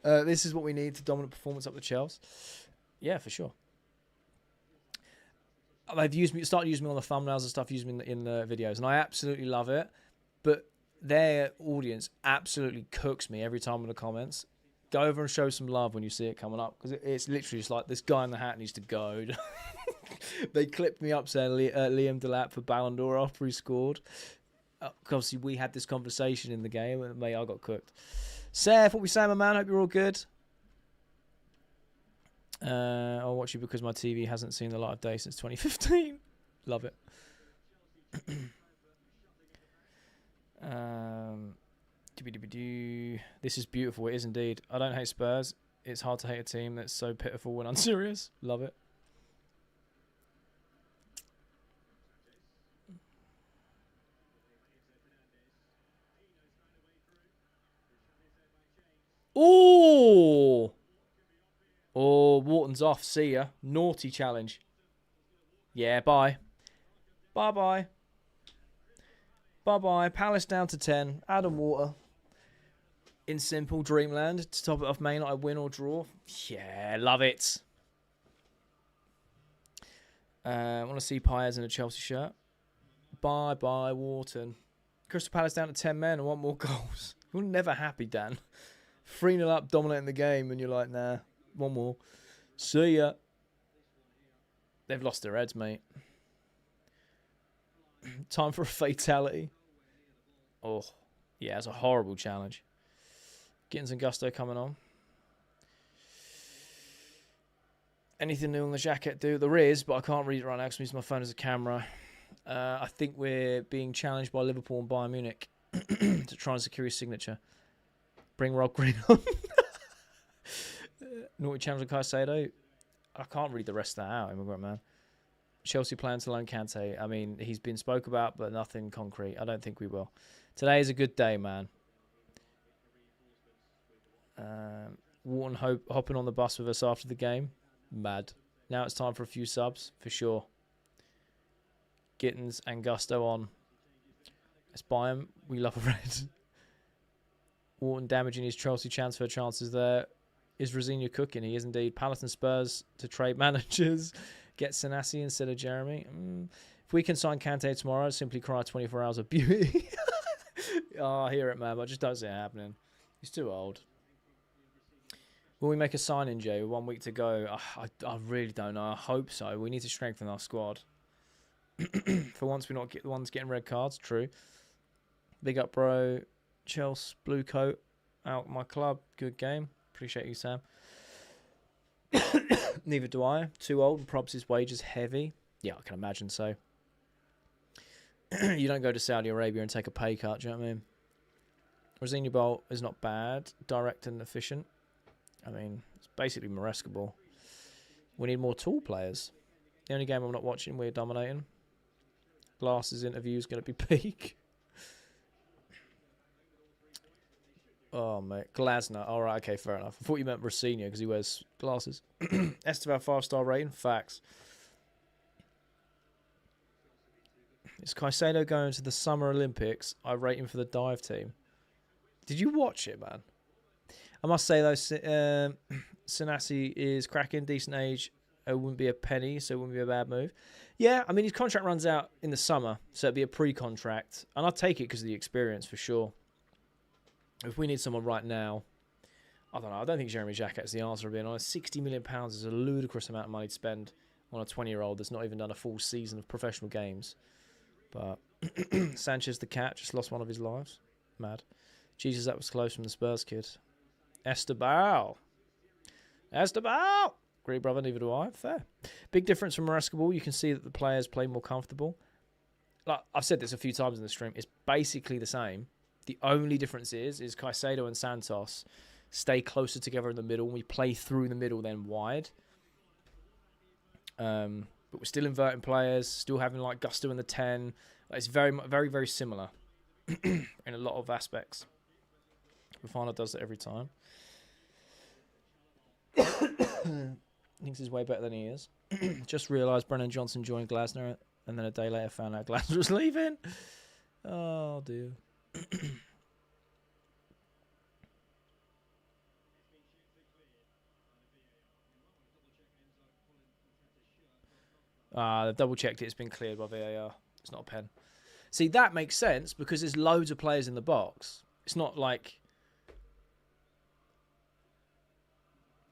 This is what we need to dominant performance up the Chelsea. Yeah, for sure. They've started using me on the thumbnails and stuff, using me in the videos, and I absolutely love it. But their audience absolutely cooks me every time in the comments. Go over and show some love when you see it coming up, because it's literally just like, this guy in the hat needs to go. They clipped me up saying Liam Delap for Ballon d'Or after he scored. Obviously, we had this conversation in the game, and mate, I got cooked. Seth, what we saying, my man? Hope you're all good. I'll watch you because my TV hasn't seen the light of day since 2015. Love it. This is beautiful. It is indeed. I don't hate Spurs. It's hard to hate a team that's so pitiful when unserious. Love it. Oh! Oh, Wharton's off. See ya. Naughty challenge. Yeah, bye. Bye-bye. Bye-bye. Palace down to 10. Adam Water. In simple Dreamland. To top it off, main, I win or draw. Yeah, love it. I want to see Paez in a Chelsea shirt. Bye-bye, Wharton. Crystal Palace down to 10 men and want more goals. You're never happy, Dan. 3-0 up, dominating the game, and you're like, nah, one more. See ya. They've lost their heads, mate. Time for a fatality. Oh, yeah, it's a horrible challenge. Gittins and Gusto coming on. Anything new on the jacket, dude? There is, but I can't read it right now because I'm using my phone as a camera. I think we're being challenged by Liverpool and Bayern Munich to try and secure his signature. Bring Rob Green on. Naughty challenge of Caicedo. I can't read the rest of that out, immigrant man. Chelsea plan to loan Kante. I mean, he's been spoke about, but nothing concrete. I don't think we will. Today is a good day, man. Wharton hopping on the bus with us after the game. Mad. Now it's time for a few subs, for sure. Gittins and Gusto on. Let's buy him. We love a red. Wharton damaging his Chelsea transfer chances there. Is Rosenior cooking? He is indeed. Palace and Spurs to trade managers. Get Senassi instead of Jeremy. If we can sign Kante tomorrow, simply cry 24 hours of beauty. Oh, I hear it, man, but I just don't see it happening. He's too old. Will we make a sign-in, Jay, with 1 week to go? I really don't know. I hope so. We need to strengthen our squad. For once, we're not the ones getting red cards. True. Big up, bro. Chelsea, blue coat, out my club. Good game. Appreciate you, Sam. Neither do I. Too old and probs his wages heavy. Yeah, I can imagine so. You don't go to Saudi Arabia and take a pay cut, do you know what I mean? Rosenior Bolt is not bad. Direct and efficient. I mean, it's basically Maresca ball. We need more tall players. The only game I'm not watching, we're dominating. Glass's interview is going to be peak. Oh, mate. Glasner. All right, okay, fair enough. I thought you meant Rosenior because he wears glasses. Esteban 5-star rating. Facts. Is Caicedo going to the Summer Olympics? I rate him for the dive team. Did you watch it, man? I must say, though, Senassi is cracking. Decent age. It wouldn't be a penny, so it wouldn't be a bad move. Yeah, I mean, his contract runs out in the summer, so it'd be a pre-contract. And I'd take it because of the experience, for sure. If we need someone right now, I don't know. I don't think Jeremy Jacquet's the answer, being honest. £60 million is a ludicrous amount of money to spend on a 20-year-old that's not even done a full season of professional games. But Sanchez the cat just lost one of his lives. Mad. Jesus, that was close from the Spurs kid. Esteban. Great brother, neither do I. Fair. Big difference from Maresca ball. You can see that the players play more comfortable. Like I've said this a few times in the stream. It's basically the same. The only difference is Caicedo and Santos stay closer together in the middle. We play through the middle, then wide. But we're still inverting players, still having like Gusto in the 10. It's very, very, very similar in a lot of aspects. Rafana does it every time. Thinks he's way better than he is. Just realised Brennan Johnson joined Glasner, and then a day later found out Glasner was leaving. Oh dear. They've double checked it. It's been cleared by VAR. It's not a pen. See, that makes sense because there's loads of players in the box. It's not like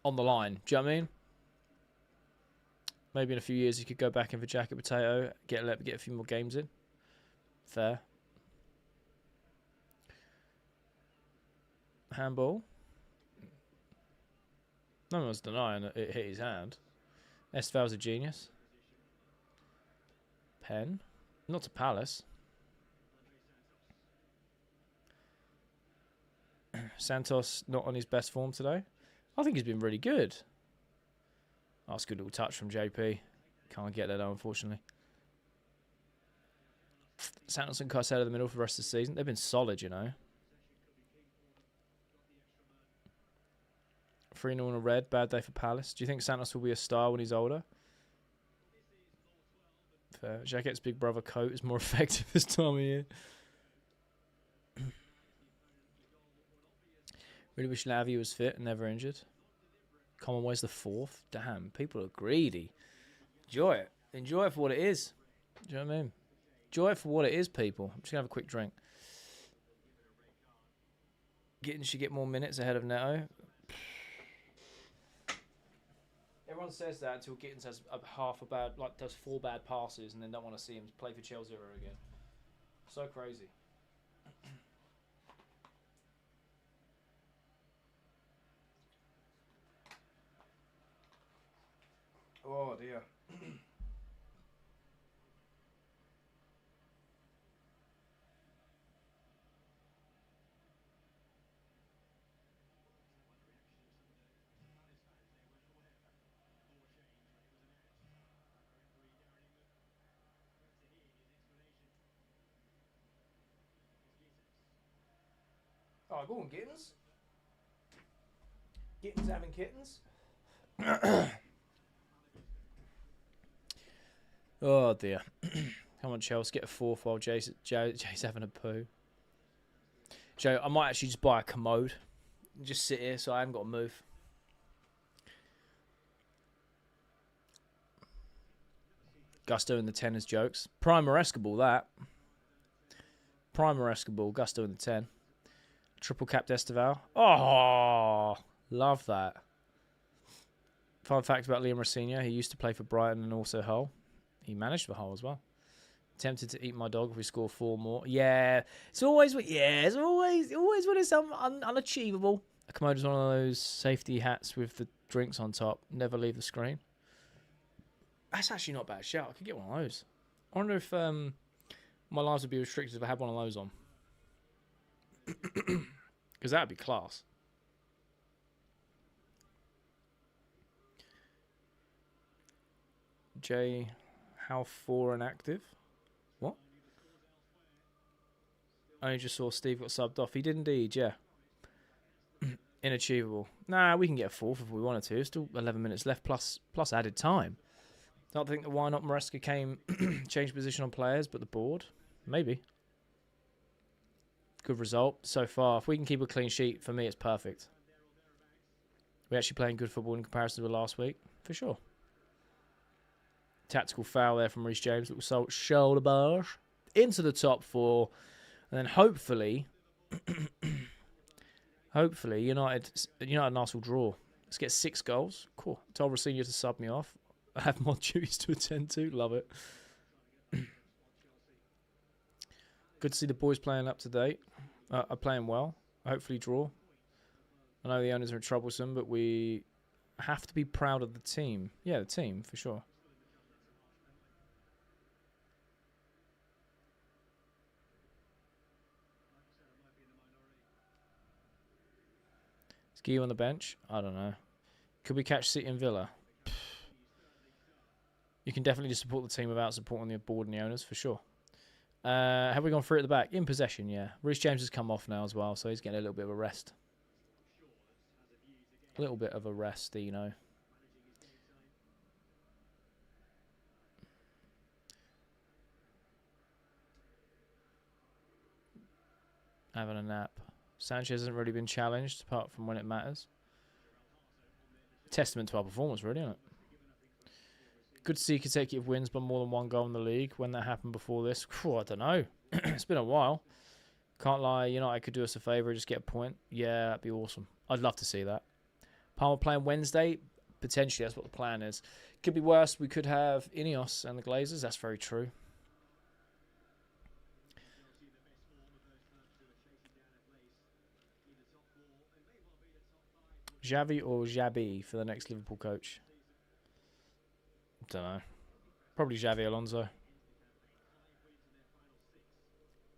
on the line. Do you know what I mean? Maybe in a few years you could go back in for Jacket Potato, get a few more games in. Fair. Handball. No one's denying that it hit his hand. Esteval's a genius. Pen. Not to Palace. Santos not on his best form today. I think he's been really good. Oh, that's a good little touch from JP. Can't get there though, unfortunately. Santos and Caicedo in the middle for the rest of the season. They've been solid, you know. 3-0 in a red. Bad day for Palace. Do you think Santos will be a star when he's older? Fair. Jacket's big brother coat is more effective this time of year. Really wish Lavia was fit and never injured. Commonwealth's the 4th. Damn, people are greedy. Enjoy it. Enjoy it for what it is. Do you know what I mean? Enjoy it for what it is, people. I'm just going to have a quick drink. Gittins should get more minutes ahead of Neto. Everyone says that until Gittins has does 4 bad passes and then don't want to see him play for Chelsea ever again. So crazy. Oh dear. Oh, go on, Gittins. Gittins having kittens. Oh dear. Come on, Chelsea, get a 4th while Jay's having a poo. Joe, I might actually just buy a commode and just sit here so I haven't got to move. Gusto in the 10 as jokes. Primer Escable, that. Primer Escable, Gusto in the 10. Triple capped Esteval. Oh, love that. Fun fact about Liam Rossinha, he used to play for Brighton and also Hull. He managed for Hull as well. Tempted to eat my dog if we score 4 more. Yeah, it's always when it's unachievable. A commode is one of those safety hats with the drinks on top. Never leave the screen. That's actually not a bad shout. I could get one of those. I wonder if my lives would be restricted if I had one of those on. Because that would be class. Jay, how 4 inactive? What? I only just saw Steve got subbed off. He did indeed, yeah. Inachievable. Nah, we can get a 4th if we wanted to. Still 11 minutes left plus added time. Don't think that why not Maresca came changed position on players, but the board? Maybe. Good result so far. If we can keep a clean sheet, for me, it's perfect. We're actually playing good football in comparison to last week, for sure. Tactical foul there from Reece James. Little shoulder barge into the top 4, and then hopefully, United and Arsenal draw. Let's get 6 goals. Cool. Told Rossinha to sub me off. I have more duties to attend to. Love it. Good to see the boys playing up to date. Are playing well. Hopefully draw. I know the owners are troublesome, but we have to be proud of the team. Yeah, the team, for sure. Is Guy on the bench? I don't know. Could we catch City and Villa? You can definitely just support the team without supporting the board and the owners, for sure. Have we gone through at the back? In possession, yeah. Reece James has come off now as well, so he's getting a little bit of a rest. A little bit of a rest, you know. Having a nap. Sanchez hasn't really been challenged apart from when it matters. Testament to our performance, really, isn't it? Good to see consecutive wins by more than one goal in the league. When that happened before this, I don't know. It's been a while. Can't lie, United could do us a favour, just get a point. Yeah, that'd be awesome. I'd love to see that. Palmer playing Wednesday. Potentially, that's what the plan is. Could be worse. We could have Ineos and the Glazers. That's very true. Xavi or Xabi for the next Liverpool coach? Don't know. Probably Xavi Alonso.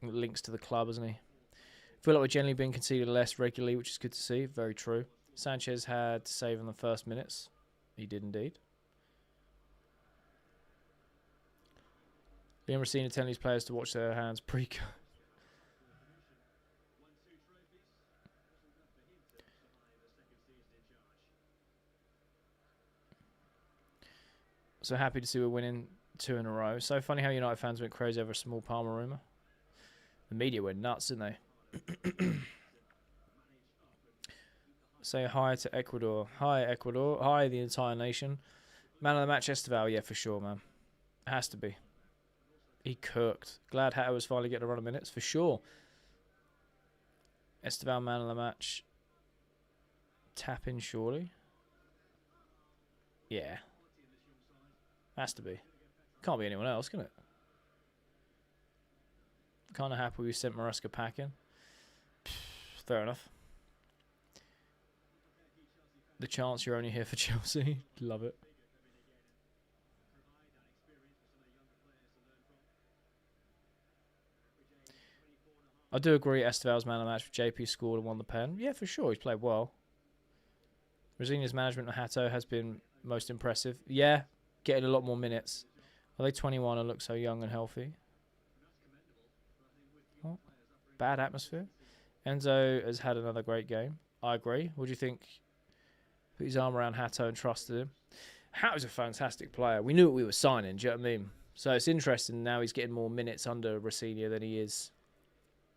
Links to the club, isn't he? Feel like we're generally being conceded less regularly, which is good to see. Very true. Sanchez had to save in the first minutes. He did indeed. Liam Racine telling his players to watch their hands pre. So happy to see we're winning 2 in a row. So funny how United fans went crazy over a small Palmer rumour. The media went nuts, didn't they? Say hi to Ecuador. Hi, Ecuador. Hi, the entire nation. Man of the match, Esteval. Yeah, for sure, man. It has to be. He cooked. Glad Hatter was finally getting a run of minutes, for sure. Esteval, man of the match. Tap in, surely. Yeah. Has to be. Can't be anyone else, can it? Kind of happy we sent Maresca packing. Fair enough. The chance you're only here for Chelsea. Love it. I do agree Esteval's man of the match. JP scored and won the pen. Yeah, for sure. He's played well. Rosinia's management of Hato has been most impressive. Yeah, getting a lot more minutes. Are they 21 and look so young and healthy? Oh, bad atmosphere. Enzo has had another great game. I agree. What do you think? Put his arm around Hato and trusted him. Hato's a fantastic player. We knew what we were signing, do you know what I mean? So it's interesting now he's getting more minutes under Rosinia than he is.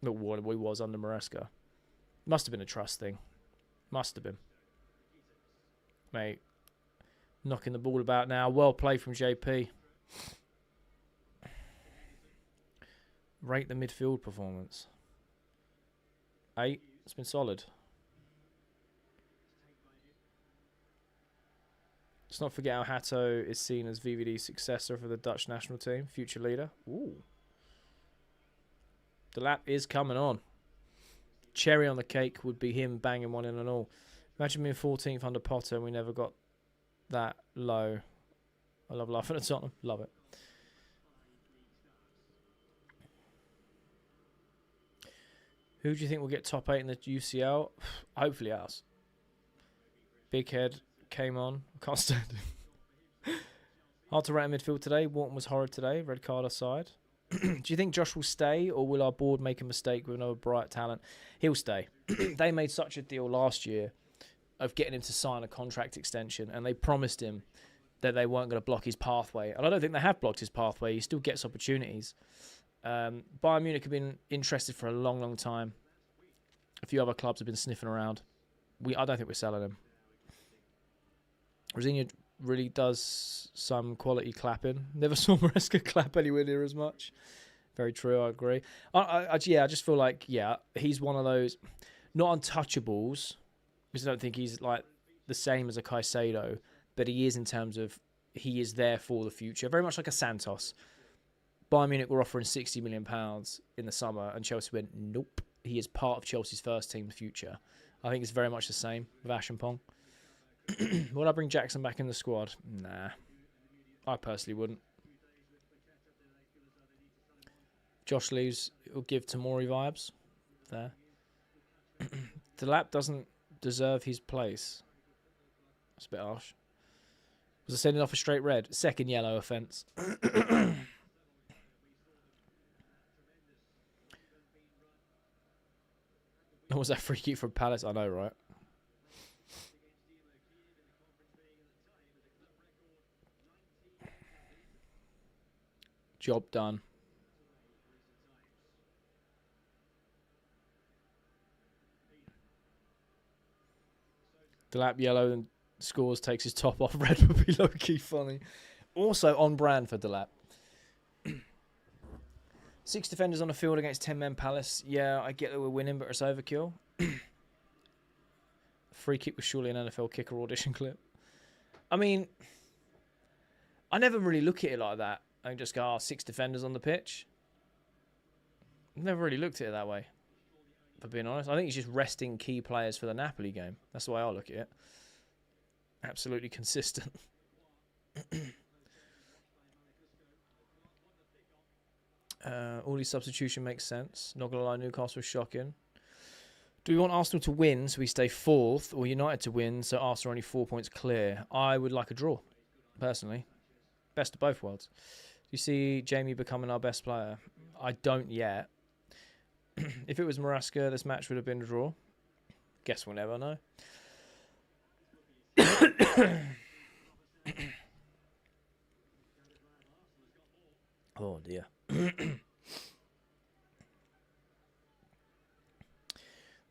Not what he was under Maresca. Must have been a trust thing. Must have been. Mate. Knocking the ball about now. Well played from JP. Rate the midfield performance. 8. It's been solid. Let's not forget how Hato is seen as VVD's successor for the Dutch national team. Future leader. Ooh. The lap is coming on. Cherry on the cake would be him banging one in and all. Imagine being 14th under Potter and we never got that low. I love laughing at Tottenham. Love it. Who do you think will get top 8 in the UCL? Hopefully us. Big Head came on. I can't stand him. Hard to rate in midfield today. Wharton was horrid today. Red card aside. Do you think Josh will stay or will our board make a mistake with another bright talent? He'll stay. They made such a deal last year of getting him to sign a contract extension and they promised him that they weren't going to block his pathway. And I don't think they have blocked his pathway. He still gets opportunities. Bayern Munich have been interested for a long, long time. A few other clubs have been sniffing around. I don't think we're selling him. Rosinia really does some quality clapping. Never saw Maresca clap anywhere near as much. Very true, I agree. I just feel like, he's one of those, not untouchables, because I don't think he's like the same as a Caicedo, but he is in terms of he is there for the future. Very much like a Santos. Bayern Munich were offering £60 million in the summer, and Chelsea went, nope. He is part of Chelsea's first team future. I think it's very much the same with Ashampong. Would I bring Jackson back in the squad? Nah. I personally wouldn't. Josh leaves. It'll give Tamori vibes. There. Delap doesn't deserve his place. That's a bit harsh. Was I sending off a straight red? Second yellow offence. What was that free kick from Palace? I know, right? Job done. Delap yellow and scores, takes his top off. Red would be low-key funny. Also on brand for Delap. 6 defenders on the field against 10-man Palace. Yeah, I get that we're winning, but it's overkill. Free kick was surely an NFL kicker audition clip. I mean, I never really look at it like that. I just go, 6 defenders on the pitch. I've never really looked at it that way, for being honest. I think he's just resting key players for the Napoli game. That's the way I look at it. Absolutely consistent. All these substitution makes sense. Not going to lie, Newcastle was shocking. Do we want Arsenal to win so we stay 4th, or United to win so Arsenal are only 4 points clear? I would like a draw, personally. Best of both worlds. Do you see Jamie becoming our best player? I don't yet. If it was Marasca, this match would have been a draw. Guess we'll never know. Oh, dear.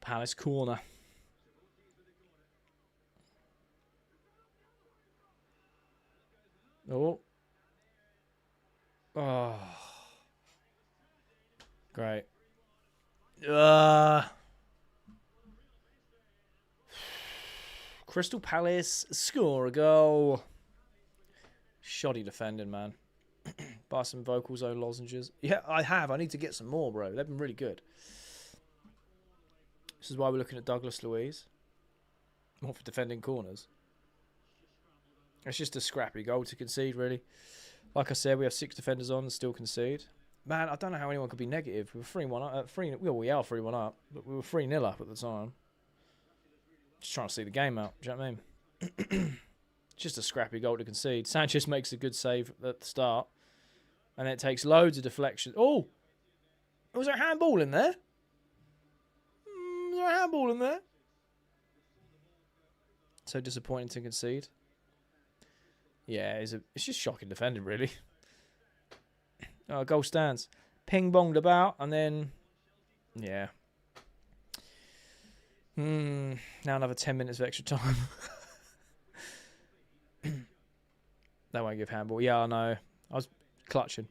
Palace corner. Oh. Oh. Great. Crystal Palace score a goal. Shoddy defending, man. Buy some vocal zone lozenges. Yeah, I have. I need to get some more, bro. They've been really good. This is why we're looking at Douglas Luiz. More for defending corners. It's just a scrappy goal to concede, really. Like I said, we have 6 defenders on and still concede. Man, I don't know how anyone could be negative. We were 3-1 up. Well, we are 3-1 up, but we were 3-0 up at the time. Just trying to see the game out. Do you know what I mean? Just a scrappy goal to concede. Sanchez makes a good save at the start. And it takes loads of deflection. Oh! Was there a handball in there? Was there a handball in there? So disappointing to concede. Yeah, it's just shocking defending, really. Goal stands. Ping-bonged about, and then... Yeah. Now another 10 minutes of extra time. That won't give handball. Yeah, I know. I was clutching.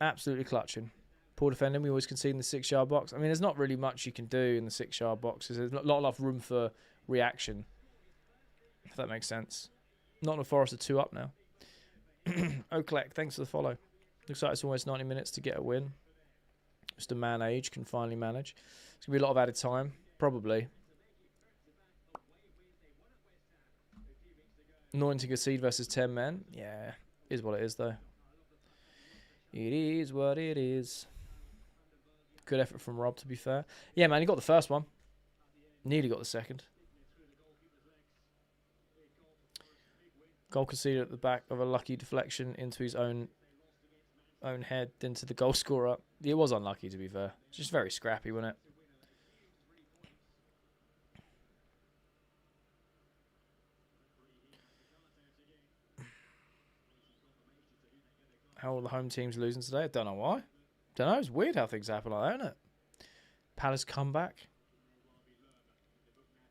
Absolutely clutching. Poor defending. We always concede in the 6-yard box. I mean, there's not really much you can do in the 6-yard box. There's not a lot of room for reaction. If that makes sense. Nottingham Forest are 2 up now. Oaklek, thanks for the follow. Looks like it's almost 90 minutes to get a win. Mr. Man Age can finally manage. It's going to be a lot of added time. Probably. Annoying to concede versus 10 men. Yeah, is what it is, though. It is what it is. Good effort from Rob, to be fair. Yeah, man, he got the first one. Nearly got the second. Goal conceded at the back of a lucky deflection into his own head, into the goal scorer. It was unlucky, to be fair. It's just very scrappy, wasn't it? How are the home teams losing today? I don't know why. Don't know. It's weird how things happen like that, isn't it? Palace comeback.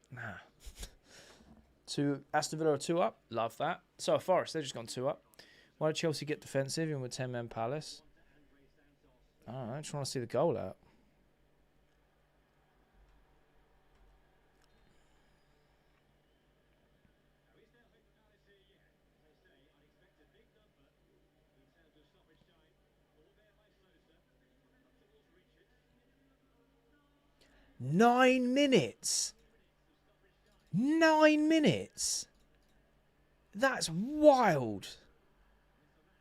Nah. Aston Villa are 2 up. Love that. So are Forest. They've just gone 2 up. Why did Chelsea get defensive even with 10-man Palace? I don't know. I'm trying to see the goal out. Nine minutes. 9 minutes. That's wild.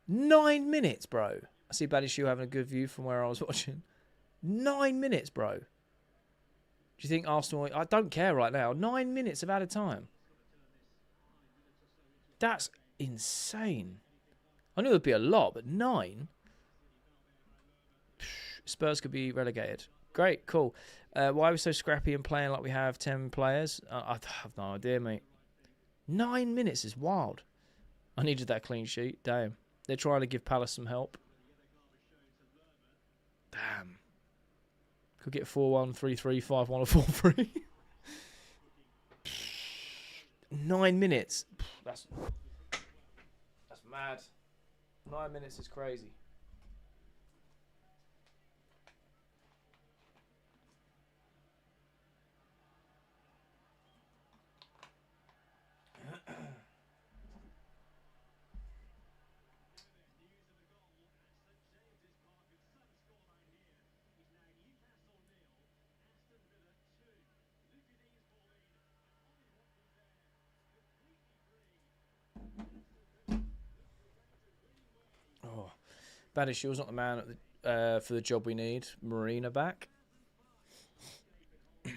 9 minutes, bro. I see Baddy Shoe having a good view from where I was watching. 9 minutes, bro. Do you think Arsenal... I don't care right now. 9 minutes of added time. That's insane. I knew it would be a lot, but 9? Spurs could be relegated. Great, cool. Why are we so scrappy and playing like we have 10 players? I have no idea, mate. 9 minutes is wild. I needed that clean sheet. Damn. They're trying to give Palace some help. Damn. Could get 4-1, 3-3, 5-1 or 4-3. 9 minutes. That's mad. 9 minutes is crazy. Oh, Badishill's not the man at for the job we need. Marina back.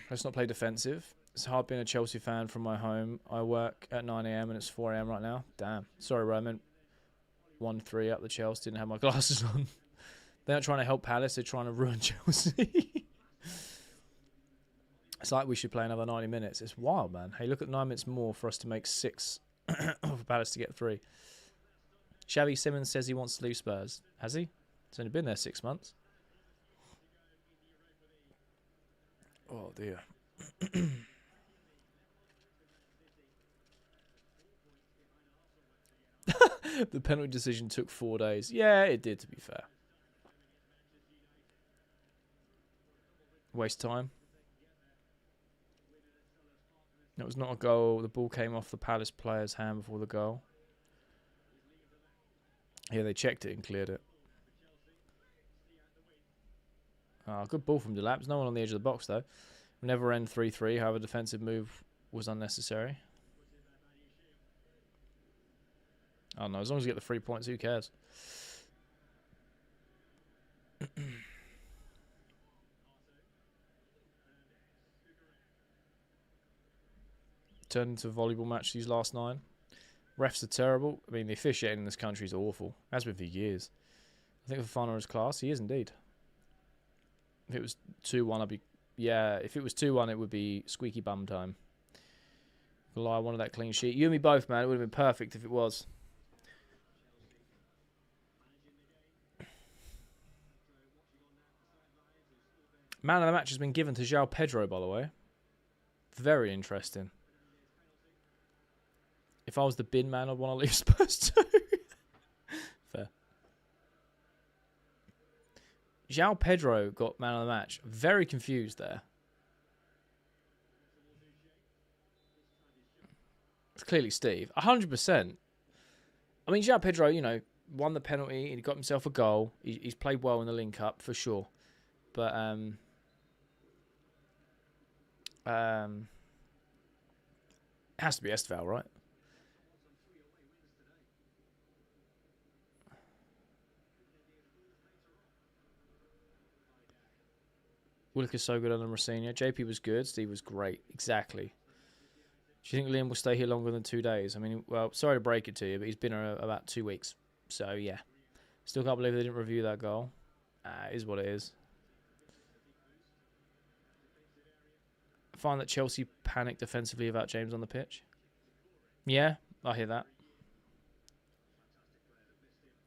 Let's not play defensive. It's hard being a Chelsea fan from my home. I work at 9 a.m. and it's 4 a.m. right now. Damn. Sorry, Roman. 1-3 up the Chelsea. Didn't have my glasses on. They're not trying to help Palace. They're trying to ruin Chelsea. It's like we should play another 90 minutes. It's wild, man. Hey, look at 9 minutes more for us to make 6 for Palace to get 3. Xavi Simmons says he wants to leave Spurs. Has he? He's only been there 6 months. Oh, dear. The penalty decision took 4 days. Yeah, it did, to be fair. Waste time. It was not a goal. The ball came off the Palace player's hand before the goal. Yeah, they checked it and cleared it. Oh, good ball from Delap. No one on the edge of the box, though. Never end 3-3. However, defensive move was unnecessary. Oh, no. As long as you get the 3 points, who cares? Turned into a volleyball match these last 9. Refs are terrible. I mean, the officiating in this country is awful. Has been for years. I think Fofana is class. He is indeed. If it was 2-1, I'd be... Yeah, if it was 2-1, it would be squeaky bum time. I wanted that clean sheet. You and me both, man. It would have been perfect if it was. Man of the match has been given to João Pedro, by the way. Very interesting. If I was the bin man, I'd want to leave Spurs too. Fair. João Pedro got man of the match. Very confused there. It's clearly Steve. 100%. I mean, João Pedro, you know, won the penalty. He got himself a goal. He's played well in the link-up, for sure. But, it has to be Esteval, right? Willock is so good under Mourinho. JP was good. Steve was great. Exactly. Do you think Liam will stay here longer than 2 days? I mean, well, sorry to break it to you, but he's been here about 2 weeks. So, yeah. Still can't believe they didn't review that goal. It is what it is. I find that Chelsea panicked defensively about James on the pitch. Yeah, I hear that.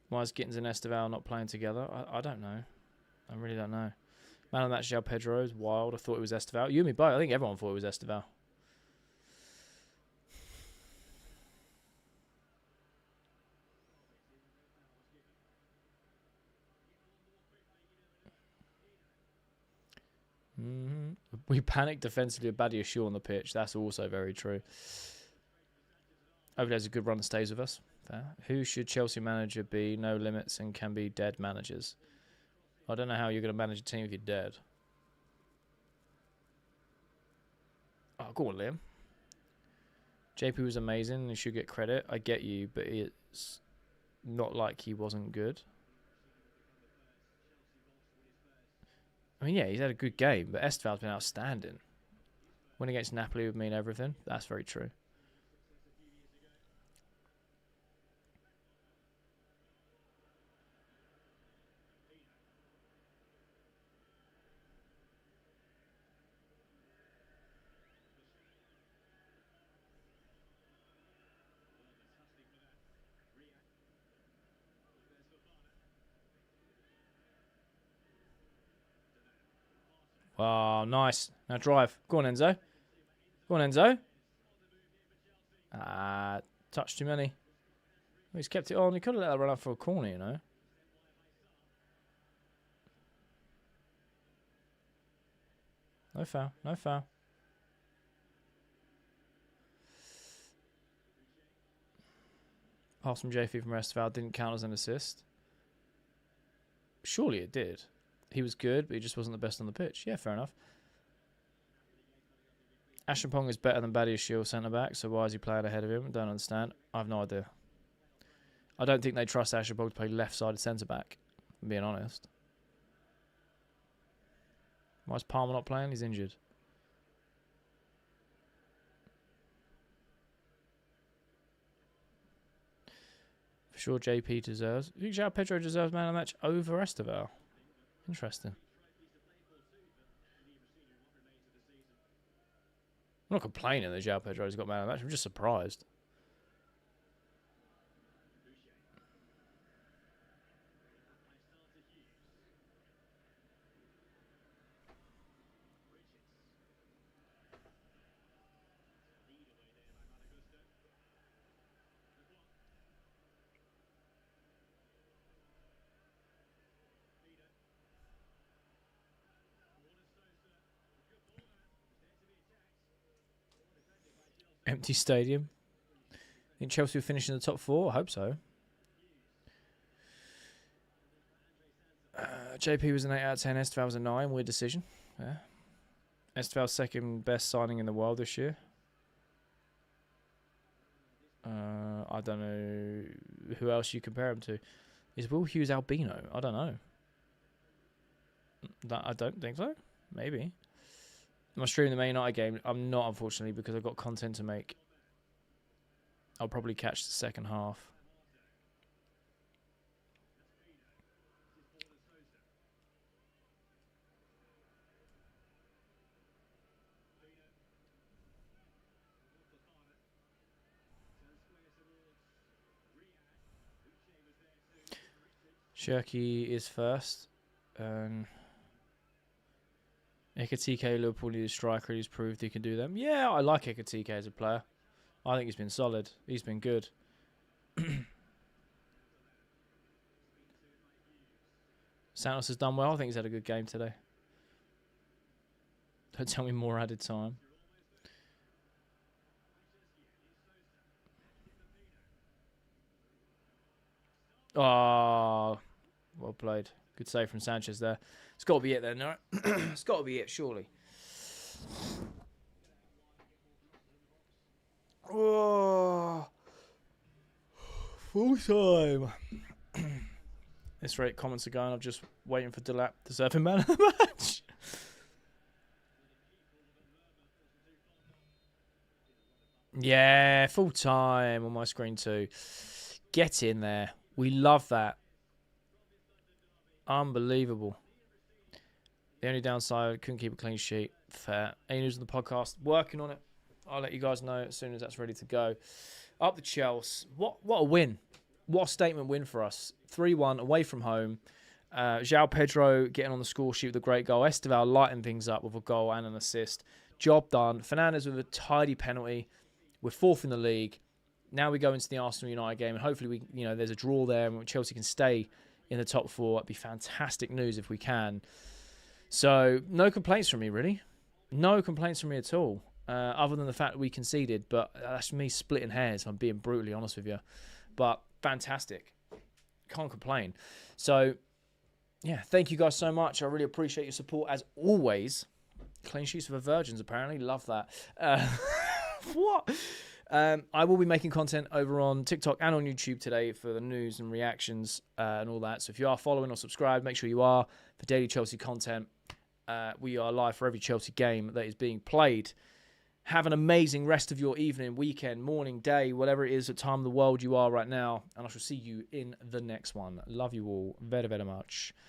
Why is Gittins and Esteval not playing together? I don't know. I really don't know. Man of that, João Pedro is wild. I thought it was Esteval. You and me both. I think everyone thought it was Esteval. We panicked defensively with Badia Shaw on the pitch. That's also very true. Hopefully has a good run and stays with us. Fair. Who should Chelsea manager be? No limits and can be dead managers. I don't know how you're going to manage a team if you're dead. Oh, go on, Liam. JP was amazing and he should get credit. I get you, but it's not like he wasn't good. I mean, yeah, he's had a good game, but Esteval's been outstanding. Win against Napoli would mean everything. That's very true. Oh, nice. Now drive. Go on, Enzo. Go on, Enzo. Touched too many. He's kept it on. He could have let that run up for a corner, you know. No foul. No foul. Pass from JP from Esteval didn't count as an assist. Surely it did. He was good, but he just wasn't the best on the pitch. Yeah, fair enough. Ashampong is better than Badiashile centre-back, so why is he playing ahead of him? I don't understand. I have no idea. I don't think they trust Ashampong to play left-sided centre-back, I'm being honest. Why is Palmer not playing? He's injured. For sure JP deserves. I think João Pedro deserves man of the match over Esteval. Interesting. I'm not complaining that João Pedro's got man of the match. I'm just surprised. Empty stadium. Think Chelsea will finish in the top 4? I hope so. JP was an 8 out of 10. Esteval was a 9. Weird decision. Yeah. Esteval's second best signing in the world this year. I don't know who else you compare him to. Is Will Hughes albino? I don't know. I don't think so. Maybe. Am I streaming the Man United game? I'm not, unfortunately, because I've got content to make. I'll probably catch the second half. Shirky is first. Ekatike, Liverpool need a striker who's proved he can do them. Yeah, I like Ekatike as a player. I think he's been solid. He's been good. Santos has done well. I think he's had a good game today. Don't tell me more added time. Oh, well played. Good save from Sanchez there. It's got to be it then, right? It's got to be it, surely. Oh, full time. This rate comments are going. I'm just waiting for Delap deserving man of the match. Yeah, full time on my screen too. Get in there. We love that. Unbelievable. The only downside, couldn't keep a clean sheet. Fair. Any news on the podcast? Working on it. I'll let you guys know as soon as that's ready to go. Up the Chelsea. What a win. What a statement win for us. 3-1 away from home. João Pedro getting on the score sheet with a great goal. Esteval lighting things up with a goal and an assist. Job done. Fernandes with a tidy penalty. We're 4th in the league. Now we go into the Arsenal United game, and hopefully there's a draw there, and Chelsea can stay in the top 4. That'd be fantastic news if we can. So no complaints from me, really. No complaints from me at all, other than the fact that we conceded. But that's me splitting hairs. I'm being brutally honest with you. But fantastic. Can't complain. So yeah, thank you guys so much. I really appreciate your support as always. Clean sheets for virgins, apparently. Love that. What? I will be making content over on TikTok and on YouTube today for the news and reactions and all that. So if you are following or subscribed, make sure you are for daily Chelsea content. We are live for every Chelsea game that is being played. Have an amazing rest of your evening, weekend, morning, day, whatever it is at time of the world you are right now. And I shall see you in the next one. Love you all very, very much.